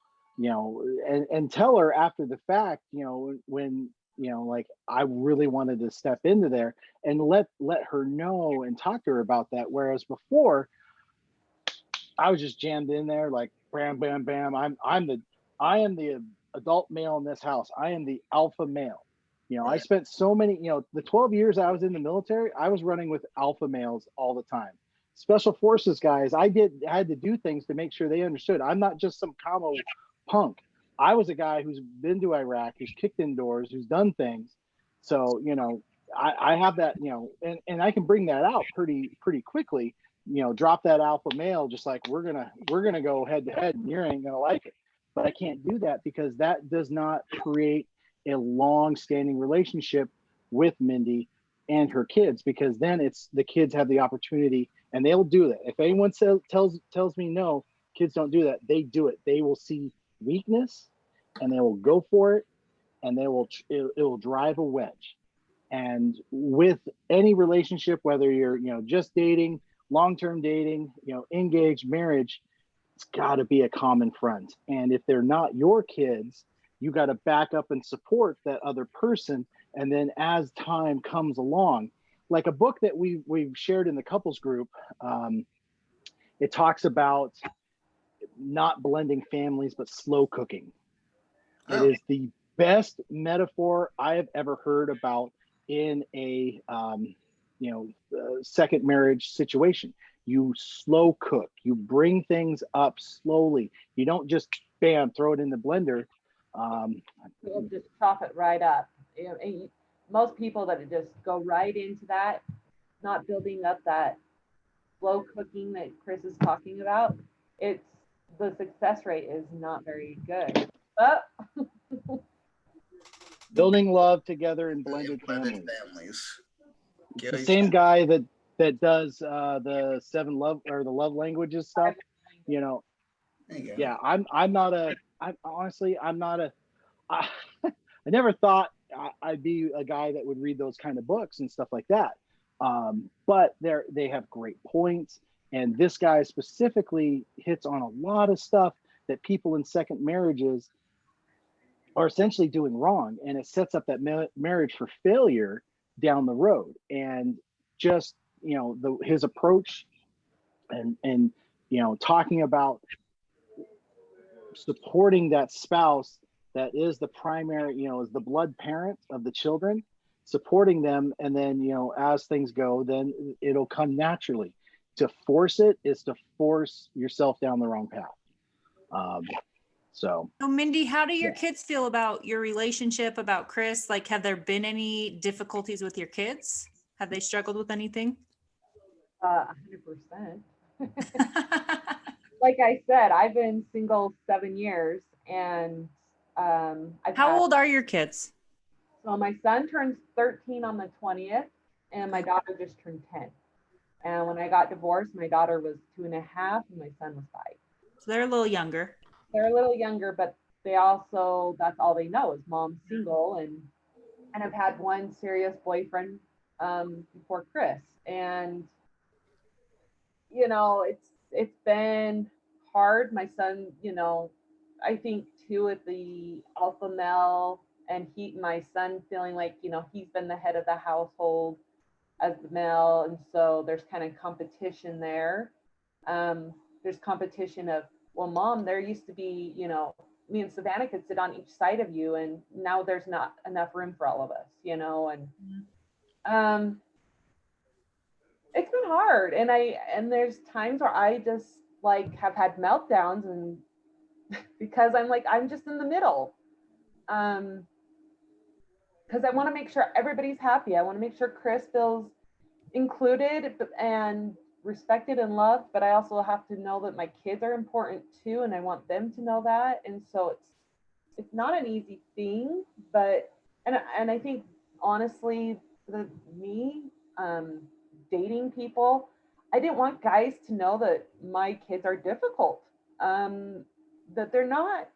and tell her after the fact, you know, when, you know, like, I really wanted to step into there, and let her know and talk to her about that. Whereas before, I was just jammed in there like bam, bam, bam. I am the adult male in this house. I am the alpha male. You know, right. I spent so many, you know, the 12 years I was in the military, I was running with alpha males all the time. Special forces guys, I had to do things to make sure they understood. I'm not just some combo punk. I was a guy who's been to Iraq, who's kicked in doors, who's done things. So, you know, I have that, you know, and I can bring that out pretty quickly, you know, drop that alpha male, just like we're gonna go head to head and you ain't gonna like it. But I can't do that, because that does not create a long-standing relationship with Mindy and her kids, because then it's the kids have the opportunity and they'll do that. If anyone tells me no, kids don't do that, they do it. They will see weakness and they will go for it, and it will drive a wedge. And with any relationship, whether you're, you know, just dating, long-term dating, you know, engaged, marriage, it's got to be a common front. And if they're not your kids, you got to back up and support that other person. And then as time comes along, like a book that we've shared in the couples group, it talks about not blending families, but slow cooking. It is the best metaphor I have ever heard about in a second marriage situation. You slow cook, you bring things up slowly. You don't just bam, throw it in the blender. You'll just chop it right up. Most people that just go right into that, not building up that slow cooking that Chris is talking about, the success rate is not very good. But building love together in blended families. The same guy that does the 7 love or the love languages stuff, yeah, I'm not a I never thought I'd be a guy that would read those kind of books and stuff like that. But they have great points, and this guy specifically hits on a lot of stuff that people in second marriages are essentially doing wrong, and it sets up that marriage for failure down the road. And just his approach and talking about supporting that spouse that is the primary, is the blood parent of the children, supporting them, and then as things go, then it'll come naturally. To force it is to force yourself down the wrong path. So Mindy, how do your kids feel about your relationship, about Chris? Like, have there been any difficulties with your kids? Have they struggled with anything? 100%. Like I said, I've been single 7 years, and how old are your kids? So my son turns 13 on the 20th, and my daughter just turned 10. And when I got divorced, my daughter was 2.5 and my son was 5. So they're a little younger. They're a little younger, but they also, that's all they know is mom's single, and I've had one serious boyfriend before Chris. And it's been hard. My son, I think too, with the alpha male, and my son feeling like, he's been the head of the household as the male. And so there's kind of competition there. There's competition of, well, mom, there used to be, me and Savannah could sit on each side of you, and now there's not enough room for all of us, and it's been hard. And there's times where I just have had meltdowns, and because I'm just in the middle. Because I want to make sure everybody's happy. I want to make sure Chris feels included and respected and loved, but I also have to know that my kids are important too, and I want them to know that. And so it's not an easy thing, but and I think honestly, dating people, I didn't want guys to know that my kids are difficult. That they're not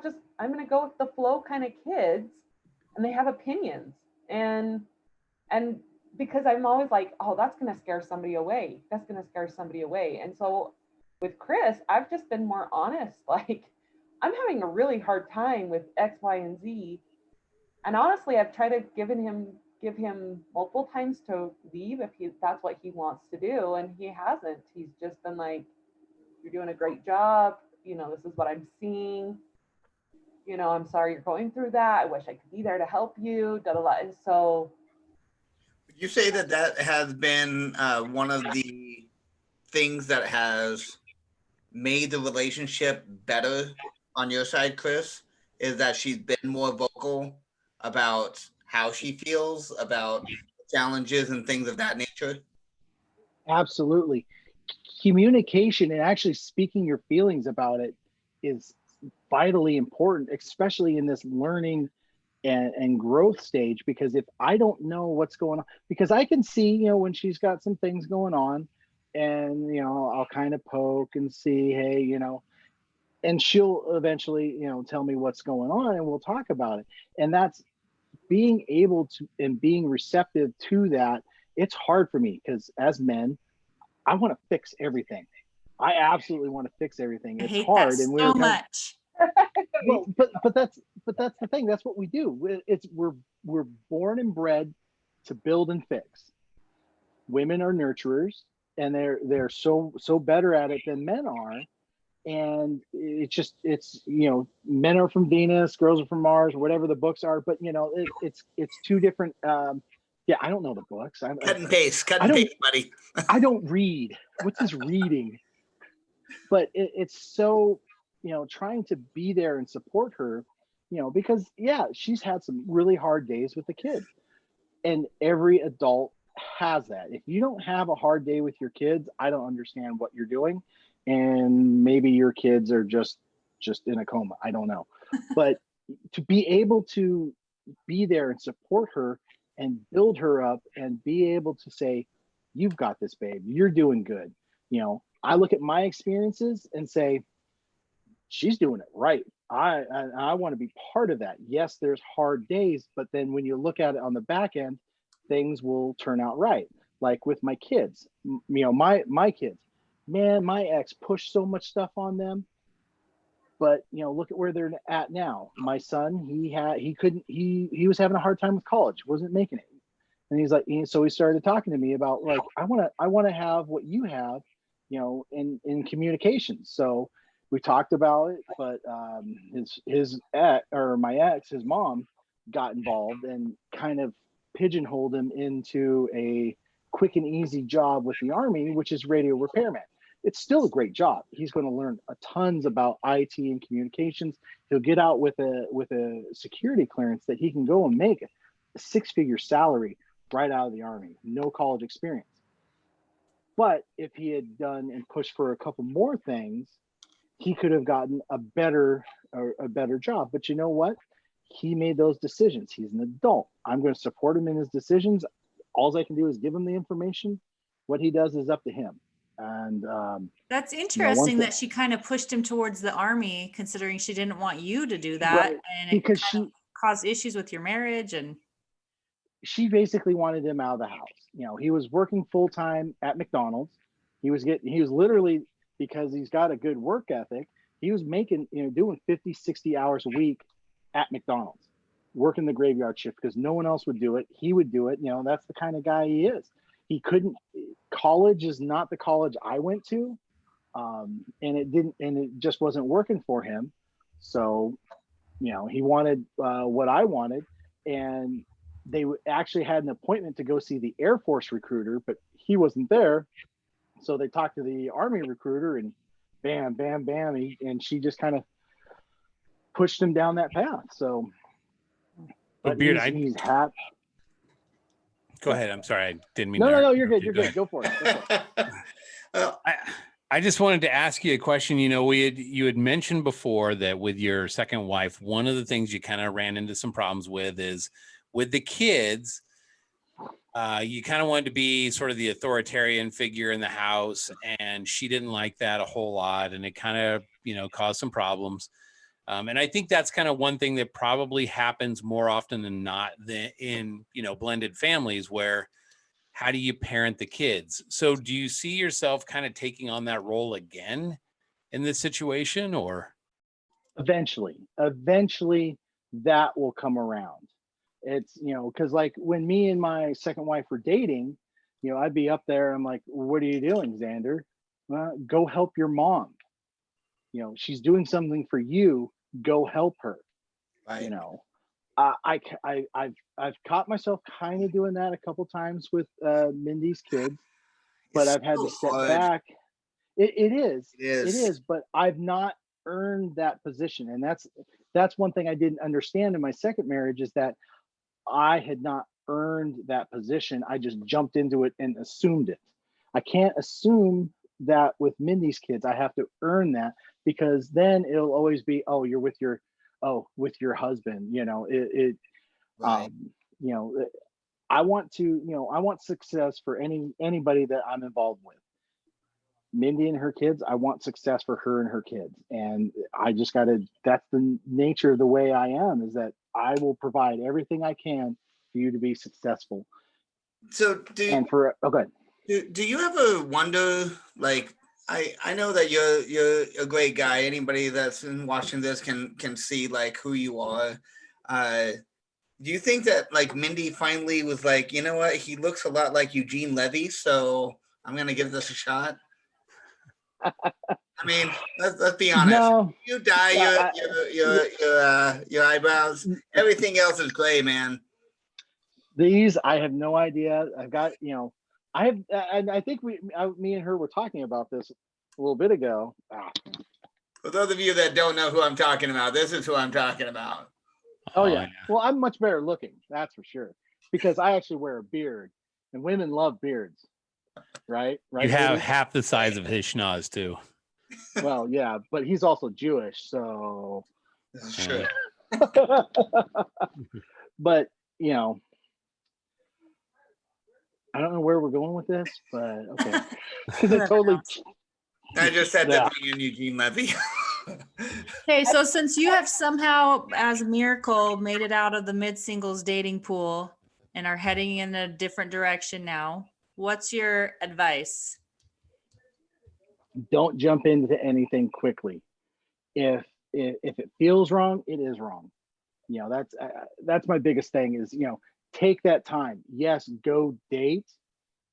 just, I'm going to go with the flow kind of kids, and they have opinions. And because I'm always like, oh, that's going to scare somebody away. That's going to scare somebody away. And so with Chris, I've just been more honest. Like, I'm having a really hard time with X, Y, and Z. And honestly, I've tried to give him multiple times to leave if that's what he wants to do. And he hasn't. He's just been like, you're doing a great job. This is what I'm seeing. I'm sorry you're going through that. I wish I could be there to help you. Da, da, da. And so, would you say that has been one of the things that has made the relationship better on your side, Chris, is that she's been more vocal about how she feels about challenges and things of that nature? Absolutely. Communication and actually speaking your feelings about it is vitally important, especially in this learning and growth stage, because if I don't know what's going on, because I can see, when she's got some things going on, and, I'll kind of poke and see, hey, and she'll eventually, tell me what's going on, and we'll talk about it. And that's being able to, and being receptive to that. It's hard for me because as men, I want to fix everything. I absolutely want to fix everything. It's hard. And so much. Well, but that's the thing. That's what we do. We're born and bred to build and fix. Women are nurturers, and they're so better at it than men are. And it's men are from Venus, girls are from Mars, or whatever the books are. But it's two different. Yeah, I don't know the books. Cut and paste, buddy. I don't read. What's this reading? But it's so, trying to be there and support her, because she's had some really hard days with the kids, and every adult has that. If you don't have a hard day with your kids, I don't understand what you're doing, and maybe your kids are just in a coma. I don't know, but to be able to be there and support her and build her up and be able to say, you've got this, babe, you're doing good. I look at my experiences and say, she's doing it right. I want to be part of that. Yes, there's hard days, but then when you look at it on the back end, things will turn out right. Like with my kids, my kids, man, my ex pushed so much stuff on them, but look at where they're at now. My son, he was having a hard time with college, wasn't making it. And he's like, so he started talking to me about, like, I want to have what you have, in communications. So we talked about it, but his ex, or my ex, his mom, got involved and kind of pigeonholed him into a quick and easy job with the Army, which is radio repairman. It's still a great job. He's going to learn tons about IT and communications. He'll get out with a security clearance that he can go and make a 6-figure salary right out of the Army, no college experience. But if he had done and pushed for a couple more things, he could have gotten a better job. But you know what? He made those decisions. He's an adult. I'm going to support him in his decisions. All I can do is give him the information. What he does is up to him. And that's interesting that she kind of pushed him towards the Army, considering she didn't want you to do that, right, and because it caused issues with your marriage. And she basically wanted him out of the house. He was working full time at McDonald's. He was literally, because he's got a good work ethic, he was making, doing 50, 60 hours a week at McDonald's, working the graveyard shift because no one else would do it. He would do it. That's the kind of guy he is. He couldn't, college is not the college I went to. And it just wasn't working for him. So, he wanted what I wanted, and they actually had an appointment to go see the Air Force recruiter, but he wasn't there. So they talked to the Army recruiter, and bam, bam, bam. And she just kind of pushed him down that path. So, but Beard, he's happy. Go ahead. I'm sorry. I didn't mean No, you're good. You're good. Go for it. I just wanted to ask you a question. You had mentioned before that with your second wife, one of the things you kind of ran into some problems with is with the kids. You kind of wanted to be sort of the authoritarian figure in the house, and she didn't like that a whole lot, and it kind of, caused some problems. And I think that's kind of one thing that probably happens more often than not in, blended families, where how do you parent the kids? So do you see yourself kind of taking on that role again in this situation, or? Eventually that will come around. It's, because like when me and my second wife were dating, I'd be up there. I'm like, what are you doing, Xander? Go help your mom. She's doing something for you. Go help her. Right. I've caught myself kind of doing that a couple times with Mindy's kids, but I've had to step back. It is, but I've not earned that position, and that's one thing I didn't understand in my second marriage, is that I had not earned that position. I just jumped into it and assumed it. I can't assume that with Mindy's kids. I have to earn that, because then it'll always be, oh, you're with your husband. Right. I want success for anybody that I'm involved with. Mindy and her kids, I want success for her and her kids. And I just that's the nature of the way I am, is that I will provide everything I can for you to be successful. So do you ever wonder, like, I know that you're a great guy. Anybody that's watching this can see like who you are. Do you think that like Mindy finally was like, you know what, he looks a lot like Eugene Levy, so I'm gonna give this a shot? I mean, let's be honest. No, You dye I, your eyebrows. Everything else is gray, man. these I have no idea. I've got, I have, and I think me and her were talking about this a little bit ago. For those of you that don't know who I'm talking about, this is who I'm talking about. Oh yeah. Well, I'm much better looking, that's for sure, because I actually wear a beard, and women love beards, right? You have ladies? half the size of his schnoz too. Well, yeah, but he's also Jewish, so. This is true. But I don't know where we're going with this, but okay. Because it totally. I just had Yeah. to bring in Eugene Levy. Okay, so since you have somehow, as a miracle, made it out of the mid-singles dating pool and are heading in a different direction now, what's your advice? Don't jump into anything quickly. If it feels wrong, it is wrong. That's my biggest thing is, take that time. Yes, go date,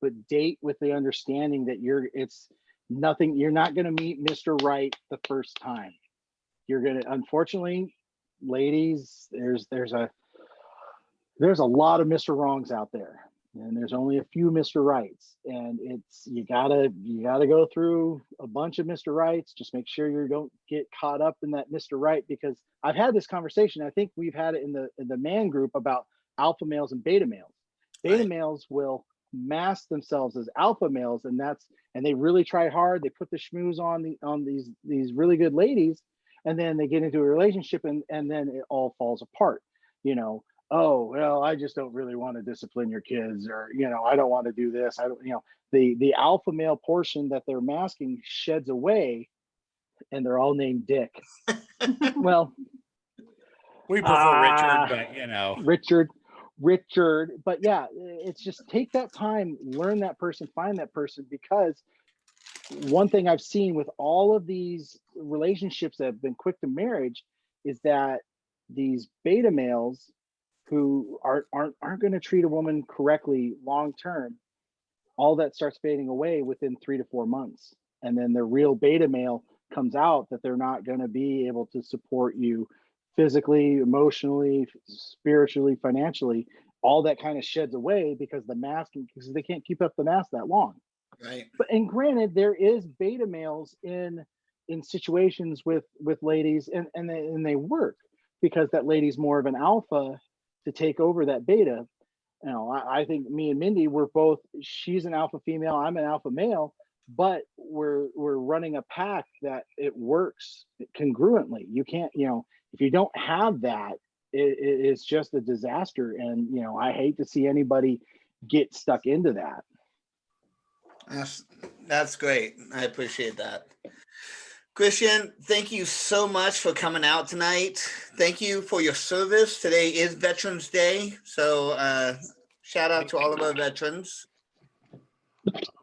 but date with the understanding that it's nothing. You're not going to meet Mr. Right the first time. You're going to, unfortunately, ladies, there's a lot of Mr. Wrongs out there, and there's only a few Mr. Rights, and you gotta go through a bunch of Mr. Rights. Just make sure you don't get caught up in that Mr. Right, because I've had this conversation. I think we've had it in the man group about alpha males and beta males. Beta males will mask themselves as alpha males, and they really try hard. They put the schmooze on these really good ladies, and then they get into a relationship, and then it all falls apart. Oh, well, I just don't really want to discipline your kids, or, I don't want to do this. I don't, the alpha male portion that they're masking sheds away, and they're all named Dick. Well, we prefer Richard, but Richard. But yeah, it's just take that time, learn that person, find that person, because one thing I've seen with all of these relationships that have been quick to marriage is that these beta males who aren't going to treat a woman correctly long term, all that starts fading away within 3 to 4 months, and then the real beta male comes out that they're not going to be able to support you physically, emotionally, spiritually, financially. All that kind of sheds away because because they can't keep up the mask that long. Right. And granted, there is beta males in situations with ladies, and they work because that lady's more of an alpha to take over that beta. I think me and Mindy, she's an alpha female, I'm an alpha male, but we're running a pack that it works congruently. You can't, if you don't have that, it's just a disaster. And, I hate to see anybody get stuck into that. That's great. I appreciate that. Christian, thank you so much for coming out tonight. Thank you for your service. Today is Veterans Day, so shout out to all of our veterans.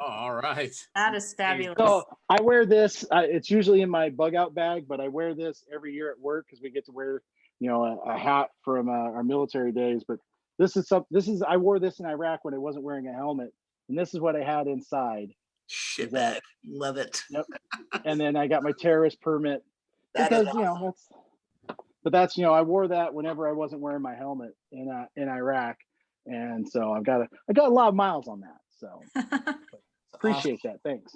All right. That is fabulous. So I wear this. It's usually in my bug out bag, but I wear this every year at work because we get to wear, a hat from our military days. But I wore this in Iraq when I wasn't wearing a helmet, and this is what I had inside. Shit, love it. Yep. And then I got my terrorist permit because that's I wore that whenever I wasn't wearing my helmet in Iraq, and so I got a lot of miles on that. So appreciate that. Thanks.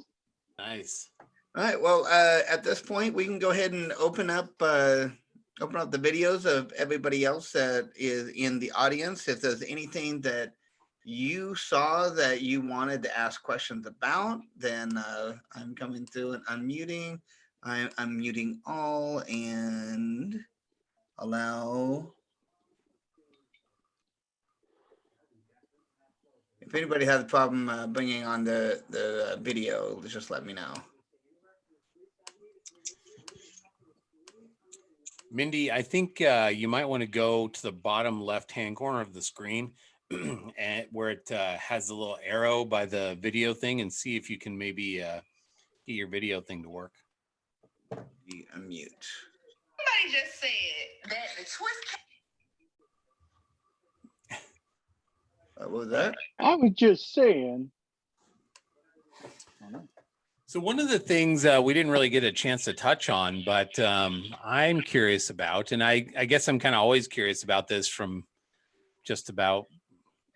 Nice. All right. Well, at this point, we can go ahead and open up the videos of everybody else that is in the audience. If there's anything that you saw that you wanted to ask questions about, then I'm coming through and unmuting. I'm muting all and allow. If anybody has a problem bringing on the video, just let me know. Mindy, I think you might want to go to the bottom left-hand corner of the screen and where it has the little arrow by the video thing, and see if you can maybe Get your video thing to work. Unmute. Somebody just said that the twist. What was that? I was just saying. So one of the things we didn't really get a chance to touch on, but I'm curious about, and I guess I'm kind of always curious about this from just about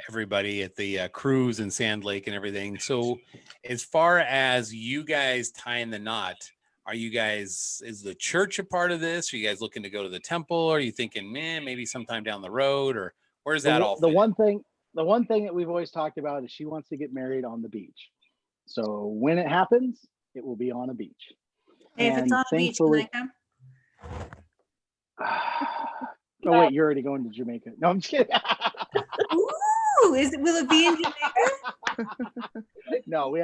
everybody at the cruise and Sand Lake and everything. So as far as you guys tying the knot, is the church a part of this? Are you guys looking to go to the temple? Or are you thinking, man, maybe sometime down the road? Or where's that all? The one thing that we've always talked about is she wants to get married on the beach. So when it happens, it will be on a beach. Hey, if it's on a beach, can I come? Oh wait, you're already going to Jamaica. No, I'm just kidding. Ooh, will it be in Jamaica? No, we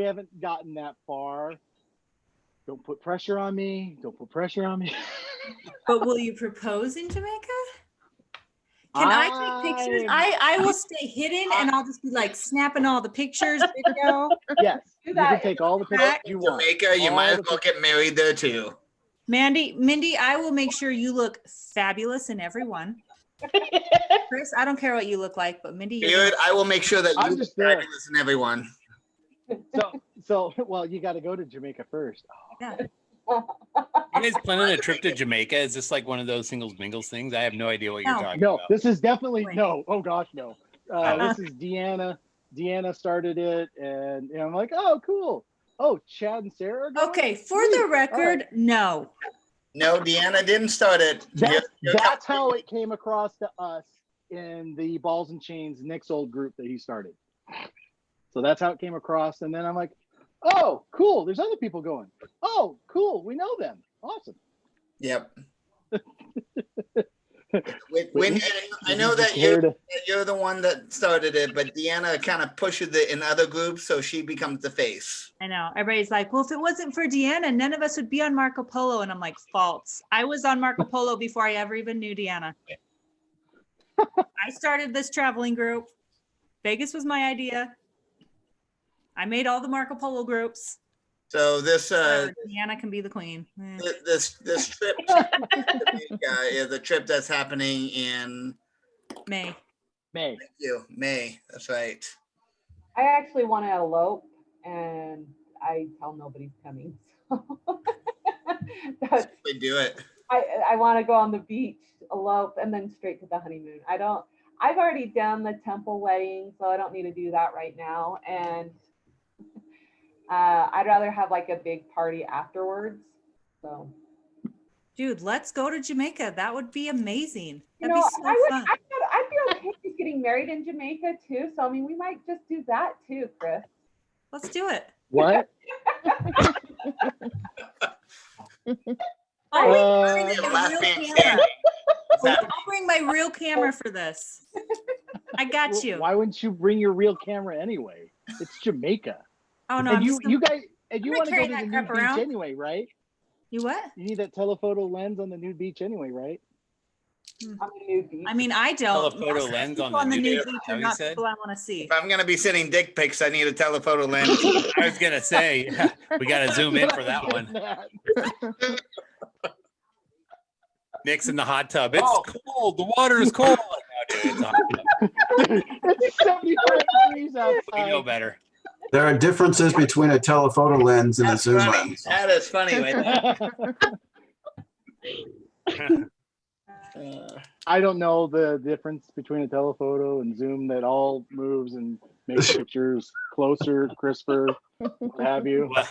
haven't gotten that far. Don't put pressure on me. Don't put pressure on me. But will you propose in Jamaica? Can I take pictures? I will stay hidden and I'll just be like snapping all the pictures, video. Yes, you can take all the pictures you want. Jamaica, you might as well get married there too. Mindy, I will make sure you look fabulous in every one. Chris, I don't care what you look like, but Mindy, Dude, I will make sure that I'm you just look fabulous in everyone. So well, you got to go to Jamaica first. yeah. You guys planning a trip to Jamaica? Is this like one of those singles mingles things? I have no idea what you're talking No, about. this is definitely no. Oh gosh, no. This is Deanna. Deanna started it, and I'm like, oh, cool. Oh, Chad and Sarah are going? Okay, for the record, no. No, Deanna didn't start it. That's how it came across to us in the Balls and Chains Nick's old group that he started. So that's how it came across, and then I'm like, oh, cool. There's other people going. Oh, cool. We know them. Awesome. Yep. I know that you're the one that started it, but Deanna kind of pushes it in other groups, so she becomes the face. I know. Everybody's like, well, if it wasn't for Deanna, none of us would be on Marco Polo. And I'm like, false. I was on Marco Polo before I ever even knew Deanna. I started this traveling group. Vegas was my idea. I made all the Marco Polo groups. So this Deanna can be the queen. This trip is a trip that's happening in May. Thank you, May. That's right. I actually want to elope, and I tell nobody's coming. So We do it. I want to go on the beach, elope, and then straight to the honeymoon. I've already done the temple wedding, so I don't need to do that right now. And I'd rather have like a big party afterwards. So, dude, let's go to Jamaica. That would be amazing. That'd be so fun. I'd be okay with getting married in Jamaica too. So I mean, we might just do that too, Chris. Let's do it. What? I'll bring my real camera for this. I got you. Why wouldn't you bring your real camera anyway? It's Jamaica. Oh no! And you guys want to go to the nude beach around anyway, right? You what? You need that telephoto lens on the nude beach anyway, right? On the nude beach. I mean, I don't. Telephoto lens on the nude beach. beach are not people I want to see. If I'm gonna be sending dick pics, I need a telephoto lens. I was gonna say we gotta zoom in for that one. Nick's in the hot tub. It's cold. The water is cold. It's hot. It's 74 degrees outside. We know better. There are differences between a telephoto lens and a zoom lens. That is funny, right there. I don't know the difference between a telephoto and zoom that all moves and makes pictures closer, crisper, what have you. Well,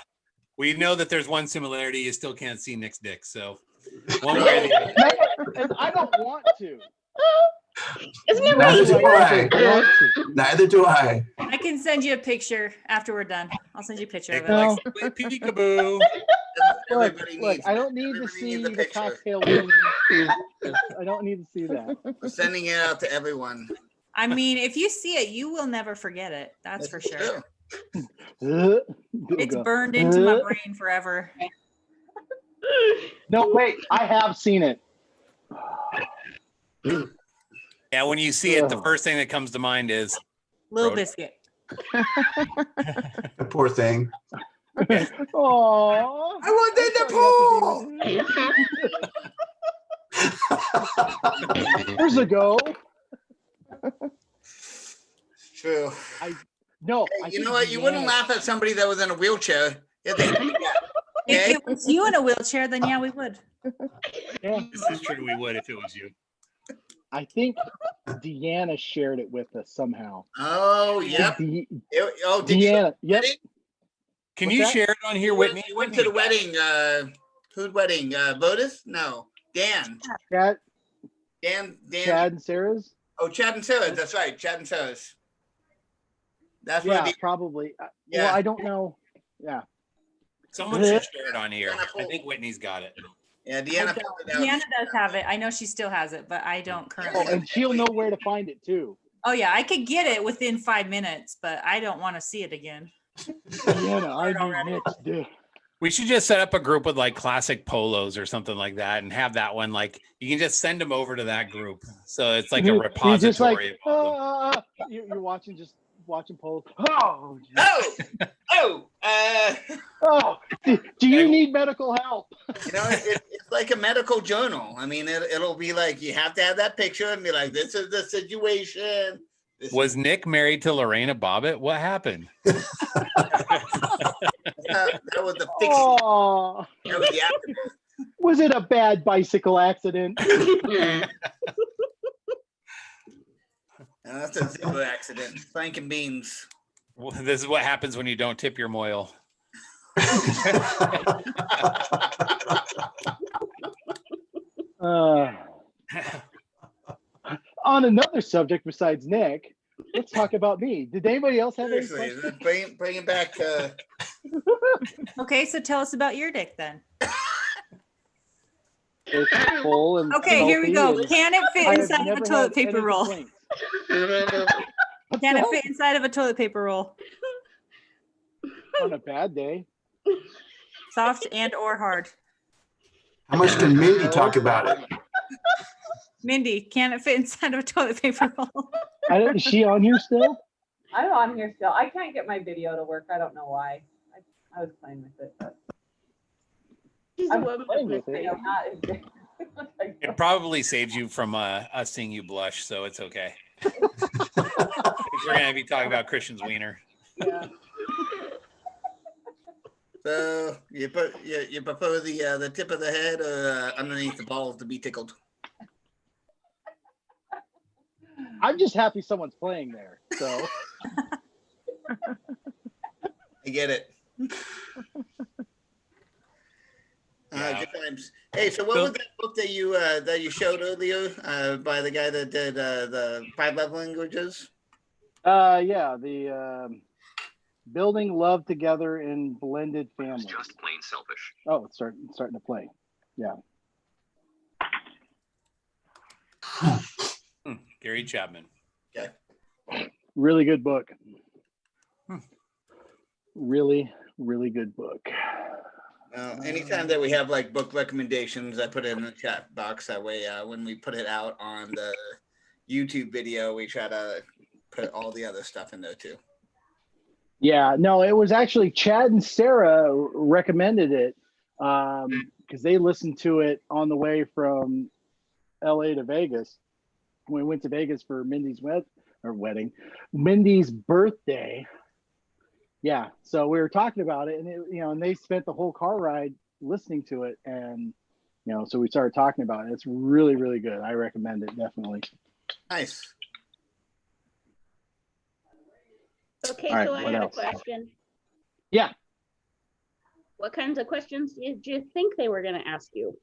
we know that there's one similarity. You still can't see Nick's dick. So one way or the other. And I don't want to. Isn't it Neither right? do I. Neither do I. I can send you a picture after we're done. I'll send you a picture of it. No. Like, peekaboo. Look, I don't need to see the cocktail wing. I don't need to see that. We're sending it out to everyone. I mean, if you see it, you will never forget it. That's for sure. It's burned into my brain forever. No, wait, I have seen it. Yeah, when you see it, the first thing that comes to mind is Little Biscuit. The poor thing. Oh, I was in the pool. years ago. True. No, Hey, I you think know what? You wouldn't Deanna- laugh at somebody that was in a wheelchair. Yeah, they, If okay? it was you in a wheelchair, then yeah, we would. Yeah, This is true. We would if it was you. I think Deanna shared it with us somehow. Oh, yep. Oh, did you? Deanna, yep. Can What's you that? share it on here, Whitney? You went to the wedding. Whose wedding? Lotus? No. Dan. Chad Dan. and Sarah's? Oh, Chad and Sarah's. That's right. Chad and Sarah's. That's Yeah, what. probably. Yeah. Well, I don't know. Yeah. Someone should share it on here. I think Whitney's got it. Yeah, I Deanna. don't. pulled it out. Deanna does have it. I know she still has it, but I don't currently. Oh, and she'll know where to find it too. Oh yeah, I could get it within 5 minutes, but I don't want to see it again. Deanna, I need next day. We should just set up a group with like classic polos or something like that and have that one. Like you can just send them over to that group. So it's like a You're repository. just like, of all them. you're watching polls. Oh, Oh. do you need medical help? You know, it's like a medical journal. I mean, it'll be like you have to have that picture and be like, this is the situation. Was Nick married to Lorena Bobbitt? What happened? That was the fix. Oh, That was the aftermath. was it a bad bicycle accident? That's a zero accident. Frank and beans. Well, this is what happens when you don't tip your moil. On another subject besides Nick, let's talk about me. Did anybody else have any Seriously, questions? bring it back. Okay, so tell us about your dick then. It's full and Okay, here we healthy go. and Can it I fit have inside of never a toilet had paper any roll? complaints. Can it fit inside of a toilet paper roll? On a bad day? Soft and or hard? How much can Mindy talk about it? Mindy, can it fit inside of a toilet paper roll? Is she on here still? I'm on here still. I can't get my video to work. I don't know why. I was playing with it, but She's a I'm woman playing of with it. mystery. It probably saves you from us seeing you blush, so it's okay. We're gonna be talking about Christian's wiener. Yeah. So you prefer the tip of the head or underneath the balls to be tickled? I'm just happy someone's playing there. So I get it. Yeah. Good times. Hey, so what was that book that you showed earlier by the guy that did the 5 love languages? yeah, the building love together in blended families. Just plain selfish. Oh, it's starting to play. Yeah. Gary Chapman. Okay. Really good book. Really, really good book. Anytime that we have like book recommendations, I put it in the chat box. That way, when we put it out on the YouTube video, we try to put all the other stuff in there too. Yeah, no, it was actually Chad and Sarah recommended it because they listened to it on the way from LA to Vegas. We went to Vegas for Mindy's Mindy's birthday. Yeah, so we were talking about it, and and they spent the whole car ride listening to it, and so we started talking about it. It's really, really good. I recommend it definitely. Nice. Okay, All right, so I what had else? a question. Yeah. What kinds of questions did you think they were going to ask you?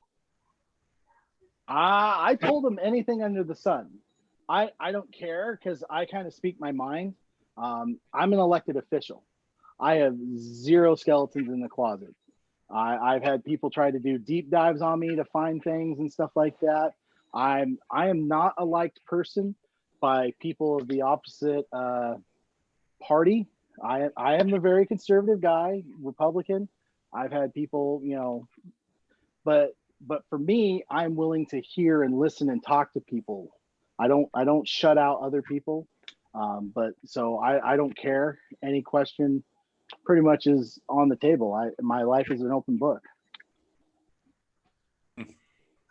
I told them anything under the sun. I don't care because I kind of speak my mind. I'm an elected official. I have zero skeletons in the closet. I've had people try to do deep dives on me to find things and stuff like that. I am not a liked person by people of the opposite party. I am a very conservative guy, Republican. I've had people, but for me, I'm willing to hear and listen and talk to people. I don't shut out other people. But so I don't care any question pretty much is on the table. My life is an open book.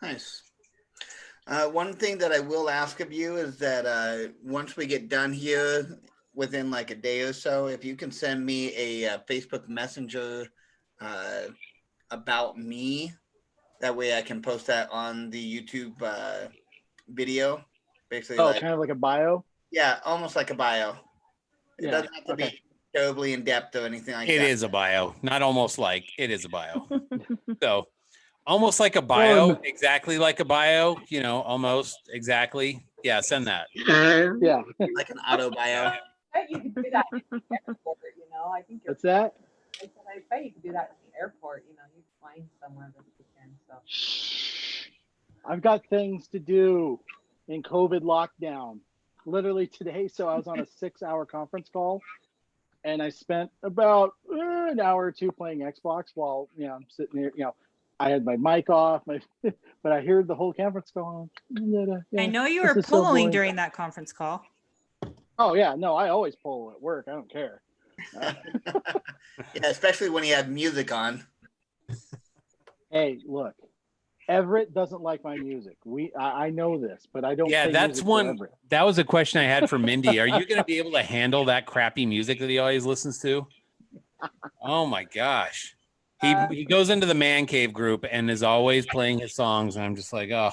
Nice. One thing that I will ask of you is that once we get done here, within like a day or so, if you can send me a Facebook Messenger about me, that way I can post that on the YouTube video. Basically, Oh, like, kind of like a bio? yeah, almost like a bio. It Yeah, doesn't have to be terribly in depth or anything like that. It is a bio, not almost like, it is a bio. So almost like a bio, exactly like a bio, you know, almost exactly. Yeah, send that. Yeah. Like an auto bio. I bet you could do that in the airport, you know. I think What's that? I said, I bet you could do that in the airport, you know, you flying somewhere this weekend. So I've got things to do in COVID lockdown. Literally today, so I was on a 6-hour conference call, and I spent about an hour or two playing Xbox while, you know, I'm sitting there, you know, I had my mic off, but I heard the whole conference going. I know you were pulling during that conference call. Oh yeah, no, I always pull at work. I don't care. Yeah, especially when you have music on. Hey, look, Everett doesn't like my music. I know this, but I don't. Yeah, play that's music for one. Everett. That was a question I had for Mindy. Are you going to be able to handle that crappy music that he always listens to? Oh my gosh. He goes into the man cave group and is always playing his songs. And I'm just like, oh,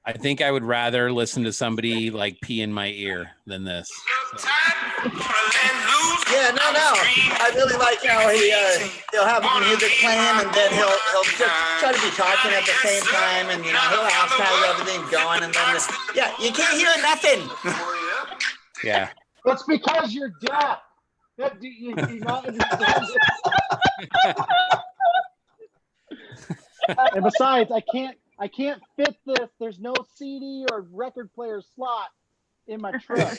I think I would rather listen to somebody like pee in my ear than this. So. Yeah, no. I really like how he'll have music playing and then he'll just try to be talking at the same time, and you know he'll ask how everything's going, and then yeah, you can't hear nothing. Yeah. That's because you're deaf. You not understand it. And besides, I can't fit this. There's no CD or record player slot in my truck.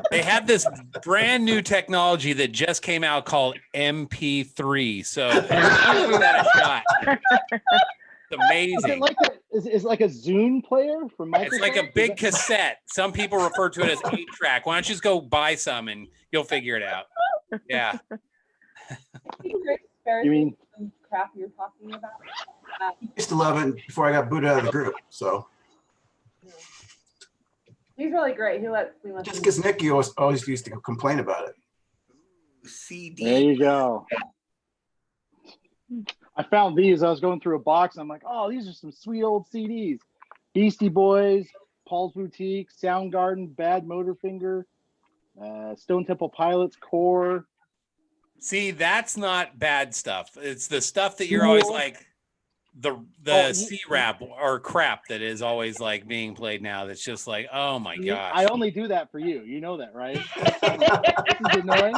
They have this brand new technology that just came out called MP3. So give that a shot. It's amazing. Is it like a Zune player from Microsoft? It's like a big cassette. Some people refer to it as 8-track. Why don't you just go buy some and you'll figure it out? Yeah. You mean some crap you're talking about? I used to love it before I got booted out of the group. So He's really great. He lets me listen. just because Nicky always used to complain about it. CD. There you go. I found these. I was going through a box. And I'm like, oh, these are some sweet old CDs. Beastie Boys, Paul's Boutique, Soundgarden, Bad Motorfinger, Stone Temple Pilots, Core. See, that's not bad stuff. It's the stuff that you're always like the C rap or crap that is always like being played now. That's just like, oh my gosh. I only do that for you. You know that, right? This is annoying.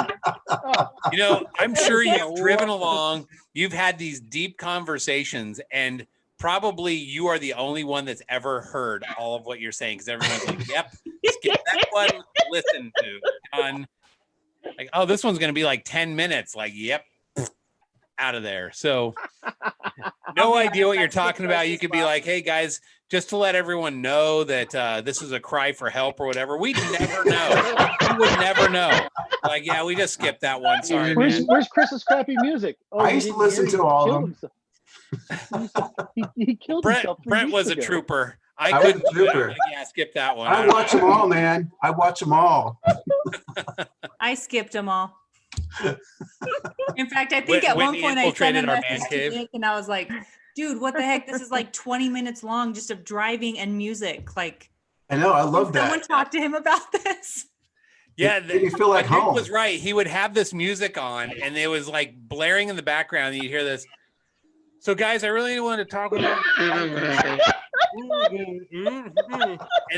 Oh. You know, I'm sure you've driven along. You've had these deep conversations, and probably you are the only one that's ever heard all of what you're saying, because everyone's like, yep, skip that one, listen to, done. Like, oh, this one's going to be like 10 minutes. Like, yep, out of there. So no idea what you're talking about. You could be like, hey, guys, just to let everyone know that this is a cry for help or whatever. We'd never know. We would never know. Like, yeah, we just skipped that one. Sorry, man. Where's Chris's crappy music? Oh, I used to listen to all of them. He killed himself. Brent was a trooper. I was couldn't a trooper. Like, yeah, skip that one. I watch them all, man. I watch them all. I skipped them all. In fact, I think at one Whitney point I sent a infiltrated our message man to cave. Nick and I was like, dude, what the heck? This is like 20 minutes long just of driving and music. Like, I know. I love can that. someone talk to him about this? Yeah, Made me feel like Nick home. was right. He would have this music on, and it was like blaring in the background. And you hear this. So, guys, I really want to talk about. And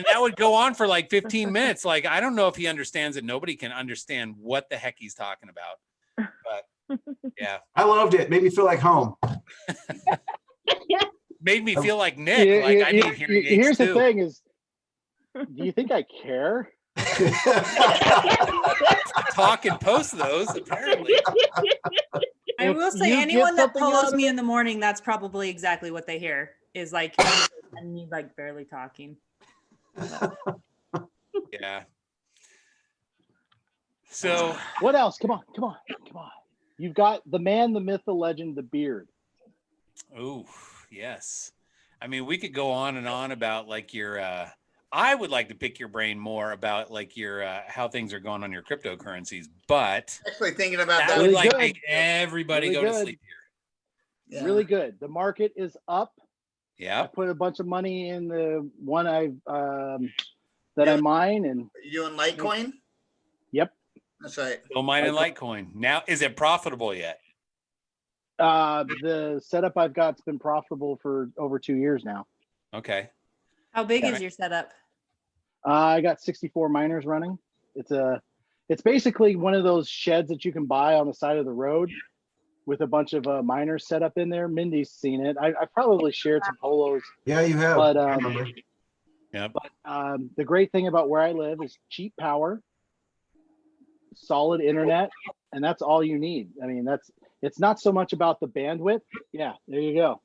that would go on for like 15 minutes. Like, I don't know if he understands it. Nobody can understand what the heck he's talking about. But yeah, I loved it. Made me feel like home. made me feel like Nick. Like I need hearing aids Here's too. the thing: is, do you think I care? Talk and post those apparently. I will If say you anyone get that something out follows of me it- in the morning, that's probably exactly what they hear is like, and me like barely talking. Yeah. So what else? Come on. You've got the man, the myth, the legend, the beard. oh, yes. I mean, we could go on and on about like your I would like to pick your brain more about like your how things are going on your cryptocurrencies, but Actually thinking about that that. would Really like good. make everybody Really go to good. sleep here. Yeah. Really good. The market is up. I Yeah. put a bunch of money in the one I Yeah. mine, and You doing Litecoin? yep. That's right. Still mining Litecoin. Now, is it profitable yet? The setup I've got's been profitable for over 2 years now. Okay. How big Yeah. is your setup? I got 64 miners running. It's basically one of those sheds that you can buy on the side of the road with a bunch of miners set up in there. Mindy's seen it. I probably shared some polos. Yeah, you have. But, I remember. Yep. The great thing about where I live is cheap power, solid internet, and that's all you need. I mean, it's not so much about the bandwidth. Yeah, there you go.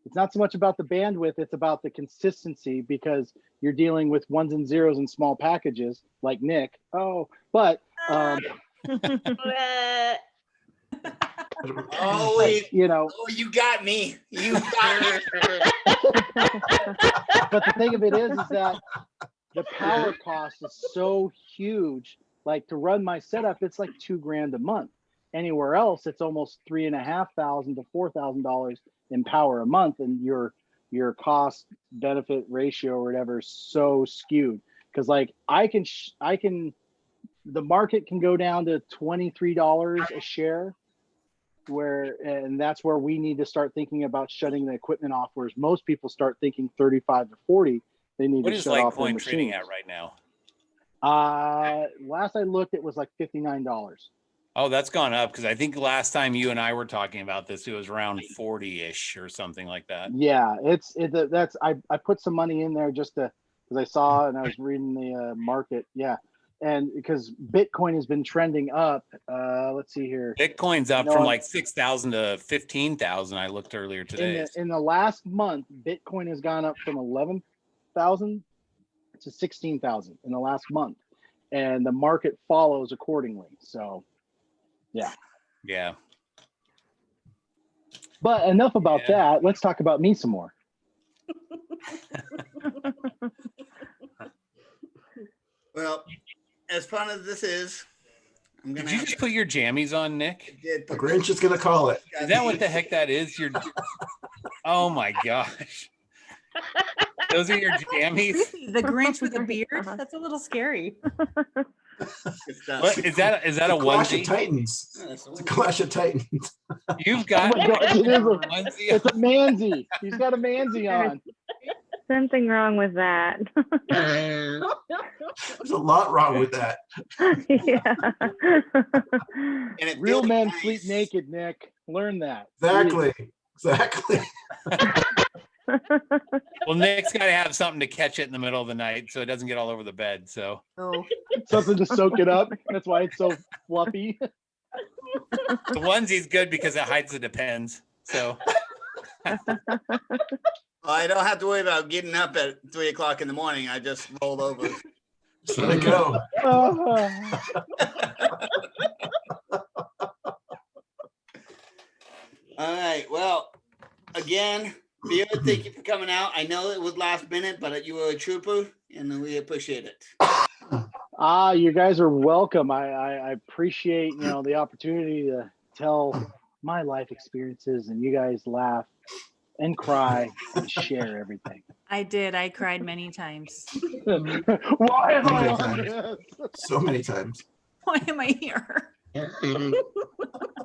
It's not so much about the bandwidth, it's about the consistency, because you're dealing with ones and zeros in small packages like Nick. But Oh, wait. you know, Oh, you got me. You got me. but the thing of it is that the power cost is so huge. Like to run my setup, it's like $2,000 a month. Anywhere else, it's almost $3,500 to $4,000 in power a month, and your cost benefit ratio or whatever is so skewed. Because like I can, the market can go down to $23 a share, and that's where we need to start thinking about shutting the equipment off. Whereas most people start thinking 35 to 40, they need What to is shut off their Litecoin machines. trading at right now? Last I looked, it was like $59. Oh, that's gone up, because I think last time you and I were talking about this, it was around 40-ish or something like that. Yeah, I put some money in there just because I saw and I was reading the market. Yeah, and because Bitcoin has been trending up. Let's see here. Bitcoin's up from like 6,000 to 15,000. I looked earlier today. In the last month, Bitcoin has gone up from 11,000 to 16,000 in the last month, and the market follows accordingly. So, yeah. Yeah. But enough about that. Let's talk about me some more. Well, as fun as this is, I'm gonna. Did you just put your jammies on, Nick? Did The Grinch is gonna call it. Is that what the heck that is? Oh my gosh. Those are your jammies? The Grinch with a beard? That's a little scary. What is that? Is that a Clash of onesie? Titans. It's a Clash of Titans. You've got Oh my gosh, it is onesie. it's a mansie. He's got a mansie on. Something wrong with that. There's a lot wrong with that. Yeah. And it Real feels men nice. sleep naked, Nick. Learn that. Exactly. Well, Nick's got to have something to catch it in the middle of the night so it doesn't get all over the bed. So Oh, Something to soak it up. That's why it's so fluffy. the onesie's good because it hides the depends. So I don't have to worry about getting up at 3 o'clock in the morning. I just roll over. Just let it go. All right. Well, again, Theo, thank you for coming out. I know it was last minute, but you were a trooper, and we appreciate it. You guys are welcome. I appreciate the opportunity to tell my life experiences, and you guys laugh and cry and share everything. I did. I cried many times. Why am I Many on times. this? So many times. Why am I here?